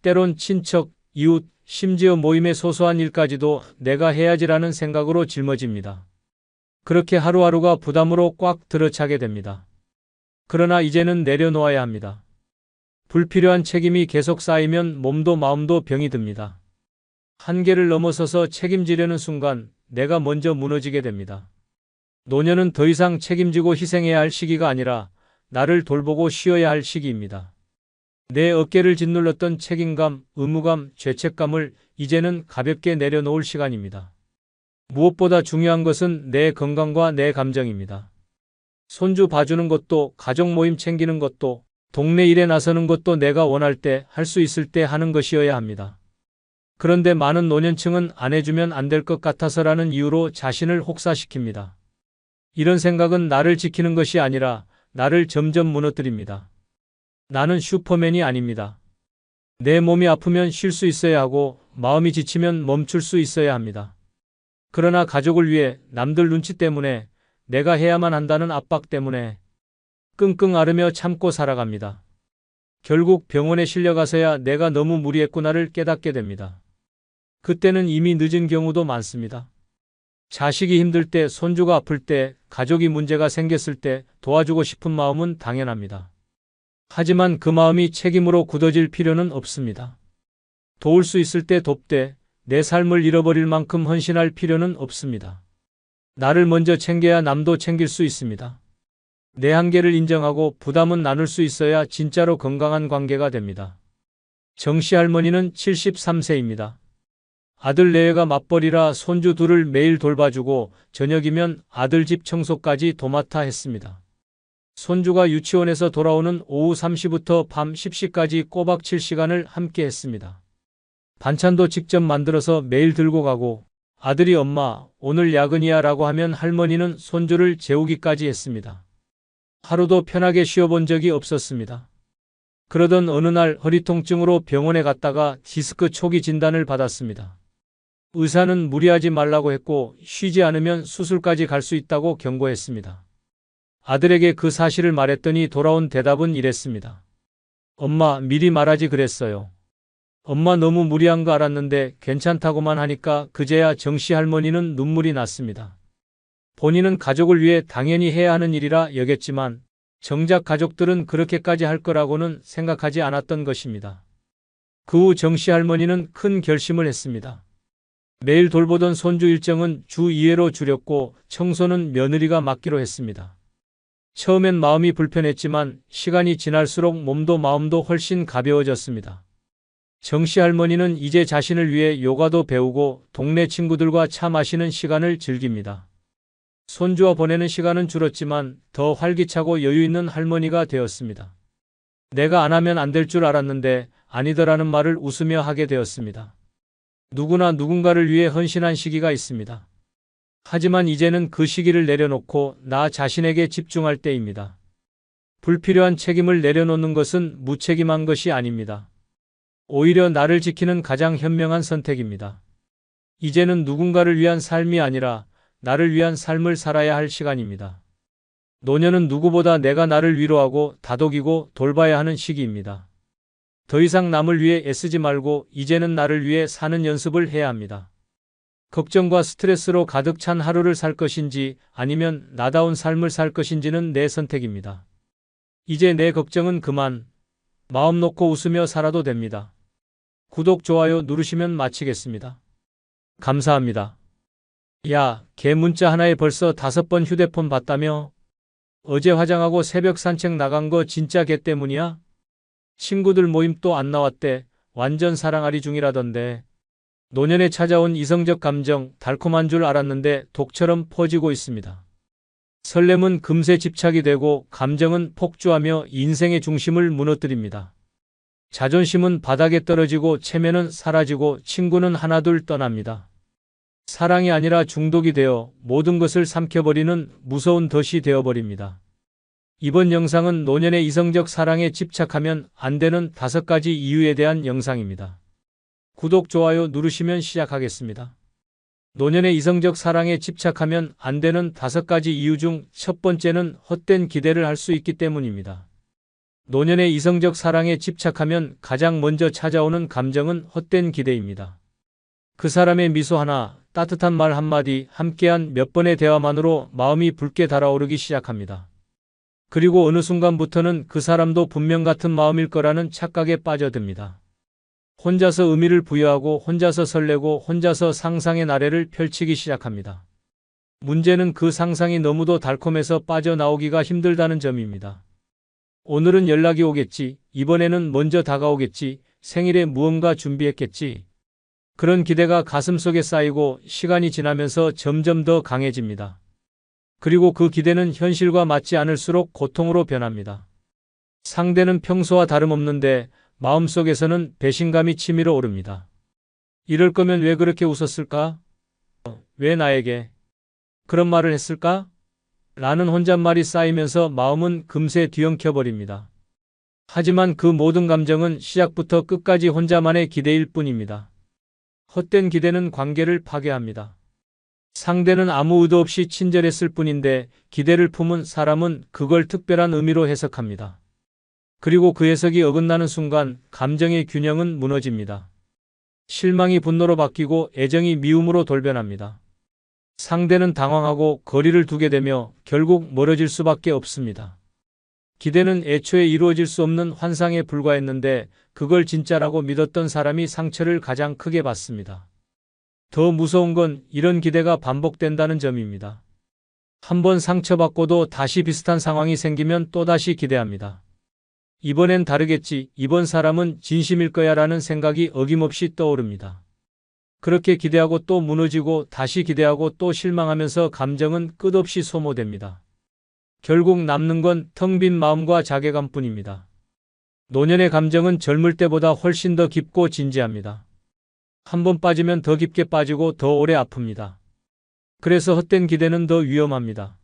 때론 친척, 이웃, 심지어 모임의 소소한 일까지도 내가 해야지라는 생각으로 짊어집니다. 그렇게 하루하루가 부담으로 꽉 들어차게 됩니다. 그러나 이제는 내려놓아야 합니다. 불필요한 책임이 계속 쌓이면 몸도 마음도 병이 듭니다. 한계를 넘어서서 책임지려는 순간 내가 먼저 무너지게 됩니다. 노년은 더 이상 책임지고 희생해야 할 시기가 아니라 나를 돌보고 쉬어야 할 시기입니다. 내 어깨를 짓눌렀던 책임감, 의무감, 죄책감을 이제는 가볍게 내려놓을 시간입니다. 무엇보다 중요한 것은 내 건강과 내 감정입니다. 손주 봐주는 것도, 가족 모임 챙기는 것도, 동네 일에 나서는 것도 내가 원할 때, 할 수 있을 때 하는 것이어야 합니다. 그런데 많은 노년층은 안 해주면 안 될 것 같아서라는 이유로 자신을 혹사시킵니다. 이런 생각은 나를 지키는 것이 아니라 나를 점점 무너뜨립니다. 나는 슈퍼맨이 아닙니다. 내 몸이 아프면 쉴 수 있어야 하고 마음이 지치면 멈출 수 있어야 합니다. 그러나 가족을 위해 남들 눈치 때문에 내가 해야만 한다는 압박 때문에 끙끙 앓으며 참고 살아갑니다. 결국 병원에 실려가서야 내가 너무 무리했구나를 깨닫게 됩니다. 그때는 이미 늦은 경우도 많습니다. 자식이 힘들 때, 손주가 아플 때, 가족이 문제가 생겼을 때 도와주고 싶은 마음은 당연합니다. 하지만 그 마음이 책임으로 굳어질 필요는 없습니다. 도울 수 있을 때 돕되 내 삶을 잃어버릴 만큼 헌신할 필요는 없습니다. 나를 먼저 챙겨야 남도 챙길 수 있습니다. 내 한계를 인정하고 부담은 나눌 수 있어야 진짜로 건강한 관계가 됩니다. 정씨 할머니는 73세입니다. 아들 내외가 맞벌이라 손주 둘을 매일 돌봐주고 저녁이면 아들 집 청소까지 도맡아 했습니다. 손주가 유치원에서 돌아오는 오후 3시부터 밤 10시까지 꼬박 7시간을 함께 했습니다. 반찬도 직접 만들어서 매일 들고 가고 아들이 엄마, 오늘 야근이야 라고 하면 할머니는 손주를 재우기까지 했습니다. 하루도 편하게 쉬어본 적이 없었습니다. 그러던 어느 날 허리 통증으로 병원에 갔다가 디스크 초기 진단을 받았습니다. 의사는 무리하지 말라고 했고 쉬지 않으면 수술까지 갈 수 있다고 경고했습니다. 아들에게 그 사실을 말했더니 돌아온 대답은 이랬습니다. 엄마, 미리 말하지 그랬어요. 엄마 너무 무리한 거 알았는데 괜찮다고만 하니까 그제야 정씨 할머니는 눈물이 났습니다. 본인은 가족을 위해 당연히 해야 하는 일이라 여겼지만 정작 가족들은 그렇게까지 할 거라고는 생각하지 않았던 것입니다. 그 후 정씨 할머니는 큰 결심을 했습니다. 매일 돌보던 손주 일정은 주 2회로 줄였고 청소는 며느리가 맡기로 했습니다. 처음엔 마음이 불편했지만 시간이 지날수록 몸도 마음도 훨씬 가벼워졌습니다. 정씨 할머니는 이제 자신을 위해 요가도 배우고 동네 친구들과 차 마시는 시간을 즐깁니다. 손주와 보내는 시간은 줄었지만 더 활기차고 여유 있는 할머니가 되었습니다. 내가 안 하면 안 될 줄 알았는데 아니더라는 말을 웃으며 하게 되었습니다. 누구나 누군가를 위해 헌신한 시기가 있습니다. 하지만 이제는 그 시기를 내려놓고 나 자신에게 집중할 때입니다. 불필요한 책임을 내려놓는 것은 무책임한 것이 아닙니다. 오히려 나를 지키는 가장 현명한 선택입니다. 이제는 누군가를 위한 삶이 아니라 나를 위한 삶을 살아야 할 시간입니다. 노년은 누구보다 내가 나를 위로하고 다독이고 돌봐야 하는 시기입니다. 더 이상 남을 위해 애쓰지 말고 이제는 나를 위해 사는 연습을 해야 합니다. 걱정과 스트레스로 가득 찬 하루를 살 것인지 아니면 나다운 삶을 살 것인지는 내 선택입니다. 이제 내 걱정은 그만. 마음 놓고 웃으며 살아도 됩니다. 구독, 좋아요 누르시면 마치겠습니다. 감사합니다. 야, 걔 문자 하나에 벌써 5번 휴대폰 봤다며? 어제 화장하고 새벽 산책 나간 거 진짜 걔 때문이야? 친구들 모임 또 안 나왔대. 완전 사랑아리 중이라던데. 노년에 찾아온 이성적 감정, 달콤한 줄 알았는데 독처럼 퍼지고 있습니다. 설렘은 금세 집착이 되고 감정은 폭주하며 인생의 중심을 무너뜨립니다. 자존심은 바닥에 떨어지고 체면은 사라지고 친구는 하나둘 떠납니다. 사랑이 아니라 중독이 되어 모든 것을 삼켜버리는 무서운 덫이 되어버립니다. 이번 영상은 노년의 이성적 사랑에 집착하면 안 되는 5가지 이유에 대한 영상입니다. 구독, 좋아요 누르시면 시작하겠습니다. 노년의 이성적 사랑에 집착하면 안 되는 5가지 이유 중 첫 번째는 헛된 기대를 할 수 있기 때문입니다. 노년의 이성적 사랑에 집착하면 가장 먼저 찾아오는 감정은 헛된 기대입니다. 그 사람의 미소 하나, 따뜻한 말 한마디, 함께한 몇 번의 대화만으로 마음이 붉게 달아오르기 시작합니다. 그리고 어느 순간부터는 그 사람도 분명 같은 마음일 거라는 착각에 빠져듭니다. 혼자서 의미를 부여하고 혼자서 설레고 혼자서 상상의 나래를 펼치기 시작합니다. 문제는 그 상상이 너무도 달콤해서 빠져나오기가 힘들다는 점입니다. 오늘은 연락이 오겠지, 이번에는 먼저 다가오겠지, 생일에 무언가 준비했겠지. 그런 기대가 가슴속에 쌓이고 시간이 지나면서 점점 더 강해집니다. 그리고 그 기대는 현실과 맞지 않을수록 고통으로 변합니다. 상대는 평소와 다름없는데 마음속에서는 배신감이 치밀어 오릅니다. 이럴 거면 왜 그렇게 웃었을까? 왜 나에게 그런 말을 했을까? 라는 혼잣말이 쌓이면서 마음은 금세 뒤엉켜버립니다. 하지만 그 모든 감정은 시작부터 끝까지 혼자만의 기대일 뿐입니다. 헛된 기대는 관계를 파괴합니다. 상대는 아무 의도 없이 친절했을 뿐인데 기대를 품은 사람은 그걸 특별한 의미로 해석합니다. 그리고 그 해석이 어긋나는 순간 감정의 균형은 무너집니다. 실망이 분노로 바뀌고 애정이 미움으로 돌변합니다. 상대는 당황하고 거리를 두게 되며 결국 멀어질 수밖에 없습니다. 기대는 애초에 이루어질 수 없는 환상에 불과했는데 그걸 진짜라고 믿었던 사람이 상처를 가장 크게 받습니다. 더 무서운 건 이런 기대가 반복된다는 점입니다. 한번 상처받고도 다시 비슷한 상황이 생기면 또다시 기대합니다. 이번엔 다르겠지, 이번 사람은 진심일 거야 라는 생각이 어김없이 떠오릅니다. 그렇게 기대하고 또 무너지고 다시 기대하고 또 실망하면서 감정은 끝없이 소모됩니다. 결국 남는 건 텅 빈 마음과 자괴감뿐입니다. 노년의 감정은 젊을 때보다 훨씬 더 깊고 진지합니다. 한번 빠지면 더 깊게 빠지고 더 오래 아픕니다. 그래서 헛된 기대는 더 위험합니다.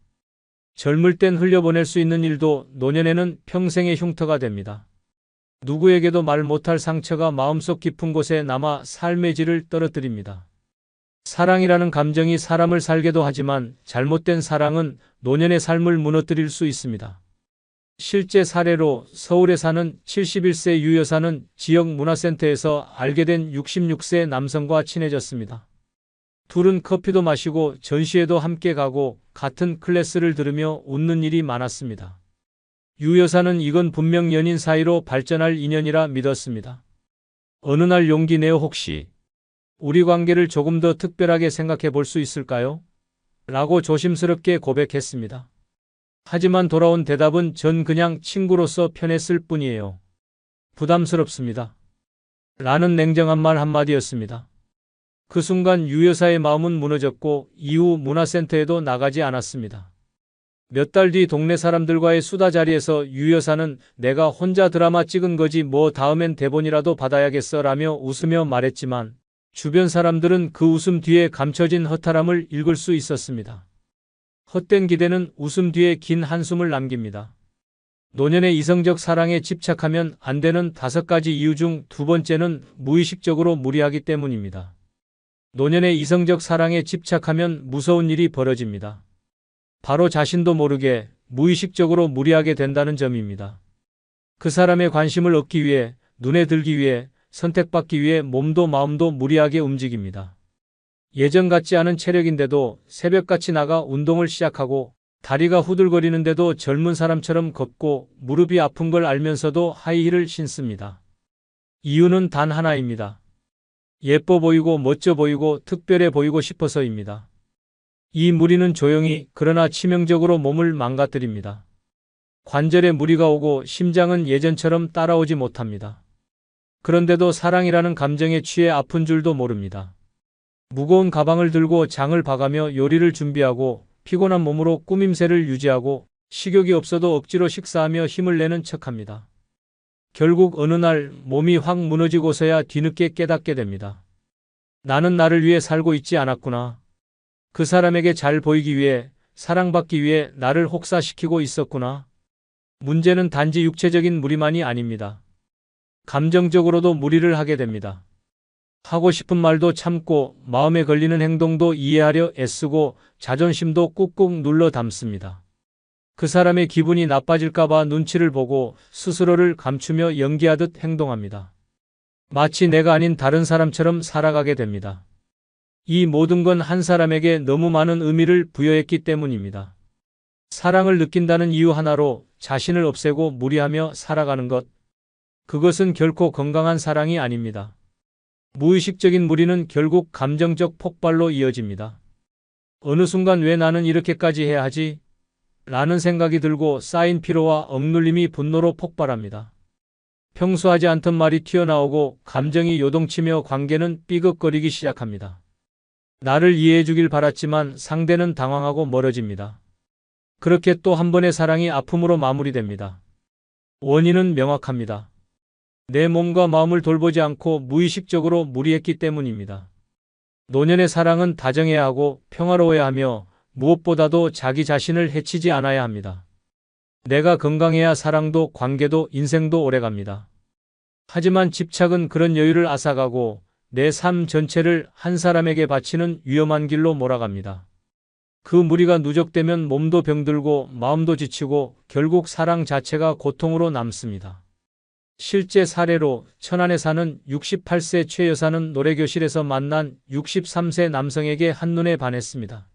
젊을 땐 흘려보낼 수 있는 일도 노년에는 평생의 흉터가 됩니다. 누구에게도 말 못할 상처가 마음속 깊은 곳에 남아 삶의 질을 떨어뜨립니다. 사랑이라는 감정이 사람을 살게도 하지만 잘못된 사랑은 노년의 삶을 무너뜨릴 수 있습니다. 실제 사례로 서울에 사는 71세 유 여사는 지역 문화센터에서 알게 된 66세 남성과 친해졌습니다. 둘은 커피도 마시고 전시회도 함께 가고 같은 클래스를 들으며 웃는 일이 많았습니다. 유 여사는 이건 분명 연인 사이로 발전할 인연이라 믿었습니다. 어느 날 용기 내어 혹시 우리 관계를 조금 더 특별하게 생각해 볼 수 있을까요? 라고 조심스럽게 고백했습니다. 하지만 돌아온 대답은 전 그냥 친구로서 편했을 뿐이에요. 부담스럽습니다. 라는 냉정한 말 한마디였습니다. 그 순간 유 여사의 마음은 무너졌고 이후 문화센터에도 나가지 않았습니다. 몇 달 뒤 동네 사람들과의 수다 자리에서 유 여사는 내가 혼자 드라마 찍은 거지 뭐 다음엔 대본이라도 받아야겠어 라며 웃으며 말했지만 주변 사람들은 그 웃음 뒤에 감춰진 허탈함을 읽을 수 있었습니다. 헛된 기대는 웃음 뒤에 긴 한숨을 남깁니다. 노년의 이성적 사랑에 집착하면 안 되는 5가지 이유 중 2번째는 무의식적으로 무리하기 때문입니다. 노년의 이성적 사랑에 집착하면 무서운 일이 벌어집니다. 바로 자신도 모르게 무의식적으로 무리하게 된다는 점입니다. 그 사람의 관심을 얻기 위해 눈에 들기 위해, 선택받기 위해 몸도 마음도 무리하게 움직입니다. 예전 같지 않은 체력인데도 새벽같이 나가 운동을 시작하고 다리가 후들거리는데도 젊은 사람처럼 걷고 무릎이 아픈 걸 알면서도 하이힐을 신습니다. 이유는 단 하나입니다. 예뻐 보이고 멋져 보이고 특별해 보이고 싶어서입니다. 이 무리는 조용히 그러나 치명적으로 몸을 망가뜨립니다. 관절에 무리가 오고 심장은 예전처럼 따라오지 못합니다. 그런데도 사랑이라는 감정에 취해 아픈 줄도 모릅니다. 무거운 가방을 들고 장을 봐가며 요리를 준비하고 피곤한 몸으로 꾸밈새를 유지하고 식욕이 없어도 억지로 식사하며 힘을 내는 척합니다. 결국 어느 날 몸이 확 무너지고서야 뒤늦게 깨닫게 됩니다. 나는 나를 위해 살고 있지 않았구나. 그 사람에게 잘 보이기 위해, 사랑받기 위해 나를 혹사시키고 있었구나. 문제는 단지 육체적인 무리만이 아닙니다. 감정적으로도 무리를 하게 됩니다. 하고 싶은 말도 참고 마음에 걸리는 행동도 이해하려 애쓰고 자존심도 꾹꾹 눌러 담습니다. 그 사람의 기분이 나빠질까봐 눈치를 보고 스스로를 감추며 연기하듯 행동합니다. 마치 내가 아닌 다른 사람처럼 살아가게 됩니다. 이 모든 건 한 사람에게 너무 많은 의미를 부여했기 때문입니다. 사랑을 느낀다는 이유 하나로 자신을 없애고 무리하며 살아가는 것. 그것은 결코 건강한 사랑이 아닙니다. 무의식적인 무리는 결국 감정적 폭발로 이어집니다. 어느 순간 왜 나는 이렇게까지 해야 하지? 라는 생각이 들고 쌓인 피로와 억눌림이 분노로 폭발합니다. 평소 하지 않던 말이 튀어나오고 감정이 요동치며 관계는 삐걱거리기 시작합니다. 나를 이해해 주길 바랐지만 상대는 당황하고 멀어집니다. 그렇게 또 한 번의 사랑이 아픔으로 마무리됩니다. 원인은 명확합니다. 내 몸과 마음을 돌보지 않고 무의식적으로 무리했기 때문입니다. 노년의 사랑은 다정해야 하고 평화로워야 하며 무엇보다도 자기 자신을 해치지 않아야 합니다. 내가 건강해야 사랑도 관계도 인생도 오래갑니다. 하지만 집착은 그런 여유를 앗아가고 내 삶 전체를 한 사람에게 바치는 위험한 길로 몰아갑니다. 그 무리가 누적되면 몸도 병들고 마음도 지치고 결국 사랑 자체가 고통으로 남습니다. 실제 사례로 천안에 사는 68세 최 여사는 노래교실에서 만난 63세 남성에게 한눈에 반했습니다.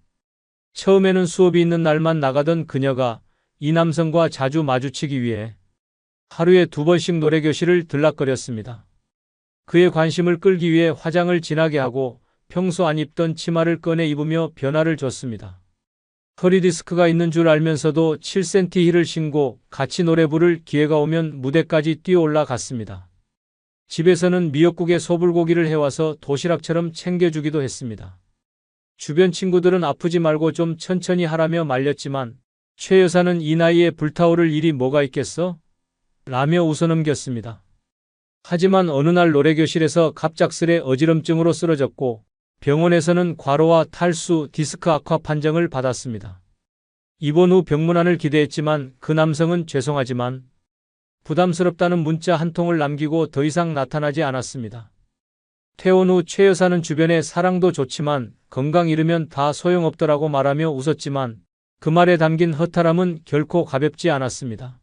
처음에는 수업이 있는 날만 나가던 그녀가 이 남성과 자주 마주치기 위해 하루에 2번씩 노래교실을 들락거렸습니다. 그의 관심을 끌기 위해 화장을 진하게 하고 평소 안 입던 치마를 꺼내 입으며 변화를 줬습니다. 허리 디스크가 있는 줄 알면서도 7cm 힐을 신고 같이 노래 부를 기회가 오면 무대까지 뛰어올라 갔습니다. 집에서는 미역국에 소불고기를 해와서 도시락처럼 챙겨주기도 했습니다. 주변 친구들은 아프지 말고 좀 천천히 하라며 말렸지만 최 여사는 이 나이에 불타오를 일이 뭐가 있겠어? 라며 웃어넘겼습니다. 하지만 어느 날 노래교실에서 갑작스레 어지럼증으로 쓰러졌고 병원에서는 과로와 탈수, 디스크 악화 판정을 받았습니다. 입원 후 병문안을 기대했지만 그 남성은 죄송하지만 부담스럽다는 문자 한 통을 남기고 더 이상 나타나지 않았습니다. 퇴원 후 최 여사는 주변에 사랑도 좋지만 건강 잃으면 다 소용없더라고 말하며 웃었지만 그 말에 담긴 허탈함은 결코 가볍지 않았습니다.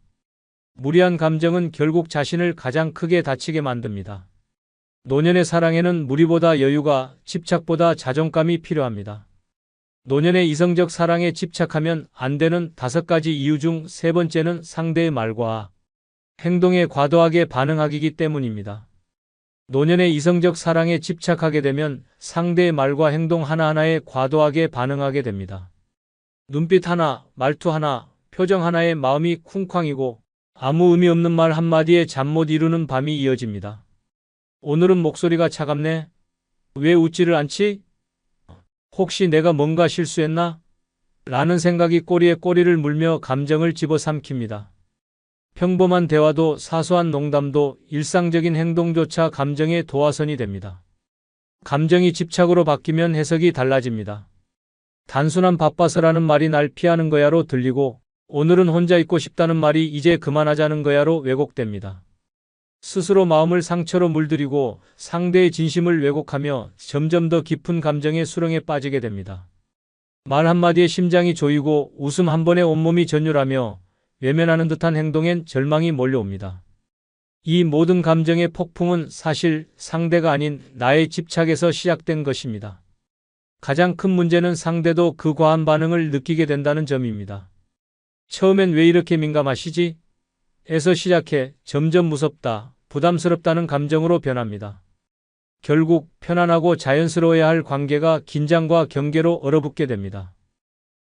무리한 감정은 결국 자신을 가장 크게 다치게 만듭니다. 노년의 사랑에는 무리보다 여유가, 집착보다 자존감이 필요합니다. 노년의 이성적 사랑에 집착하면 안 되는 5가지 이유 중 3번째는 상대의 말과 행동에 과도하게 반응하기이기 때문입니다. 노년의 이성적 사랑에 집착하게 되면 상대의 말과 행동 하나하나에 과도하게 반응하게 됩니다. 눈빛 하나, 말투 하나, 표정 하나에 마음이 쿵쾅이고 아무 의미 없는 말 한마디에 잠 못 이루는 밤이 이어집니다. 오늘은 목소리가 차갑네? 왜 웃지를 않지? 혹시 내가 뭔가 실수했나? 라는 생각이 꼬리에 꼬리를 물며 감정을 집어삼킵니다. 평범한 대화도 사소한 농담도 일상적인 행동조차 감정의 도화선이 됩니다. 감정이 집착으로 바뀌면 해석이 달라집니다. 단순한 바빠서라는 말이 날 피하는 거야로 들리고 오늘은 혼자 있고 싶다는 말이 이제 그만하자는 거야로 왜곡됩니다. 스스로 마음을 상처로 물들이고 상대의 진심을 왜곡하며 점점 더 깊은 감정의 수렁에 빠지게 됩니다. 말 한마디에 심장이 조이고 웃음 한 번에 온몸이 전율하며 외면하는 듯한 행동엔 절망이 몰려옵니다. 이 모든 감정의 폭풍은 사실 상대가 아닌 나의 집착에서 시작된 것입니다. 가장 큰 문제는 상대도 그 과한 반응을 느끼게 된다는 점입니다. 처음엔 왜 이렇게 민감하시지? 에서 시작해 점점 무섭다, 부담스럽다는 감정으로 변합니다. 결국 편안하고 자연스러워야 할 관계가 긴장과 경계로 얼어붙게 됩니다.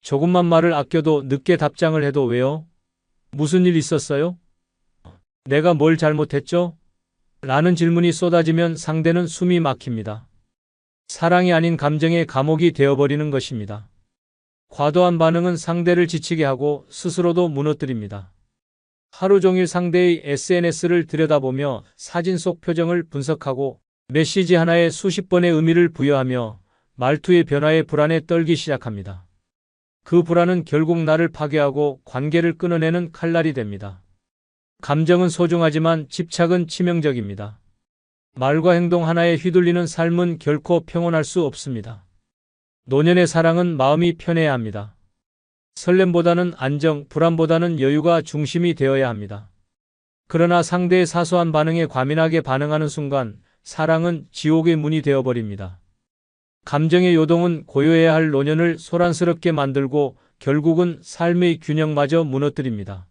조금만 말을 아껴도 늦게 답장을 해도 왜요? 무슨 일 있었어요? 내가 뭘 잘못했죠? 라는 질문이 쏟아지면 상대는 숨이 막힙니다. 사랑이 아닌 감정의 감옥이 되어버리는 것입니다. 과도한 반응은 상대를 지치게 하고 스스로도 무너뜨립니다. 하루 종일 상대의 SNS를 들여다보며 사진 속 표정을 분석하고 메시지 하나에 수십 번의 의미를 부여하며 말투의 변화에 불안에 떨기 시작합니다. 그 불안은 결국 나를 파괴하고 관계를 끊어내는 칼날이 됩니다. 감정은 소중하지만 집착은 치명적입니다. 말과 행동 하나에 휘둘리는 삶은 결코 평온할 수 없습니다. 노년의 사랑은 마음이 편해야 합니다. 설렘보다는 안정, 불안보다는 여유가 중심이 되어야 합니다. 그러나 상대의 사소한 반응에 과민하게 반응하는 순간 사랑은 지옥의 문이 되어버립니다. 감정의 요동은 고요해야 할 노년을 소란스럽게 만들고 결국은 삶의 균형마저 무너뜨립니다.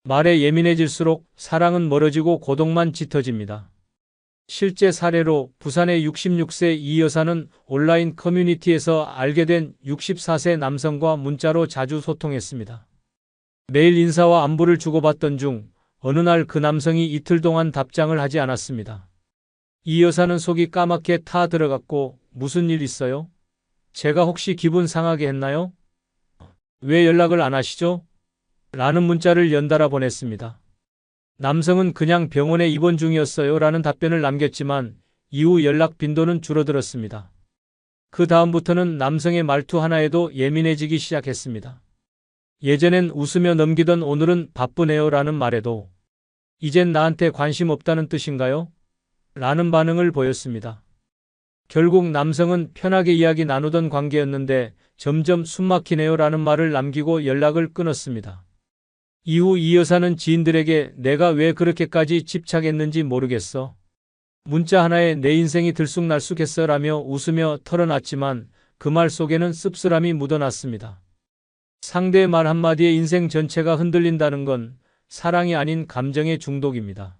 말에 예민해질수록 사랑은 멀어지고 고독만 짙어집니다. 실제 사례로 부산의 66세 이 여사는 온라인 커뮤니티에서 알게 된 64세 남성과 문자로 자주 소통했습니다. 매일 인사와 안부를 주고받던 중 어느 날 그 남성이 이틀 동안 답장을 하지 않았습니다. 이 여사는 속이 까맣게 타 들어갔고 무슨 일 있어요? 제가 혹시 기분 상하게 했나요? 왜 연락을 안 하시죠? 라는 문자를 연달아 보냈습니다. 남성은 그냥 병원에 입원 중이었어요 라는 답변을 남겼지만 이후 연락 빈도는 줄어들었습니다. 그 다음부터는 남성의 말투 하나에도 예민해지기 시작했습니다. 예전엔 웃으며 넘기던 오늘은 바쁘네요 라는 말에도 이젠 나한테 관심 없다는 뜻인가요? 라는 반응을 보였습니다. 결국 남성은 편하게 이야기 나누던 관계였는데 점점 숨막히네요 라는 말을 남기고 연락을 끊었습니다. 이후 이 여사는 지인들에게 내가 왜 그렇게까지 집착했는지 모르겠어. 문자 하나에 내 인생이 들쑥날쑥했어 라며 웃으며 털어놨지만 그 말 속에는 씁쓸함이 묻어났습니다. 상대의 말 한마디에 인생 전체가 흔들린다는 건 사랑이 아닌 감정의 중독입니다.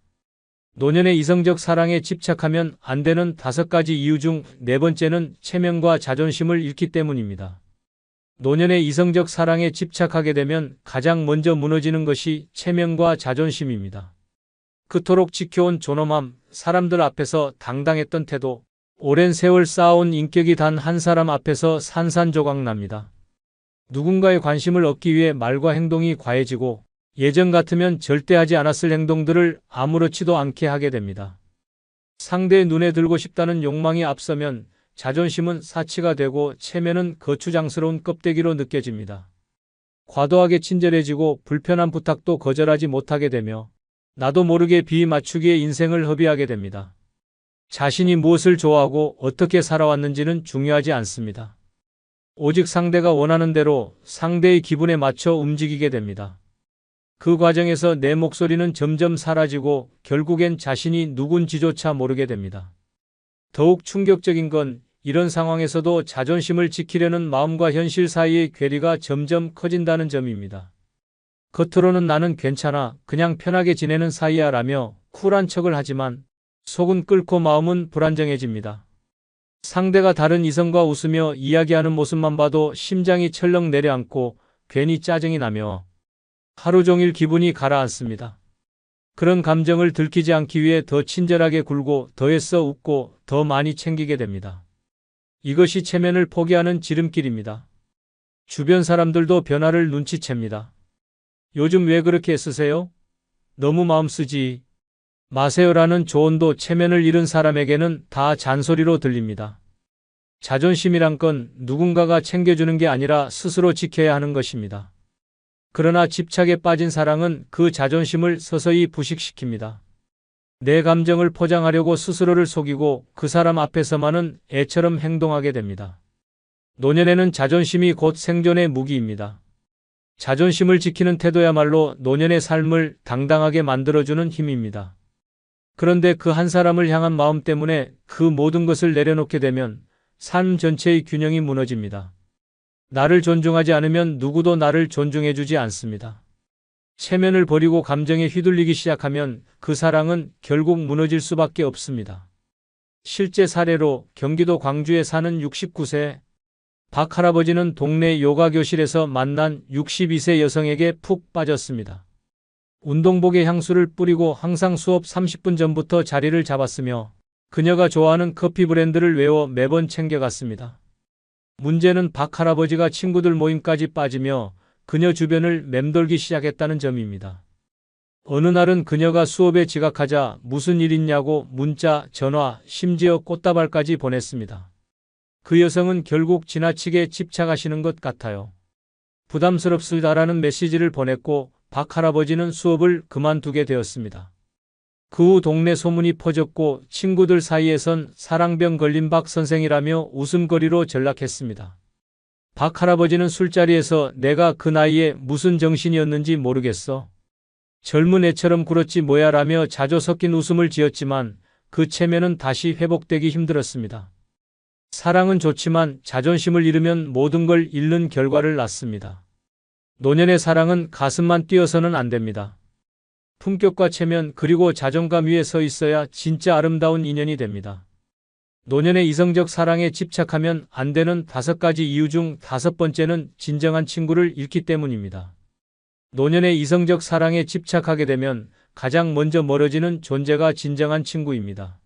노년의 이성적 사랑에 집착하면 안 되는 5가지 이유 중 4번째는 체면과 자존심을 잃기 때문입니다. 노년의 이성적 사랑에 집착하게 되면 가장 먼저 무너지는 것이 체면과 자존심입니다. 그토록 지켜온 존엄함, 사람들 앞에서 당당했던 태도, 오랜 세월 쌓아온 인격이 단 한 사람 앞에서 산산조각 납니다. 누군가의 관심을 얻기 위해 말과 행동이 과해지고 예전 같으면 절대 하지 않았을 행동들을 아무렇지도 않게 하게 됩니다. 상대의 눈에 들고 싶다는 욕망이 앞서면 자존심은 사치가 되고 체면은 거추장스러운 껍데기로 느껴집니다. 과도하게 친절해지고 불편한 부탁도 거절하지 못하게 되며 나도 모르게 비위 맞추기에 인생을 허비하게 됩니다. 자신이 무엇을 좋아하고 어떻게 살아왔는지는 중요하지 않습니다. 오직 상대가 원하는 대로 상대의 기분에 맞춰 움직이게 됩니다. 그 과정에서 내 목소리는 점점 사라지고 결국엔 자신이 누군지조차 모르게 됩니다. 더욱 충격적인 건 이런 상황에서도 자존심을 지키려는 마음과 현실 사이의 괴리가 점점 커진다는 점입니다. 겉으로는 나는 괜찮아, 그냥 편하게 지내는 사이야 라며 쿨한 척을 하지만 속은 끓고 마음은 불안정해집니다. 상대가 다른 이성과 웃으며 이야기하는 모습만 봐도 심장이 철렁 내려앉고 괜히 짜증이 나며 하루 종일 기분이 가라앉습니다. 그런 감정을 들키지 않기 위해 더 친절하게 굴고 더 애써 웃고 더 많이 챙기게 됩니다. 이것이 체면을 포기하는 지름길입니다. 주변 사람들도 변화를 눈치챕니다. 요즘 왜 그렇게 애쓰세요? 너무 마음 쓰지 마세요라는 조언도 체면을 잃은 사람에게는 다 잔소리로 들립니다. 자존심이란 건 누군가가 챙겨주는 게 아니라 스스로 지켜야 하는 것입니다. 그러나 집착에 빠진 사랑은 그 자존심을 서서히 부식시킵니다. 내 감정을 포장하려고 스스로를 속이고 그 사람 앞에서만은 애처럼 행동하게 됩니다. 노년에는 자존심이 곧 생존의 무기입니다. 자존심을 지키는 태도야말로 노년의 삶을 당당하게 만들어주는 힘입니다. 그런데 그 한 사람을 향한 마음 때문에 그 모든 것을 내려놓게 되면 삶 전체의 균형이 무너집니다. 나를 존중하지 않으면 누구도 나를 존중해주지 않습니다. 체면을 버리고 감정에 휘둘리기 시작하면 그 사랑은 결국 무너질 수밖에 없습니다. 실제 사례로 경기도 광주에 사는 69세 박 할아버지는 동네 요가 교실에서 만난 62세 여성에게 푹 빠졌습니다. 운동복에 향수를 뿌리고 항상 수업 30분 전부터 자리를 잡았으며 그녀가 좋아하는 커피 브랜드를 외워 매번 챙겨갔습니다. 문제는 박 할아버지가 친구들 모임까지 빠지며 그녀 주변을 맴돌기 시작했다는 점입니다. 어느 날은 그녀가 수업에 지각하자 무슨 일 있냐고 문자, 전화, 심지어 꽃다발까지 보냈습니다. 그 여성은 결국 지나치게 집착하시는 것 같아요. 부담스럽습니다라는 메시지를 보냈고 박 할아버지는 수업을 그만두게 되었습니다. 그 후 동네 소문이 퍼졌고 친구들 사이에선 사랑병 걸린 박 선생이라며 웃음거리로 전락했습니다. 박 할아버지는 술자리에서 내가 그 나이에 무슨 정신이었는지 모르겠어. 젊은 애처럼 굴었지 뭐야 라며 자조 섞인 웃음을 지었지만 그 체면은 다시 회복되기 힘들었습니다. 사랑은 좋지만 자존심을 잃으면 모든 걸 잃는 결과를 낳습니다. 노년의 사랑은 가슴만 뛰어서는 안 됩니다. 품격과 체면 그리고 자존감 위에 서 있어야 진짜 아름다운 인연이 됩니다. 노년의 이성적 사랑에 집착하면 안 되는 5가지 이유 중 5번째는 진정한 친구를 잃기 때문입니다. 노년의 이성적 사랑에 집착하게 되면 가장 먼저 멀어지는 존재가 진정한 친구입니다.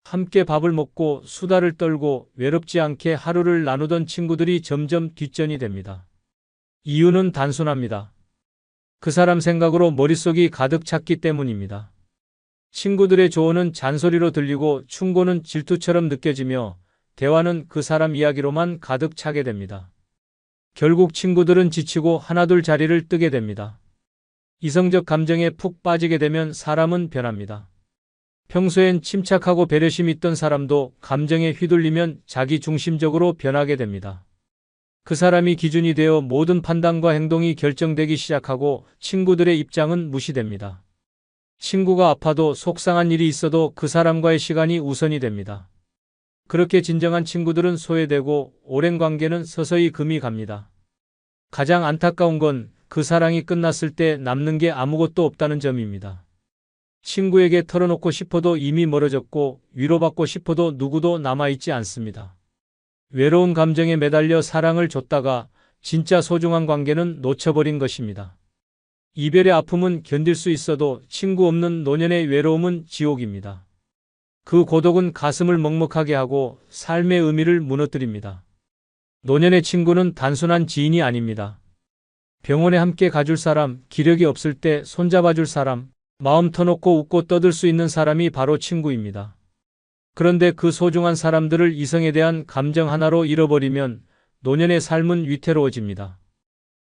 함께 밥을 먹고 수다를 떨고 외롭지 않게 하루를 나누던 친구들이 점점 뒷전이 됩니다. 이유는 단순합니다. 그 사람 생각으로 머릿속이 가득 찼기 때문입니다. 친구들의 조언은 잔소리로 들리고 충고는 질투처럼 느껴지며 대화는 그 사람 이야기로만 가득 차게 됩니다. 결국 친구들은 지치고 하나둘 자리를 뜨게 됩니다. 이성적 감정에 푹 빠지게 되면 사람은 변합니다. 평소엔 침착하고 배려심 있던 사람도 감정에 휘둘리면 자기 중심적으로 변하게 됩니다. 그 사람이 기준이 되어 모든 판단과 행동이 결정되기 시작하고 친구들의 입장은 무시됩니다. 친구가 아파도 속상한 일이 있어도 그 사람과의 시간이 우선이 됩니다. 그렇게 진정한 친구들은 소외되고 오랜 관계는 서서히 금이 갑니다. 가장 안타까운 건 그 사랑이 끝났을 때 남는 게 아무것도 없다는 점입니다. 친구에게 털어놓고 싶어도 이미 멀어졌고 위로받고 싶어도 누구도 남아있지 않습니다. 외로운 감정에 매달려 사랑을 줬다가 진짜 소중한 관계는 놓쳐버린 것입니다. 이별의 아픔은 견딜 수 있어도 친구 없는 노년의 외로움은 지옥입니다. 그 고독은 가슴을 먹먹하게 하고 삶의 의미를 무너뜨립니다. 노년의 친구는 단순한 지인이 아닙니다. 병원에 함께 가줄 사람, 기력이 없을 때 손잡아줄 사람, 마음 터놓고 웃고 떠들 수 있는 사람이 바로 친구입니다. 그런데 그 소중한 사람들을 이성에 대한 감정 하나로 잃어버리면 노년의 삶은 위태로워집니다.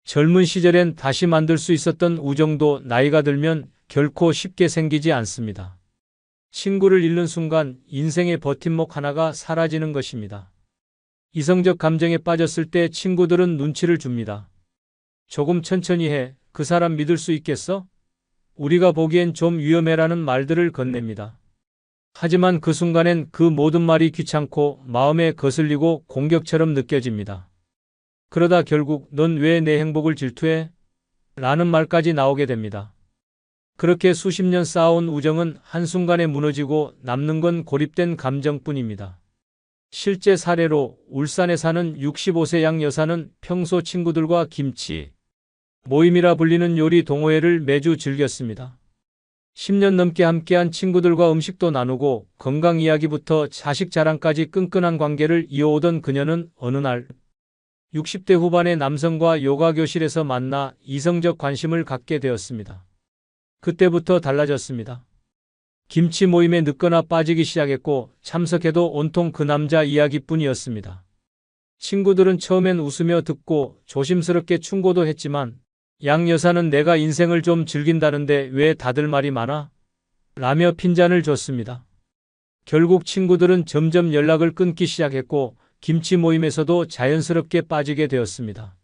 젊은 시절엔 다시 만들 수 있었던 우정도 나이가 들면 결코 쉽게 생기지 않습니다. 친구를 잃는 순간 인생의 버팀목 하나가 사라지는 것입니다. 이성적 감정에 빠졌을 때 친구들은 눈치를 줍니다. 조금 천천히 해. 그 사람 믿을 수 있겠어? 우리가 보기엔 좀 위험해라는 말들을 건넵니다. 하지만 그 순간엔 그 모든 말이 귀찮고 마음에 거슬리고 공격처럼 느껴집니다. 그러다 결국 넌 왜 내 행복을 질투해? 라는 말까지 나오게 됩니다. 그렇게 수십 년 쌓아온 우정은 한순간에 무너지고 남는 건 고립된 감정뿐입니다. 실제 사례로 울산에 사는 65세 양 여사는 평소 친구들과 김치 모임이라 불리는 요리 동호회를 매주 즐겼습니다. 10년 넘게 함께한 친구들과 음식도 나누고 건강 이야기부터 자식 자랑까지 끈끈한 관계를 이어오던 그녀는 어느 날 60대 후반의 남성과 요가 교실에서 만나 이성적 관심을 갖게 되었습니다. 그때부터 달라졌습니다. 김치 모임에 늦거나 빠지기 시작했고 참석해도 온통 그 남자 이야기뿐이었습니다. 친구들은 처음엔 웃으며 듣고 조심스럽게 충고도 했지만 양 여사는 내가 인생을 좀 즐긴다는데 왜 다들 말이 많아? 라며 핀잔을 줬습니다. 결국 친구들은 점점 연락을 끊기 시작했고 김치 모임에서도 자연스럽게 빠지게 되었습니다.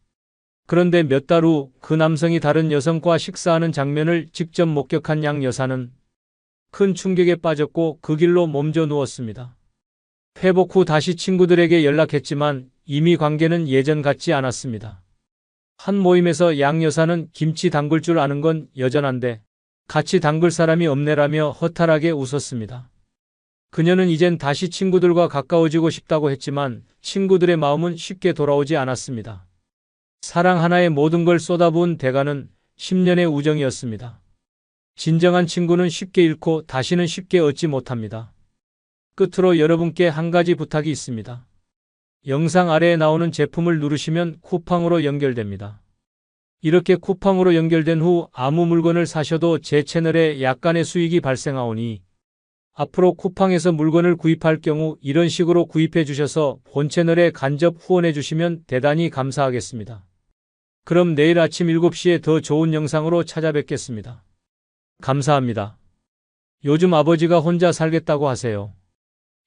그런데 몇 달 후 그 남성이 다른 여성과 식사하는 장면을 직접 목격한 양 여사는 큰 충격에 빠졌고 그 길로 몸져 누웠습니다. 회복 후 다시 친구들에게 연락했지만 이미 관계는 예전 같지 않았습니다. 한 모임에서 양 여사는 김치 담글 줄 아는 건 여전한데 같이 담글 사람이 없네라며 허탈하게 웃었습니다. 그녀는 이젠 다시 친구들과 가까워지고 싶다고 했지만 친구들의 마음은 쉽게 돌아오지 않았습니다. 사랑 하나에 모든 걸 쏟아부은 대가는 10년의 우정이었습니다. 진정한 친구는 쉽게 잃고 다시는 쉽게 얻지 못합니다. 끝으로 여러분께 한 가지 부탁이 있습니다. 영상 아래에 나오는 제품을 누르시면 쿠팡으로 연결됩니다. 이렇게 쿠팡으로 연결된 후 아무 물건을 사셔도 제 채널에 약간의 수익이 발생하오니 앞으로 쿠팡에서 물건을 구입할 경우 이런 식으로 구입해 주셔서 본 채널에 간접 후원해 주시면 대단히 감사하겠습니다. 그럼 내일 아침 7시에 더 좋은 영상으로 찾아뵙겠습니다. 감사합니다. 요즘 아버지가 혼자 살겠다고 하세요.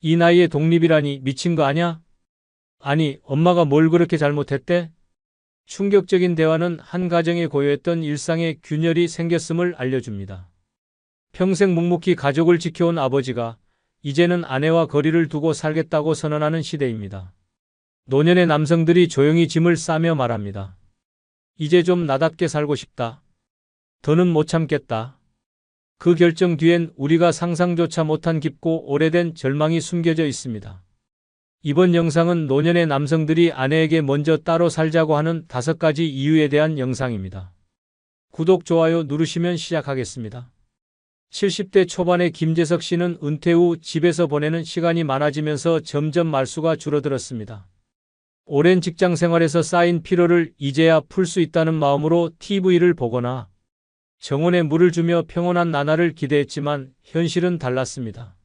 이 나이에 독립이라니 미친 거 아냐? 아니, 엄마가 뭘 그렇게 잘못했대? 충격적인 대화는 한 가정에 고요했던 일상의 균열이 생겼음을 알려줍니다. 평생 묵묵히 가족을 지켜온 아버지가 이제는 아내와 거리를 두고 살겠다고 선언하는 시대입니다. 노년의 남성들이 조용히 짐을 싸며 말합니다. 이제 좀 나답게 살고 싶다. 더는 못 참겠다. 그 결정 뒤엔 우리가 상상조차 못한 깊고 오래된 절망이 숨겨져 있습니다. 이번 영상은 노년의 남성들이 아내에게 먼저 따로 살자고 하는 5가지 이유에 대한 영상입니다. 구독, 좋아요 누르시면 시작하겠습니다. 70대 초반의 김재석 씨는 은퇴 후 집에서 보내는 시간이 많아지면서 점점 말수가 줄어들었습니다. 오랜 직장 생활에서 쌓인 피로를 이제야 풀 수 있다는 마음으로 TV를 보거나 정원에 물을 주며 평온한 나날을 기대했지만 현실은 달랐습니다.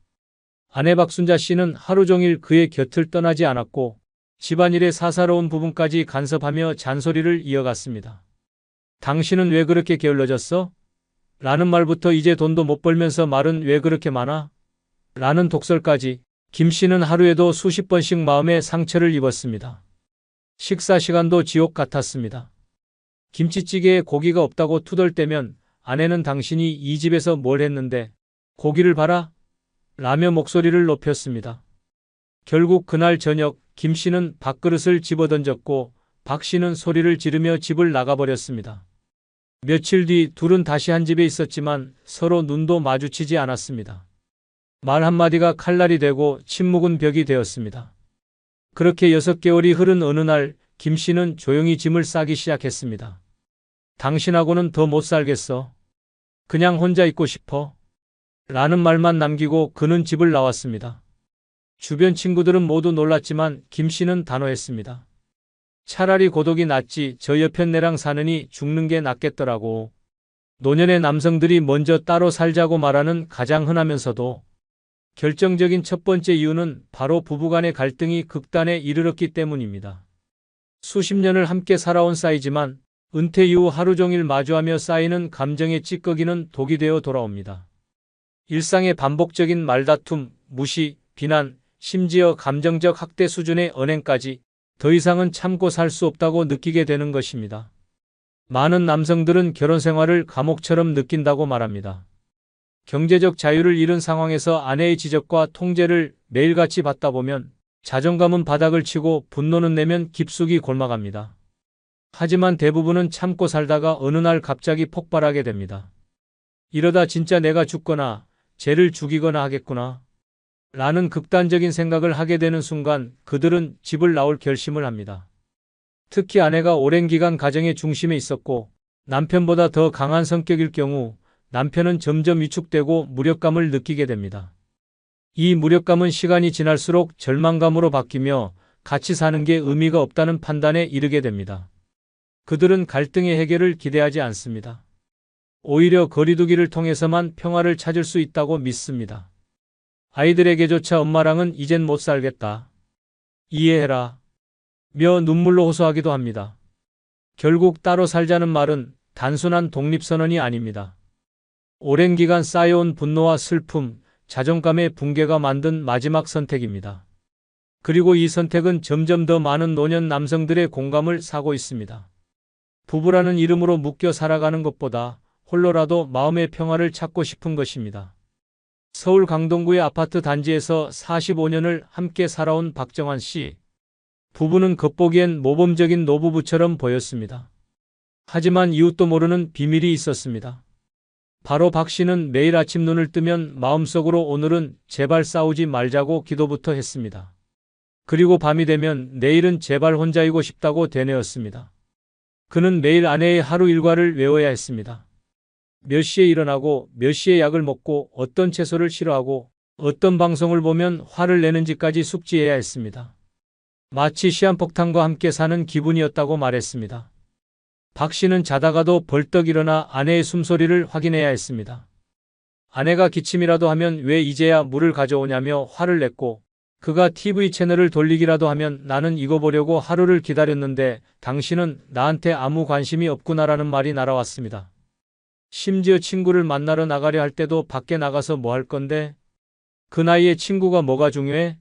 아내 박순자 씨는 하루 종일 그의 곁을 떠나지 않았고 집안일의 사사로운 부분까지 간섭하며 잔소리를 이어갔습니다. 당신은 왜 그렇게 게을러졌어? 라는 말부터 이제 돈도 못 벌면서 말은 왜 그렇게 많아? 라는 독설까지 김 씨는 하루에도 수십 번씩 마음의 상처를 입었습니다. 식사 시간도 지옥 같았습니다. 김치찌개에 고기가 없다고 투덜대면 아내는 당신이 이 집에서 뭘 했는데 고기를 봐라? 라며 목소리를 높였습니다. 결국 그날 저녁 김 씨는 밥그릇을 집어던졌고 박 씨는 소리를 지르며 집을 나가버렸습니다. 며칠 뒤 둘은 다시 한 집에 있었지만 서로 눈도 마주치지 않았습니다. 말 한마디가 칼날이 되고 침묵은 벽이 되었습니다. 그렇게 6개월이 흐른 어느 날 김 씨는 조용히 짐을 싸기 시작했습니다. 당신하고는 더 못 살겠어. 그냥 혼자 있고 싶어. 라는 말만 남기고 그는 집을 나왔습니다. 주변 친구들은 모두 놀랐지만 김 씨는 단호했습니다. 차라리 고독이 낫지 저 옆엔 내랑 사느니 죽는 게 낫겠더라고. 노년의 남성들이 먼저 따로 살자고 말하는 가장 흔하면서도 결정적인 첫 번째 이유는 바로 부부간의 갈등이 극단에 이르렀기 때문입니다. 수십 년을 함께 살아온 사이지만 은퇴 이후 하루 종일 마주하며 쌓이는 감정의 찌꺼기는 독이 되어 돌아옵니다. 일상의 반복적인 말다툼, 무시, 비난, 심지어 감정적 학대 수준의 언행까지 더 이상은 참고 살 수 없다고 느끼게 되는 것입니다. 많은 남성들은 결혼 생활을 감옥처럼 느낀다고 말합니다. 경제적 자유를 잃은 상황에서 아내의 지적과 통제를 매일같이 받다 보면 자존감은 바닥을 치고 분노는 내면 깊숙이 골마갑니다. 하지만 대부분은 참고 살다가 어느 날 갑자기 폭발하게 됩니다. 이러다 진짜 내가 죽거나 쟤를 죽이거나 하겠구나 라는 극단적인 생각을 하게 되는 순간 그들은 집을 나올 결심을 합니다. 특히 아내가 오랜 기간 가정의 중심에 있었고 남편보다 더 강한 성격일 경우 남편은 점점 위축되고 무력감을 느끼게 됩니다. 이 무력감은 시간이 지날수록 절망감으로 바뀌며 같이 사는 게 의미가 없다는 판단에 이르게 됩니다. 그들은 갈등의 해결을 기대하지 않습니다. 오히려 거리두기를 통해서만 평화를 찾을 수 있다고 믿습니다. 아이들에게조차 엄마랑은 이젠 못 살겠다. 이해해라. 며 눈물로 호소하기도 합니다. 결국 따로 살자는 말은 단순한 독립선언이 아닙니다. 오랜 기간 쌓여온 분노와 슬픔, 자존감의 붕괴가 만든 마지막 선택입니다. 그리고 이 선택은 점점 더 많은 노년 남성들의 공감을 사고 있습니다. 부부라는 이름으로 묶여 살아가는 것보다 홀로라도 마음의 평화를 찾고 싶은 것입니다. 서울 강동구의 아파트 단지에서 45년을 함께 살아온 박정환 씨. 부부는 겉보기엔 모범적인 노부부처럼 보였습니다. 하지만 이웃도 모르는 비밀이 있었습니다. 바로 박 씨는 매일 아침 눈을 뜨면 마음속으로 오늘은 제발 싸우지 말자고 기도부터 했습니다. 그리고 밤이 되면 내일은 제발 혼자이고 싶다고 되뇌었습니다. 그는 매일 아내의 하루 일과를 외워야 했습니다. 몇 시에 일어나고 몇 시에 약을 먹고 어떤 채소를 싫어하고 어떤 방송을 보면 화를 내는지까지 숙지해야 했습니다. 마치 시한폭탄과 함께 사는 기분이었다고 말했습니다. 박 씨는 자다가도 벌떡 일어나 아내의 숨소리를 확인해야 했습니다. 아내가 기침이라도 하면 왜 이제야 물을 가져오냐며 화를 냈고, 그가 TV 채널을 돌리기라도 하면 나는 이거 보려고 하루를 기다렸는데 당신은 나한테 아무 관심이 없구나라는 말이 날아왔습니다. 심지어 친구를 만나러 나가려 할 때도 밖에 나가서 뭐 할 건데? 그 나이에 친구가 뭐가 중요해?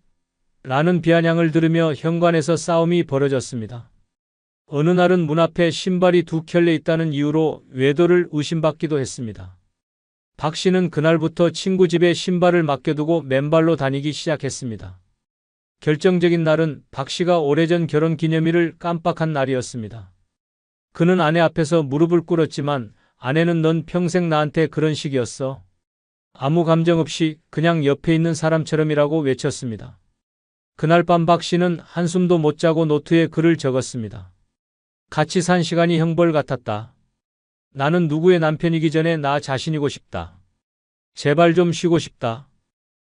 라는 비아냥을 들으며 현관에서 싸움이 벌어졌습니다. 어느 날은 문 앞에 신발이 두 켤레 있다는 이유로 외도를 의심받기도 했습니다. 박 씨는 그날부터 친구 집에 신발을 맡겨두고 맨발로 다니기 시작했습니다. 결정적인 날은 박 씨가 오래전 결혼 기념일을 깜빡한 날이었습니다. 그는 아내 앞에서 무릎을 꿇었지만 아내는 넌 평생 나한테 그런 식이었어. 아무 감정 없이 그냥 옆에 있는 사람처럼이라고 외쳤습니다. 그날 밤 박 씨는 한숨도 못 자고 노트에 글을 적었습니다. 같이 산 시간이 형벌 같았다. 나는 누구의 남편이기 전에 나 자신이고 싶다. 제발 좀 쉬고 싶다.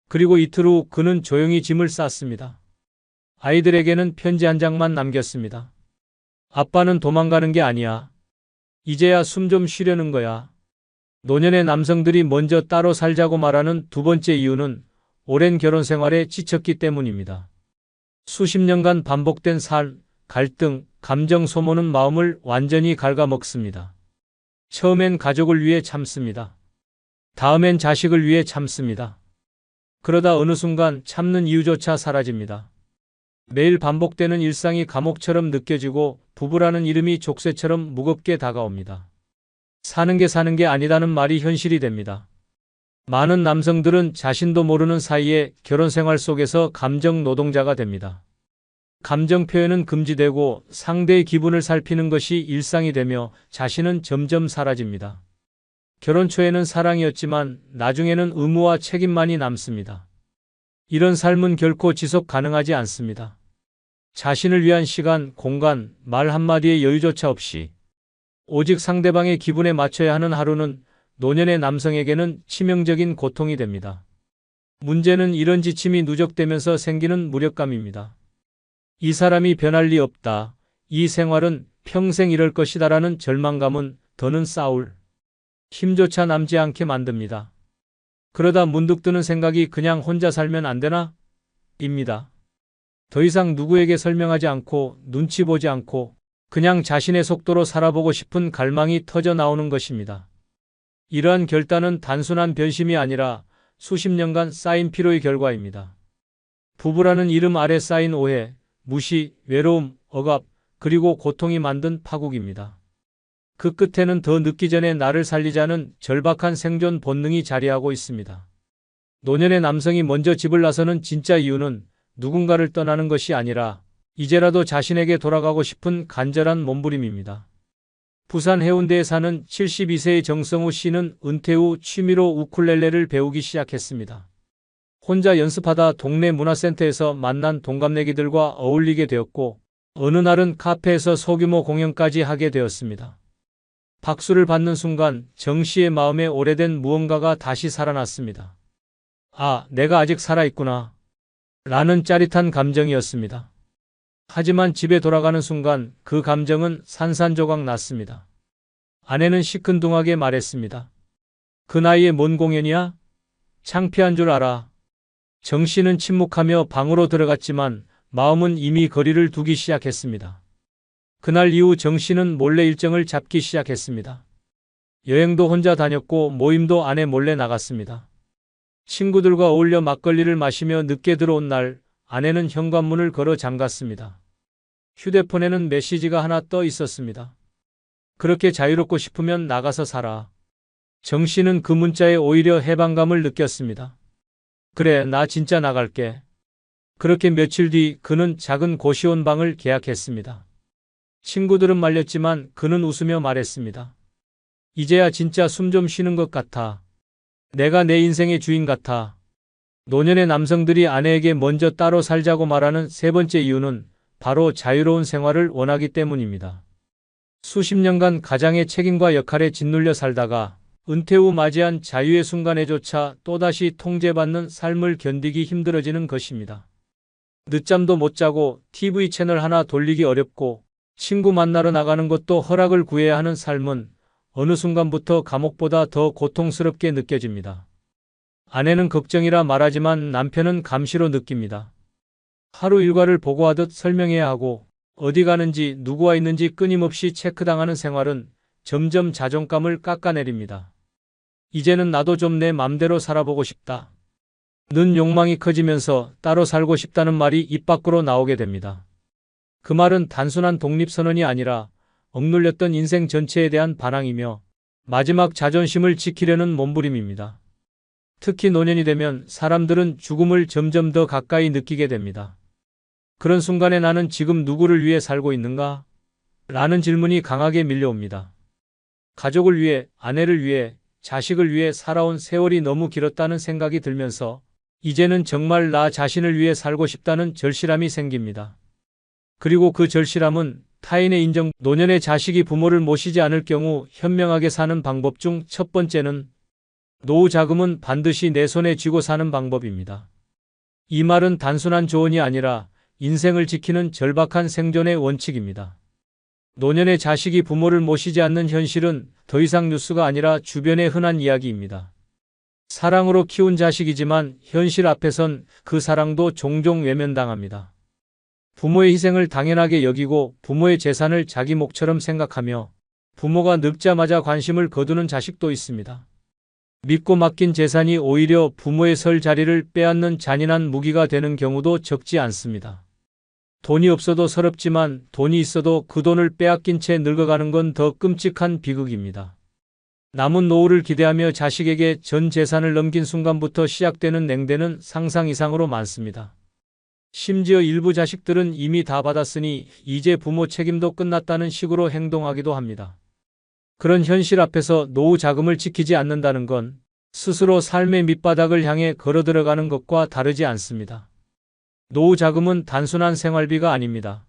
그리고 이틀 후 그는 조용히 짐을 쌌습니다. 아이들에게는 편지 한 장만 남겼습니다. 아빠는 도망가는 게 아니야. 이제야 숨 좀 쉬려는 거야. 노년의 남성들이 먼저 따로 살자고 말하는 두 번째 이유는 오랜 결혼 생활에 지쳤기 때문입니다. 수십 년간 반복된 삶, 갈등, 감정 소모는 마음을 완전히 갉아먹습니다. 처음엔 가족을 위해 참습니다. 다음엔 자식을 위해 참습니다. 그러다 어느 순간 참는 이유조차 사라집니다. 매일 반복되는 일상이 감옥처럼 느껴지고 부부라는 이름이 족쇄처럼 무겁게 다가옵니다. 사는 게 아니다는 말이 현실이 됩니다. 많은 남성들은 자신도 모르는 사이에 결혼 생활 속에서 감정 노동자가 됩니다. 감정 표현은 금지되고 상대의 기분을 살피는 것이 일상이 되며 자신은 점점 사라집니다. 결혼 초에는 사랑이었지만 나중에는 의무와 책임만이 남습니다. 이런 삶은 결코 지속 가능하지 않습니다. 자신을 위한 시간, 공간, 말 한마디의 여유조차 없이 오직 상대방의 기분에 맞춰야 하는 하루는 노년의 남성에게는 치명적인 고통이 됩니다. 문제는 이런 지침이 누적되면서 생기는 무력감입니다. 이 사람이 변할 리 없다. 이 생활은 평생 이럴 것이다라는 절망감은 더는 싸울 힘조차 남지 않게 만듭니다. 그러다 문득 드는 생각이 그냥 혼자 살면 안 되나? 입니다. 더 이상 누구에게 설명하지 않고 눈치 보지 않고 그냥 자신의 속도로 살아보고 싶은 갈망이 터져 나오는 것입니다. 이러한 결단은 단순한 변심이 아니라 수십 년간 쌓인 피로의 결과입니다. 부부라는 이름 아래 쌓인 오해, 무시, 외로움, 억압, 그리고 고통이 만든 파국입니다. 그 끝에는 더 늦기 전에 나를 살리자는 절박한 생존 본능이 자리하고 있습니다. 노년의 남성이 먼저 집을 나서는 진짜 이유는 누군가를 떠나는 것이 아니라 이제라도 자신에게 돌아가고 싶은 간절한 몸부림입니다. 부산 해운대에 사는 72세의 정성우 씨는 은퇴 후 취미로 우쿨렐레를 배우기 시작했습니다. 혼자 연습하다 동네 문화센터에서 만난 동갑내기들과 어울리게 되었고 어느 날은 카페에서 소규모 공연까지 하게 되었습니다. 박수를 받는 순간 정 씨의 마음에 오래된 무언가가 다시 살아났습니다. 아, 내가 아직 살아있구나. 라는 짜릿한 감정이었습니다. 하지만 집에 돌아가는 순간 그 감정은 산산조각 났습니다. 아내는 시큰둥하게 말했습니다. 그 나이에 뭔 공연이야? 창피한 줄 알아. 정 씨는 침묵하며 방으로 들어갔지만 마음은 이미 거리를 두기 시작했습니다. 그날 이후 정 씨는 몰래 일정을 잡기 시작했습니다. 여행도 혼자 다녔고 모임도 아내 몰래 나갔습니다. 친구들과 어울려 막걸리를 마시며 늦게 들어온 날 아내는 현관문을 걸어 잠갔습니다. 휴대폰에는 메시지가 하나 떠 있었습니다. 그렇게 자유롭고 싶으면 나가서 살아. 정 씨는 그 문자에 오히려 해방감을 느꼈습니다. 그래, 나 진짜 나갈게. 그렇게 며칠 뒤 그는 작은 고시원 방을 계약했습니다. 친구들은 말렸지만 그는 웃으며 말했습니다. 이제야 진짜 숨 좀 쉬는 것 같아. 내가 내 인생의 주인 같아. 노년의 남성들이 아내에게 먼저 따로 살자고 말하는 세 번째 이유는 바로 자유로운 생활을 원하기 때문입니다. 수십 년간 가장의 책임과 역할에 짓눌려 살다가 은퇴 후 맞이한 자유의 순간에조차 또다시 통제받는 삶을 견디기 힘들어지는 것입니다. 늦잠도 못 자고 TV 채널 하나 돌리기 어렵고 친구 만나러 나가는 것도 허락을 구해야 하는 삶은 어느 순간부터 감옥보다 더 고통스럽게 느껴집니다. 아내는 걱정이라 말하지만 남편은 감시로 느낍니다. 하루 일과를 보고하듯 설명해야 하고 어디 가는지 누구와 있는지 끊임없이 체크당하는 생활은 점점 자존감을 깎아내립니다. 이제는 나도 좀 내 맘대로 살아보고 싶다. 는 욕망이 커지면서 따로 살고 싶다는 말이 입 밖으로 나오게 됩니다. 그 말은 단순한 독립선언이 아니라 억눌렸던 인생 전체에 대한 반항이며 마지막 자존심을 지키려는 몸부림입니다. 특히 노년이 되면 사람들은 죽음을 점점 더 가까이 느끼게 됩니다. 그런 순간에 나는 지금 누구를 위해 살고 있는가? 라는 질문이 강하게 밀려옵니다. 가족을 위해, 아내를 위해, 자식을 위해 살아온 세월이 너무 길었다는 생각이 들면서 이제는 정말 나 자신을 위해 살고 싶다는 절실함이 생깁니다. 그리고 그 절실함은 타인의 인정, 노년의 자식이 부모를 모시지 않을 경우 현명하게 사는 방법 중 첫 번째는 노후 자금은 반드시 내 손에 쥐고 사는 방법입니다. 이 말은 단순한 조언이 아니라 인생을 지키는 절박한 생존의 원칙입니다. 노년의 자식이 부모를 모시지 않는 현실은 더 이상 뉴스가 아니라 주변의 흔한 이야기입니다. 사랑으로 키운 자식이지만 현실 앞에선 그 사랑도 종종 외면당합니다. 부모의 희생을 당연하게 여기고 부모의 재산을 자기 몫처럼 생각하며 부모가 늙자마자 관심을 거두는 자식도 있습니다. 믿고 맡긴 재산이 오히려 부모의 설 자리를 빼앗는 잔인한 무기가 되는 경우도 적지 않습니다. 돈이 없어도 서럽지만 돈이 있어도 그 돈을 빼앗긴 채 늙어가는 건 더 끔찍한 비극입니다. 남은 노후를 기대하며 자식에게 전 재산을 넘긴 순간부터 시작되는 냉대는 상상 이상으로 많습니다. 심지어 일부 자식들은 이미 다 받았으니 이제 부모 책임도 끝났다는 식으로 행동하기도 합니다. 그런 현실 앞에서 노후 자금을 지키지 않는다는 건 스스로 삶의 밑바닥을 향해 걸어 들어가는 것과 다르지 않습니다. 노후 자금은 단순한 생활비가 아닙니다.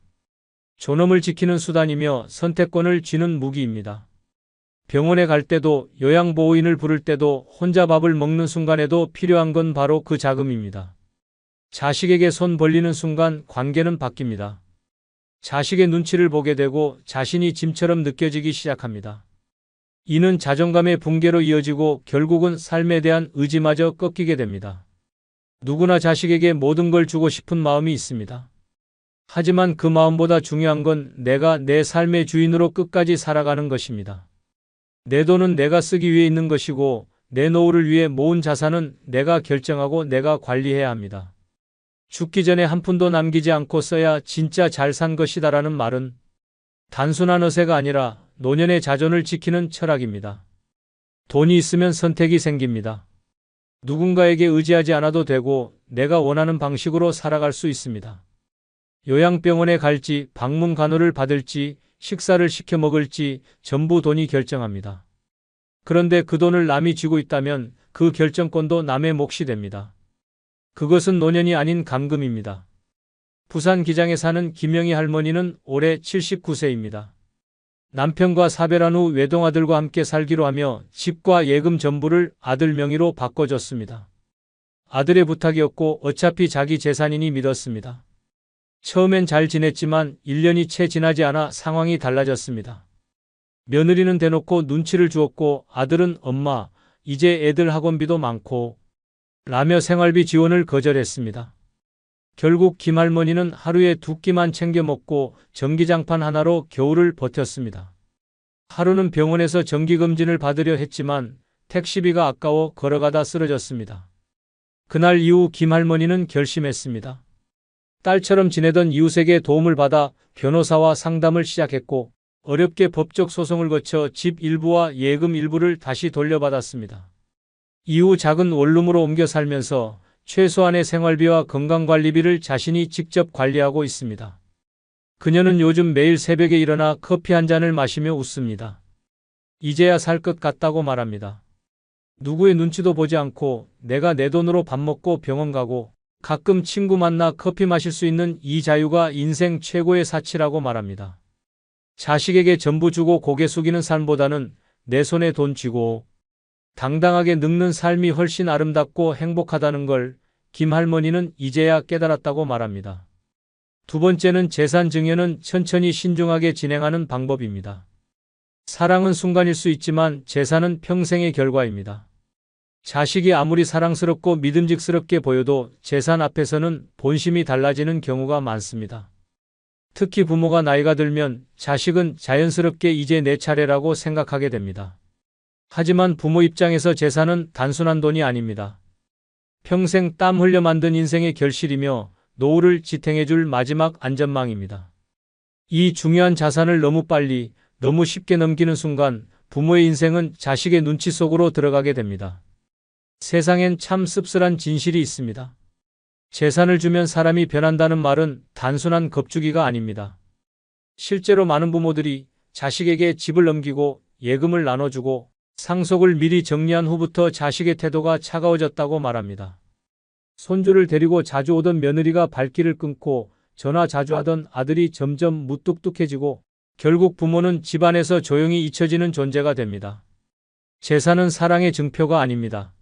존엄을 지키는 수단이며 선택권을 쥐는 무기입니다. 병원에 갈 때도 요양보호인을 부를 때도 혼자 밥을 먹는 순간에도 필요한 건 바로 그 자금입니다. 자식에게 손 벌리는 순간 관계는 바뀝니다. 자식의 눈치를 보게 되고 자신이 짐처럼 느껴지기 시작합니다. 이는 자존감의 붕괴로 이어지고 결국은 삶에 대한 의지마저 꺾이게 됩니다. 누구나 자식에게 모든 걸 주고 싶은 마음이 있습니다. 하지만 그 마음보다 중요한 건 내가 내 삶의 주인으로 끝까지 살아가는 것입니다. 내 돈은 내가 쓰기 위해 있는 것이고 내 노후를 위해 모은 자산은 내가 결정하고 내가 관리해야 합니다. 죽기 전에 한 푼도 남기지 않고 써야 진짜 잘 산 것이다라는 말은 단순한 어세가 아니라 노년의 자존을 지키는 철학입니다. 돈이 있으면 선택이 생깁니다. 누군가에게 의지하지 않아도 되고 내가 원하는 방식으로 살아갈 수 있습니다. 요양병원에 갈지, 방문 간호를 받을지, 식사를 시켜 먹을지 전부 돈이 결정합니다. 그런데 그 돈을 남이 쥐고 있다면 그 결정권도 남의 몫이 됩니다. 그것은 노년이 아닌 감금입니다. 부산 기장에 사는 김영희 할머니는 올해 79세입니다. 남편과 사별한 후 외동아들과 함께 살기로 하며 집과 예금 전부를 아들 명의로 바꿔줬습니다. 아들의 부탁이었고 어차피 자기 재산이니 믿었습니다. 처음엔 잘 지냈지만 1년이 채 지나지 않아 상황이 달라졌습니다. 며느리는 대놓고 눈치를 주었고 아들은 엄마, 이제 애들 학원비도 많고 라며 생활비 지원을 거절했습니다. 결국 김할머니는 하루에 2끼만 챙겨 먹고 전기장판 하나로 겨울을 버텼습니다. 하루는 병원에서 정기검진을 받으려 했지만 택시비가 아까워 걸어가다 쓰러졌습니다. 그날 이후 김할머니는 결심했습니다. 딸처럼 지내던 이웃에게 도움을 받아 변호사와 상담을 시작했고 어렵게 법적 소송을 거쳐 집 일부와 예금 일부를 다시 돌려받았습니다. 이후 작은 원룸으로 옮겨 살면서 최소한의 생활비와 건강관리비를 자신이 직접 관리하고 있습니다. 그녀는 요즘 매일 새벽에 일어나 커피 한 잔을 마시며 웃습니다. 이제야 살 것 같다고 말합니다. 누구의 눈치도 보지 않고 내가 내 돈으로 밥 먹고 병원 가고 가끔 친구 만나 커피 마실 수 있는 이 자유가 인생 최고의 사치라고 말합니다. 자식에게 전부 주고 고개 숙이는 삶보다는 내 손에 돈 쥐고 당당하게 늙는 삶이 훨씬 아름답고 행복하다는 걸 김 할머니는 이제야 깨달았다고 말합니다. 두 번째는 재산 증여는 천천히 신중하게 진행하는 방법입니다. 사랑은 순간일 수 있지만 재산은 평생의 결과입니다. 자식이 아무리 사랑스럽고 믿음직스럽게 보여도 재산 앞에서는 본심이 달라지는 경우가 많습니다. 특히 부모가 나이가 들면 자식은 자연스럽게 이제 내 차례라고 생각하게 됩니다. 하지만 부모 입장에서 재산은 단순한 돈이 아닙니다. 평생 땀 흘려 만든 인생의 결실이며 노후를 지탱해줄 마지막 안전망입니다. 이 중요한 자산을 너무 빨리, 너무 쉽게 넘기는 순간 부모의 인생은 자식의 눈치 속으로 들어가게 됩니다. 세상엔 참 씁쓸한 진실이 있습니다. 재산을 주면 사람이 변한다는 말은 단순한 겁주기가 아닙니다. 실제로 많은 부모들이 자식에게 집을 넘기고 예금을 나눠주고 상속을 미리 정리한 후부터 자식의 태도가 차가워졌다고 말합니다. 손주를 데리고 자주 오던 며느리가 발길을 끊고 전화 자주 하던 아들이 점점 무뚝뚝해지고 결국 부모는 집안에서 조용히 잊혀지는 존재가 됩니다. 재산은 사랑의 증표가 아닙니다.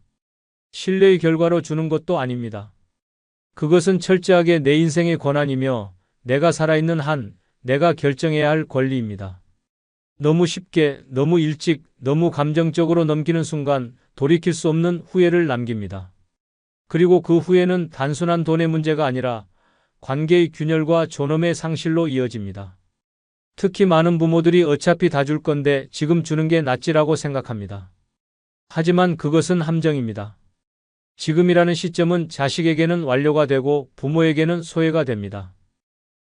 신뢰의 결과로 주는 것도 아닙니다. 그것은 철저하게 내 인생의 권한이며 내가 살아있는 한 내가 결정해야 할 권리입니다. 너무 쉽게, 너무 일찍, 너무 감정적으로 넘기는 순간 돌이킬 수 없는 후회를 남깁니다. 그리고 그 후회는 단순한 돈의 문제가 아니라 관계의 균열과 존엄의 상실로 이어집니다. 특히 많은 부모들이 어차피 다 줄 건데 지금 주는 게 낫지라고 생각합니다. 하지만 그것은 함정입니다. 지금이라는 시점은 자식에게는 완료가 되고 부모에게는 소외가 됩니다.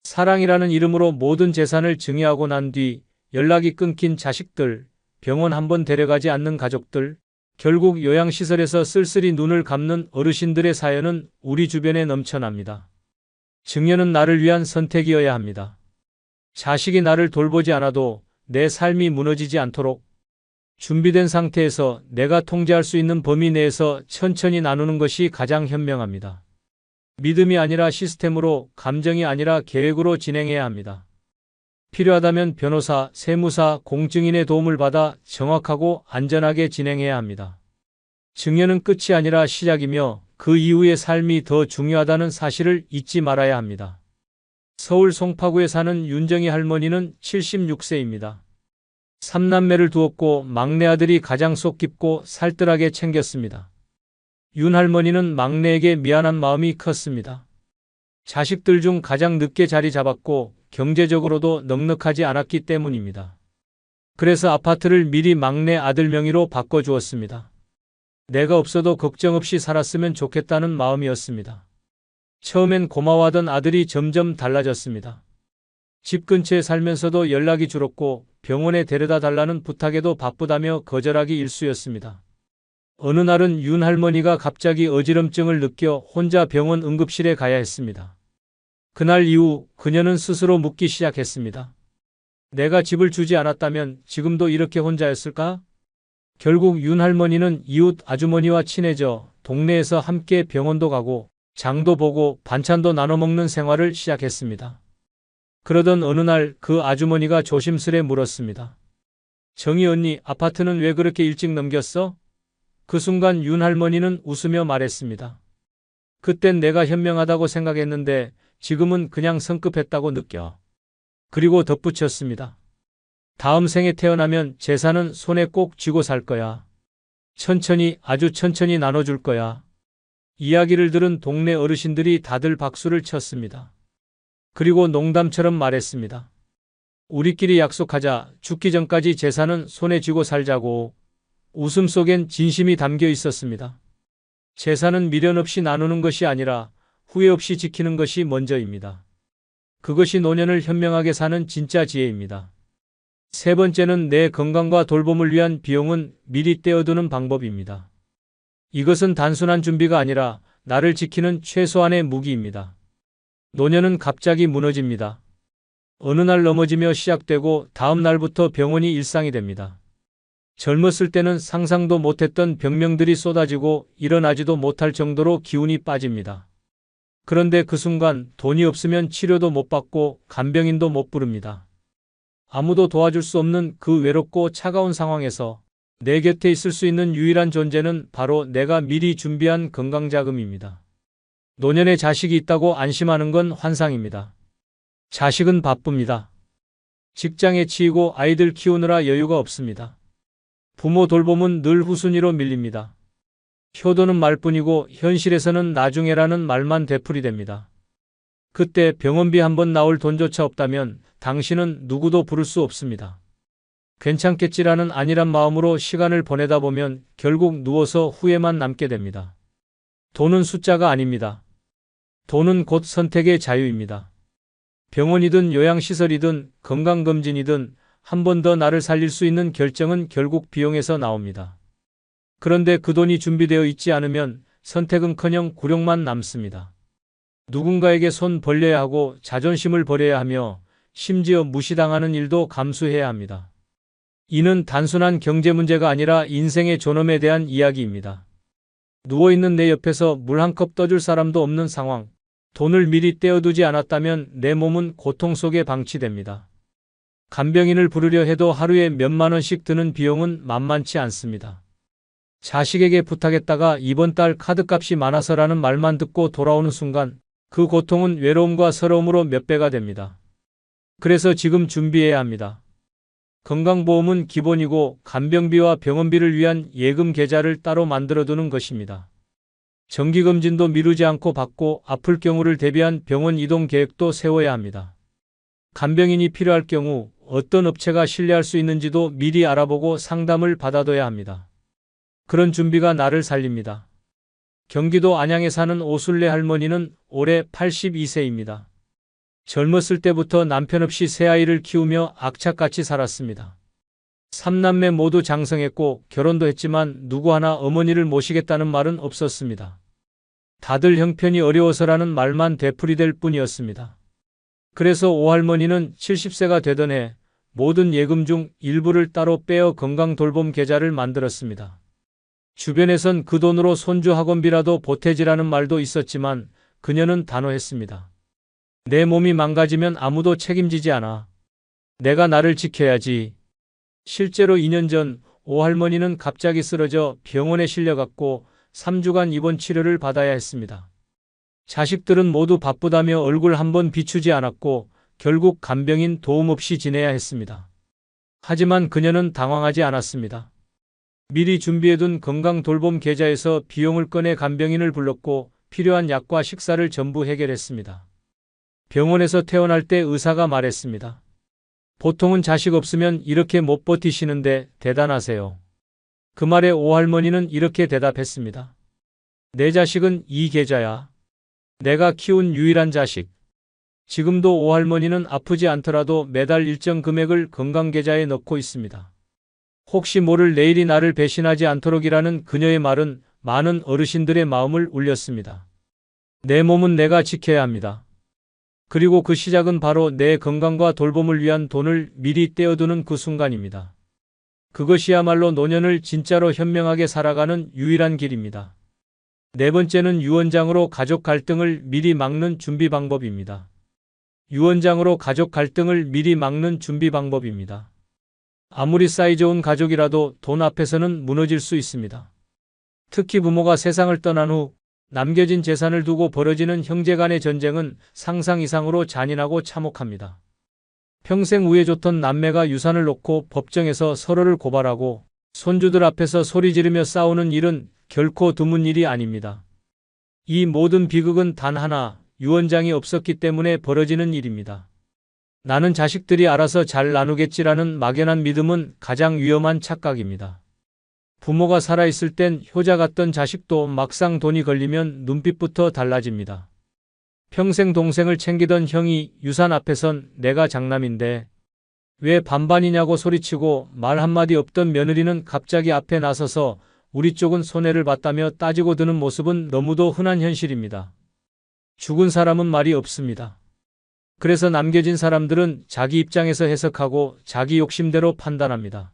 사랑이라는 이름으로 모든 재산을 증여하고 난 뒤 연락이 끊긴 자식들, 병원 한번 데려가지 않는 가족들, 결국 요양시설에서 쓸쓸히 눈을 감는 어르신들의 사연은 우리 주변에 넘쳐납니다. 증여는 나를 위한 선택이어야 합니다. 자식이 나를 돌보지 않아도 내 삶이 무너지지 않도록 준비된 상태에서 내가 통제할 수 있는 범위 내에서 천천히 나누는 것이 가장 현명합니다. 믿음이 아니라 시스템으로, 감정이 아니라 계획으로 진행해야 합니다. 필요하다면 변호사, 세무사, 공증인의 도움을 받아 정확하고 안전하게 진행해야 합니다. 증여는 끝이 아니라 시작이며 그 이후의 삶이 더 중요하다는 사실을 잊지 말아야 합니다. 서울 송파구에 사는 윤정희 할머니는 76세입니다. 3남매를 두었고 막내 아들이 가장 속 깊고 살뜰하게 챙겼습니다. 윤 할머니는 막내에게 미안한 마음이 컸습니다. 자식들 중 가장 늦게 자리 잡았고 경제적으로도 넉넉하지 않았기 때문입니다. 그래서 아파트를 미리 막내 아들 명의로 바꿔주었습니다. 내가 없어도 걱정 없이 살았으면 좋겠다는 마음이었습니다. 처음엔 고마워하던 아들이 점점 달라졌습니다. 집 근처에 살면서도 연락이 줄었고 병원에 데려다 달라는 부탁에도 바쁘다며 거절하기 일쑤였습니다. 어느 날은 윤 할머니가 갑자기 어지럼증을 느껴 혼자 병원 응급실에 가야 했습니다. 그날 이후 그녀는 스스로 묻기 시작했습니다. 내가 집을 주지 않았다면 지금도 이렇게 혼자였을까? 결국 윤 할머니는 이웃 아주머니와 친해져 동네에서 함께 병원도 가고 장도 보고 반찬도 나눠 먹는 생활을 시작했습니다. 그러던 어느 날 그 아주머니가 조심스레 물었습니다. 정희 언니, 아파트는 왜 그렇게 일찍 넘겼어? 그 순간 윤 할머니는 웃으며 말했습니다. 그땐 내가 현명하다고 생각했는데 지금은 그냥 성급했다고 느껴. 그리고 덧붙였습니다. 다음 생에 태어나면 재산은 손에 꼭 쥐고 살 거야. 천천히, 아주 천천히 나눠줄 거야. 이야기를 들은 동네 어르신들이 다들 박수를 쳤습니다. 그리고 농담처럼 말했습니다. 우리끼리 약속하자. 죽기 전까지 재산은 손에 쥐고 살자고. 웃음 속엔 진심이 담겨 있었습니다. 재산은 미련 없이 나누는 것이 아니라 후회 없이 지키는 것이 먼저입니다. 그것이 노년을 현명하게 사는 진짜 지혜입니다. 세 번째는 내 건강과 돌봄을 위한 비용은 미리 떼어두는 방법입니다. 이것은 단순한 준비가 아니라 나를 지키는 최소한의 무기입니다. 노년은 갑자기 무너집니다. 어느 날 넘어지며 시작되고 다음 날부터 병원이 일상이 됩니다. 젊었을 때는 상상도 못했던 병명들이 쏟아지고 일어나지도 못할 정도로 기운이 빠집니다. 그런데 그 순간 돈이 없으면 치료도 못 받고 간병인도 못 부릅니다. 아무도 도와줄 수 없는 그 외롭고 차가운 상황에서 내 곁에 있을 수 있는 유일한 존재는 바로 내가 미리 준비한 건강자금입니다. 노년에 자식이 있다고 안심하는 건 환상입니다. 자식은 바쁩니다. 직장에 치이고 아이들 키우느라 여유가 없습니다. 부모 돌봄은 늘 후순위로 밀립니다. 효도는 말뿐이고 현실에서는 나중에라는 말만 되풀이됩니다. 그때 병원비 한 번 나올 돈조차 없다면 당신은 누구도 부를 수 없습니다. 괜찮겠지라는 안일한 마음으로 시간을 보내다 보면 결국 누워서 후회만 남게 됩니다. 돈은 숫자가 아닙니다. 돈은 곧 선택의 자유입니다. 병원이든 요양시설이든 건강검진이든 한 번 더 나를 살릴 수 있는 결정은 결국 비용에서 나옵니다. 그런데 그 돈이 준비되어 있지 않으면 선택은커녕 굴욕만 남습니다. 누군가에게 손 벌려야 하고 자존심을 버려야 하며 심지어 무시당하는 일도 감수해야 합니다. 이는 단순한 경제 문제가 아니라 인생의 존엄에 대한 이야기입니다. 누워있는 내 옆에서 물 한 컵 떠줄 사람도 없는 상황, 돈을 미리 떼어두지 않았다면 내 몸은 고통 속에 방치됩니다. 간병인을 부르려 해도 하루에 몇만 원씩 드는 비용은 만만치 않습니다. 자식에게 부탁했다가 이번 달 카드값이 많아서라는 말만 듣고 돌아오는 순간 그 고통은 외로움과 서러움으로 몇 배가 됩니다. 그래서 지금 준비해야 합니다. 건강보험은 기본이고 간병비와 병원비를 위한 예금 계좌를 따로 만들어두는 것입니다. 정기검진도 미루지 않고 받고 아플 경우를 대비한 병원 이동 계획도 세워야 합니다. 간병인이 필요할 경우 어떤 업체가 신뢰할 수 있는지도 미리 알아보고 상담을 받아둬야 합니다. 그런 준비가 나를 살립니다. 경기도 안양에 사는 오순례 할머니는 올해 82세입니다. 젊었을 때부터 남편 없이 세 아이를 키우며 악착같이 살았습니다. 3남매 모두 장성했고 결혼도 했지만 누구 하나 어머니를 모시겠다는 말은 없었습니다. 다들 형편이 어려워서라는 말만 되풀이될 뿐이었습니다. 그래서 오할머니는 70세가 되던 해 모든 예금 중 일부를 따로 빼어 건강돌봄 계좌를 만들었습니다. 주변에선 그 돈으로 손주 학원비라도 보태지라는 말도 있었지만 그녀는 단호했습니다. 내 몸이 망가지면 아무도 책임지지 않아. 내가 나를 지켜야지. 실제로 2년 전 오할머니는 갑자기 쓰러져 병원에 실려갔고 3주간 입원 치료를 받아야 했습니다. 자식들은 모두 바쁘다며 얼굴 한번 비추지 않았고 결국 간병인 도움 없이 지내야 했습니다. 하지만 그녀는 당황하지 않았습니다. 미리 준비해둔 건강돌봄 계좌에서 비용을 꺼내 간병인을 불렀고 필요한 약과 식사를 전부 해결했습니다. 병원에서 퇴원할 때 의사가 말했습니다. 보통은 자식 없으면 이렇게 못 버티시는데 대단하세요. 그 말에 오할머니는 이렇게 대답했습니다. 내 자식은 이 계좌야. 내가 키운 유일한 자식. 지금도 오할머니는 아프지 않더라도 매달 일정 금액을 건강계좌에 넣고 있습니다. 혹시 모를 내일이 나를 배신하지 않도록이라는 그녀의 말은 많은 어르신들의 마음을 울렸습니다. 내 몸은 내가 지켜야 합니다. 그리고 그 시작은 바로 내 건강과 돌봄을 위한 돈을 미리 떼어두는 그 순간입니다. 그것이야말로 노년을 진짜로 현명하게 살아가는 유일한 길입니다. 네 번째는 유언장으로 가족 갈등을 미리 막는 준비 방법입니다. 유언장으로 가족 갈등을 미리 막는 준비 방법입니다. 아무리 사이 좋은 가족이라도 돈 앞에서는 무너질 수 있습니다. 특히 부모가 세상을 떠난 후 남겨진 재산을 두고 벌어지는 형제 간의 전쟁은 상상 이상으로 잔인하고 참혹합니다. 평생 우애 좋던 남매가 유산을 놓고 법정에서 서로를 고발하고 손주들 앞에서 소리 지르며 싸우는 일은 결코 드문 일이 아닙니다. 이 모든 비극은 단 하나, 유언장이 없었기 때문에 벌어지는 일입니다. 나는 자식들이 알아서 잘 나누겠지라는 막연한 믿음은 가장 위험한 착각입니다. 부모가 살아있을 땐 효자 같던 자식도 막상 돈이 걸리면 눈빛부터 달라집니다. 평생 동생을 챙기던 형이 유산 앞에선 내가 장남인데 왜 반반이냐고 소리치고 말 한마디 없던 며느리는 갑자기 앞에 나서서 우리 쪽은 손해를 봤다며 따지고 드는 모습은 너무도 흔한 현실입니다. 죽은 사람은 말이 없습니다. 그래서 남겨진 사람들은 자기 입장에서 해석하고 자기 욕심대로 판단합니다.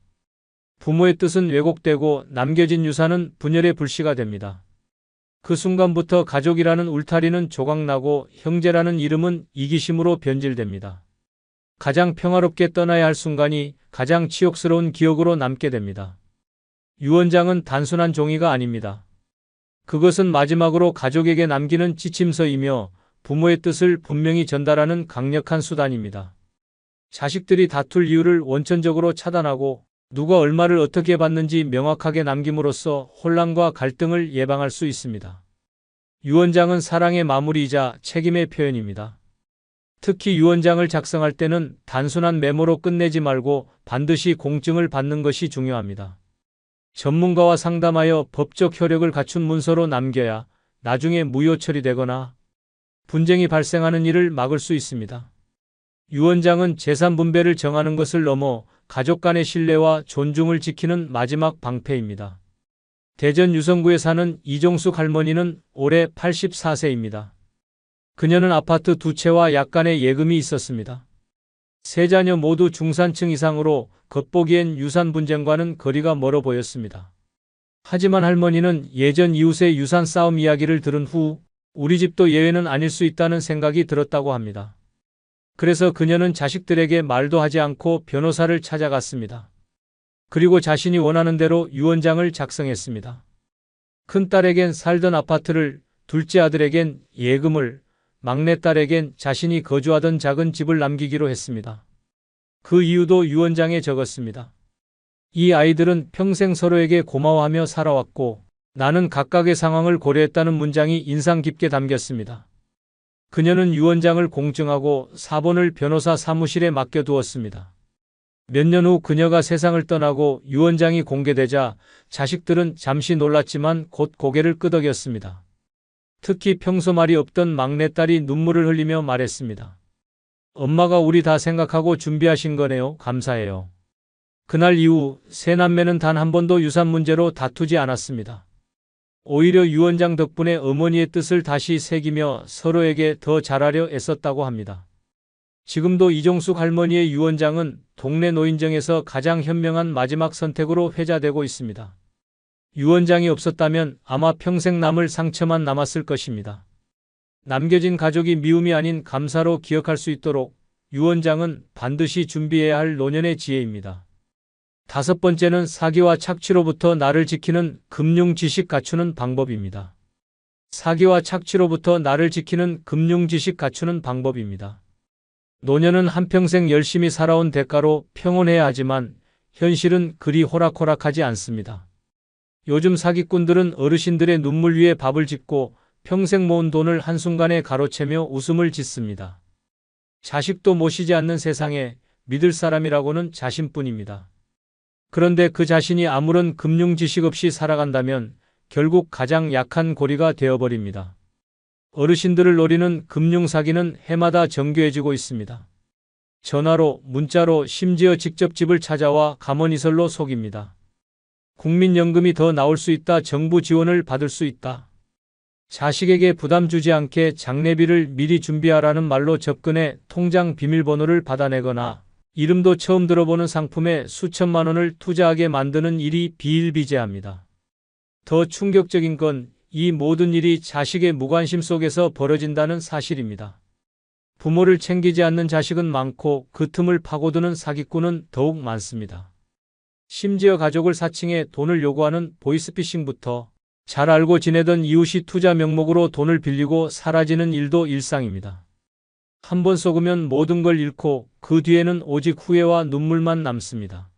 부모의 뜻은 왜곡되고 남겨진 유산은 분열의 불씨가 됩니다. 그 순간부터 가족이라는 울타리는 조각나고 형제라는 이름은 이기심으로 변질됩니다. 가장 평화롭게 떠나야 할 순간이 가장 치욕스러운 기억으로 남게 됩니다. 유언장은 단순한 종이가 아닙니다. 그것은 마지막으로 가족에게 남기는 지침서이며 부모의 뜻을 분명히 전달하는 강력한 수단입니다. 자식들이 다툴 이유를 원천적으로 차단하고 누가 얼마를 어떻게 받는지 명확하게 남김으로써 혼란과 갈등을 예방할 수 있습니다. 유언장은 사랑의 마무리이자 책임의 표현입니다. 특히 유언장을 작성할 때는 단순한 메모로 끝내지 말고 반드시 공증을 받는 것이 중요합니다. 전문가와 상담하여 법적 효력을 갖춘 문서로 남겨야 나중에 무효 처리되거나 분쟁이 발생하는 일을 막을 수 있습니다. 유언장은 재산 분배를 정하는 것을 넘어 가족 간의 신뢰와 존중을 지키는 마지막 방패입니다. 대전 유성구에 사는 이종숙 할머니는 올해 84세입니다. 그녀는 아파트 2채와 약간의 예금이 있었습니다. 세 자녀 모두 중산층 이상으로 겉보기엔 유산 분쟁과는 거리가 멀어 보였습니다. 하지만 할머니는 예전 이웃의 유산 싸움 이야기를 들은 후 우리 집도 예외는 아닐 수 있다는 생각이 들었다고 합니다. 그래서 그녀는 자식들에게 말도 하지 않고 변호사를 찾아갔습니다. 그리고 자신이 원하는 대로 유언장을 작성했습니다. 큰딸에겐 살던 아파트를, 둘째 아들에겐 예금을, 막내딸에겐 자신이 거주하던 작은 집을 남기기로 했습니다. 그 이유도 유언장에 적었습니다. 이 아이들은 평생 서로에게 고마워하며 살아왔고 나는 각각의 상황을 고려했다는 문장이 인상 깊게 담겼습니다. 그녀는 유언장을 공증하고 사본을 변호사 사무실에 맡겨두었습니다. 몇 년 후 그녀가 세상을 떠나고 유언장이 공개되자 자식들은 잠시 놀랐지만 곧 고개를 끄덕였습니다. 특히 평소 말이 없던 막내딸이 눈물을 흘리며 말했습니다. 엄마가 우리 다 생각하고 준비하신 거네요. 감사해요. 그날 이후 세 남매는 단 한 번도 유산 문제로 다투지 않았습니다. 오히려 유언장 덕분에 어머니의 뜻을 다시 새기며 서로에게 더 잘하려 애썼다고 합니다. 지금도 이종숙 할머니의 유언장은 동네 노인정에서 가장 현명한 마지막 선택으로 회자되고 있습니다. 유언장이 없었다면 아마 평생 남을 상처만 남았을 것입니다. 남겨진 가족이 미움이 아닌 감사로 기억할 수 있도록 유언장은 반드시 준비해야 할 노년의 지혜입니다. 5번째는 사기와 착취로부터 나를 지키는 금융 지식 갖추는 방법입니다. 사기와 착취로부터 나를 지키는 금융 지식 갖추는 방법입니다. 노년은 한평생 열심히 살아온 대가로 평온해야 하지만 현실은 그리 호락호락하지 않습니다. 요즘 사기꾼들은 어르신들의 눈물 위에 밥을 짓고 평생 모은 돈을 한순간에 가로채며 웃음을 짓습니다. 자식도 모시지 않는 세상에 믿을 사람이라고는 자신뿐입니다. 그런데 그 자신이 아무런 금융 지식 없이 살아간다면 결국 가장 약한 고리가 되어버립니다. 어르신들을 노리는 금융 사기는 해마다 정교해지고 있습니다. 전화로, 문자로, 심지어 직접 집을 찾아와 감언이설로 속입니다. 국민연금이 더 나올 수 있다. 정부 지원을 받을 수 있다. 자식에게 부담 주지 않게 장례비를 미리 준비하라는 말로 접근해 통장 비밀번호를 받아내거나 이름도 처음 들어보는 상품에 수천만 원을 투자하게 만드는 일이 비일비재합니다. 더 충격적인 건 이 모든 일이 자식의 무관심 속에서 벌어진다는 사실입니다. 부모를 챙기지 않는 자식은 많고 그 틈을 파고드는 사기꾼은 더욱 많습니다. 심지어 가족을 사칭해 돈을 요구하는 보이스피싱부터 잘 알고 지내던 이웃이 투자 명목으로 돈을 빌리고 사라지는 일도 일상입니다. 한 번 속으면 모든 걸 잃고 그 뒤에는 오직 후회와 눈물만 남습니다.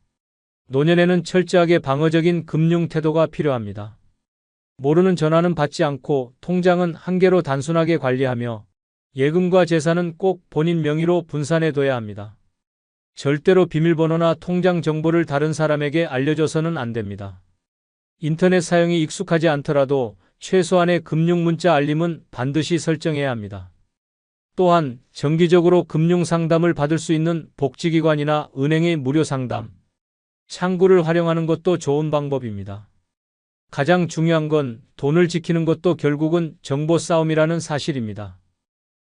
노년에는 철저하게 방어적인 금융 태도가 필요합니다. 모르는 전화는 받지 않고 통장은 한 개로 단순하게 관리하며 예금과 재산은 꼭 본인 명의로 분산해둬야 합니다. 절대로 비밀번호나 통장 정보를 다른 사람에게 알려줘서는 안 됩니다. 인터넷 사용이 익숙하지 않더라도 최소한의 금융 문자 알림은 반드시 설정해야 합니다. 또한 정기적으로 금융 상담을 받을 수 있는 복지기관이나 은행의 무료 상담, 창구를 활용하는 것도 좋은 방법입니다. 가장 중요한 건 돈을 지키는 것도 결국은 정보 싸움이라는 사실입니다.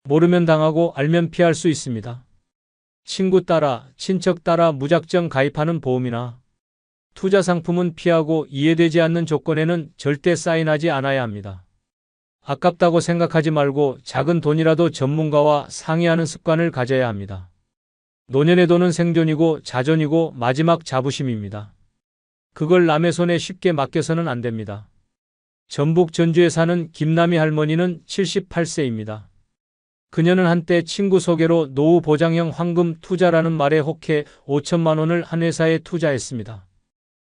모르면 당하고 알면 피할 수 있습니다. 친구 따라, 친척 따라 무작정 가입하는 보험이나 투자 상품은 피하고 이해되지 않는 조건에는 절대 사인하지 않아야 합니다. 아깝다고 생각하지 말고 작은 돈이라도 전문가와 상의하는 습관을 가져야 합니다. 노년의 돈은 생존이고 자존이고 마지막 자부심입니다. 그걸 남의 손에 쉽게 맡겨서는 안 됩니다. 전북 전주에 사는 김남희 할머니는 78세입니다. 그녀는 한때 친구 소개로 노후 보장형 황금 투자라는 말에 혹해 5천만 원을 한 회사에 투자했습니다.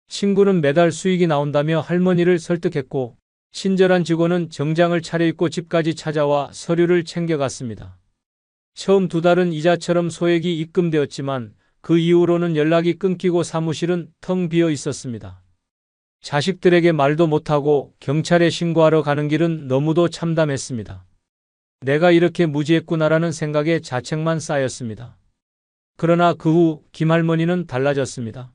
친구는 매달 수익이 나온다며 할머니를 설득했고 친절한 직원은 정장을 차려입고 집까지 찾아와 서류를 챙겨갔습니다. 처음 2달은 이자처럼 소액이 입금되었지만 그 이후로는 연락이 끊기고 사무실은 텅 비어 있었습니다. 자식들에게 말도 못하고 경찰에 신고하러 가는 길은 너무도 참담했습니다. 내가 이렇게 무지했구나라는 생각에 자책만 쌓였습니다. 그러나 그 후 김할머니는 달라졌습니다.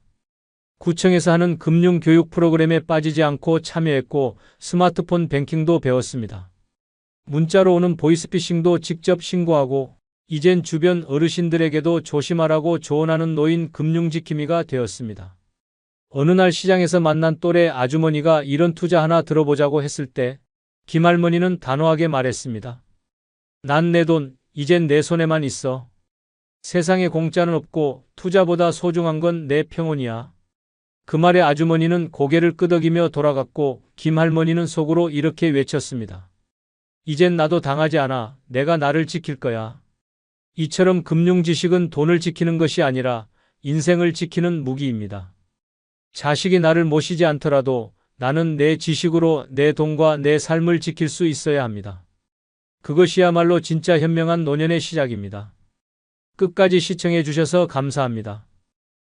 구청에서 하는 금융교육 프로그램에 빠지지 않고 참여했고 스마트폰 뱅킹도 배웠습니다. 문자로 오는 보이스피싱도 직접 신고하고 이젠 주변 어르신들에게도 조심하라고 조언하는 노인 금융지킴이가 되었습니다. 어느 날 시장에서 만난 또래 아주머니가 이런 투자 하나 들어보자고 했을 때 김할머니는 단호하게 말했습니다. 난 내 돈, 이젠 내 손에만 있어. 세상에 공짜는 없고 투자보다 소중한 건 내 평온이야. 그 말에 아주머니는 고개를 끄덕이며 돌아갔고 김할머니는 속으로 이렇게 외쳤습니다. 이젠 나도 당하지 않아. 내가 나를 지킬 거야. 이처럼 금융 지식은 돈을 지키는 것이 아니라 인생을 지키는 무기입니다. 자식이 나를 모시지 않더라도 나는 내 지식으로 내 돈과 내 삶을 지킬 수 있어야 합니다. 그것이야말로 진짜 현명한 노년의 시작입니다. 끝까지 시청해 주셔서 감사합니다.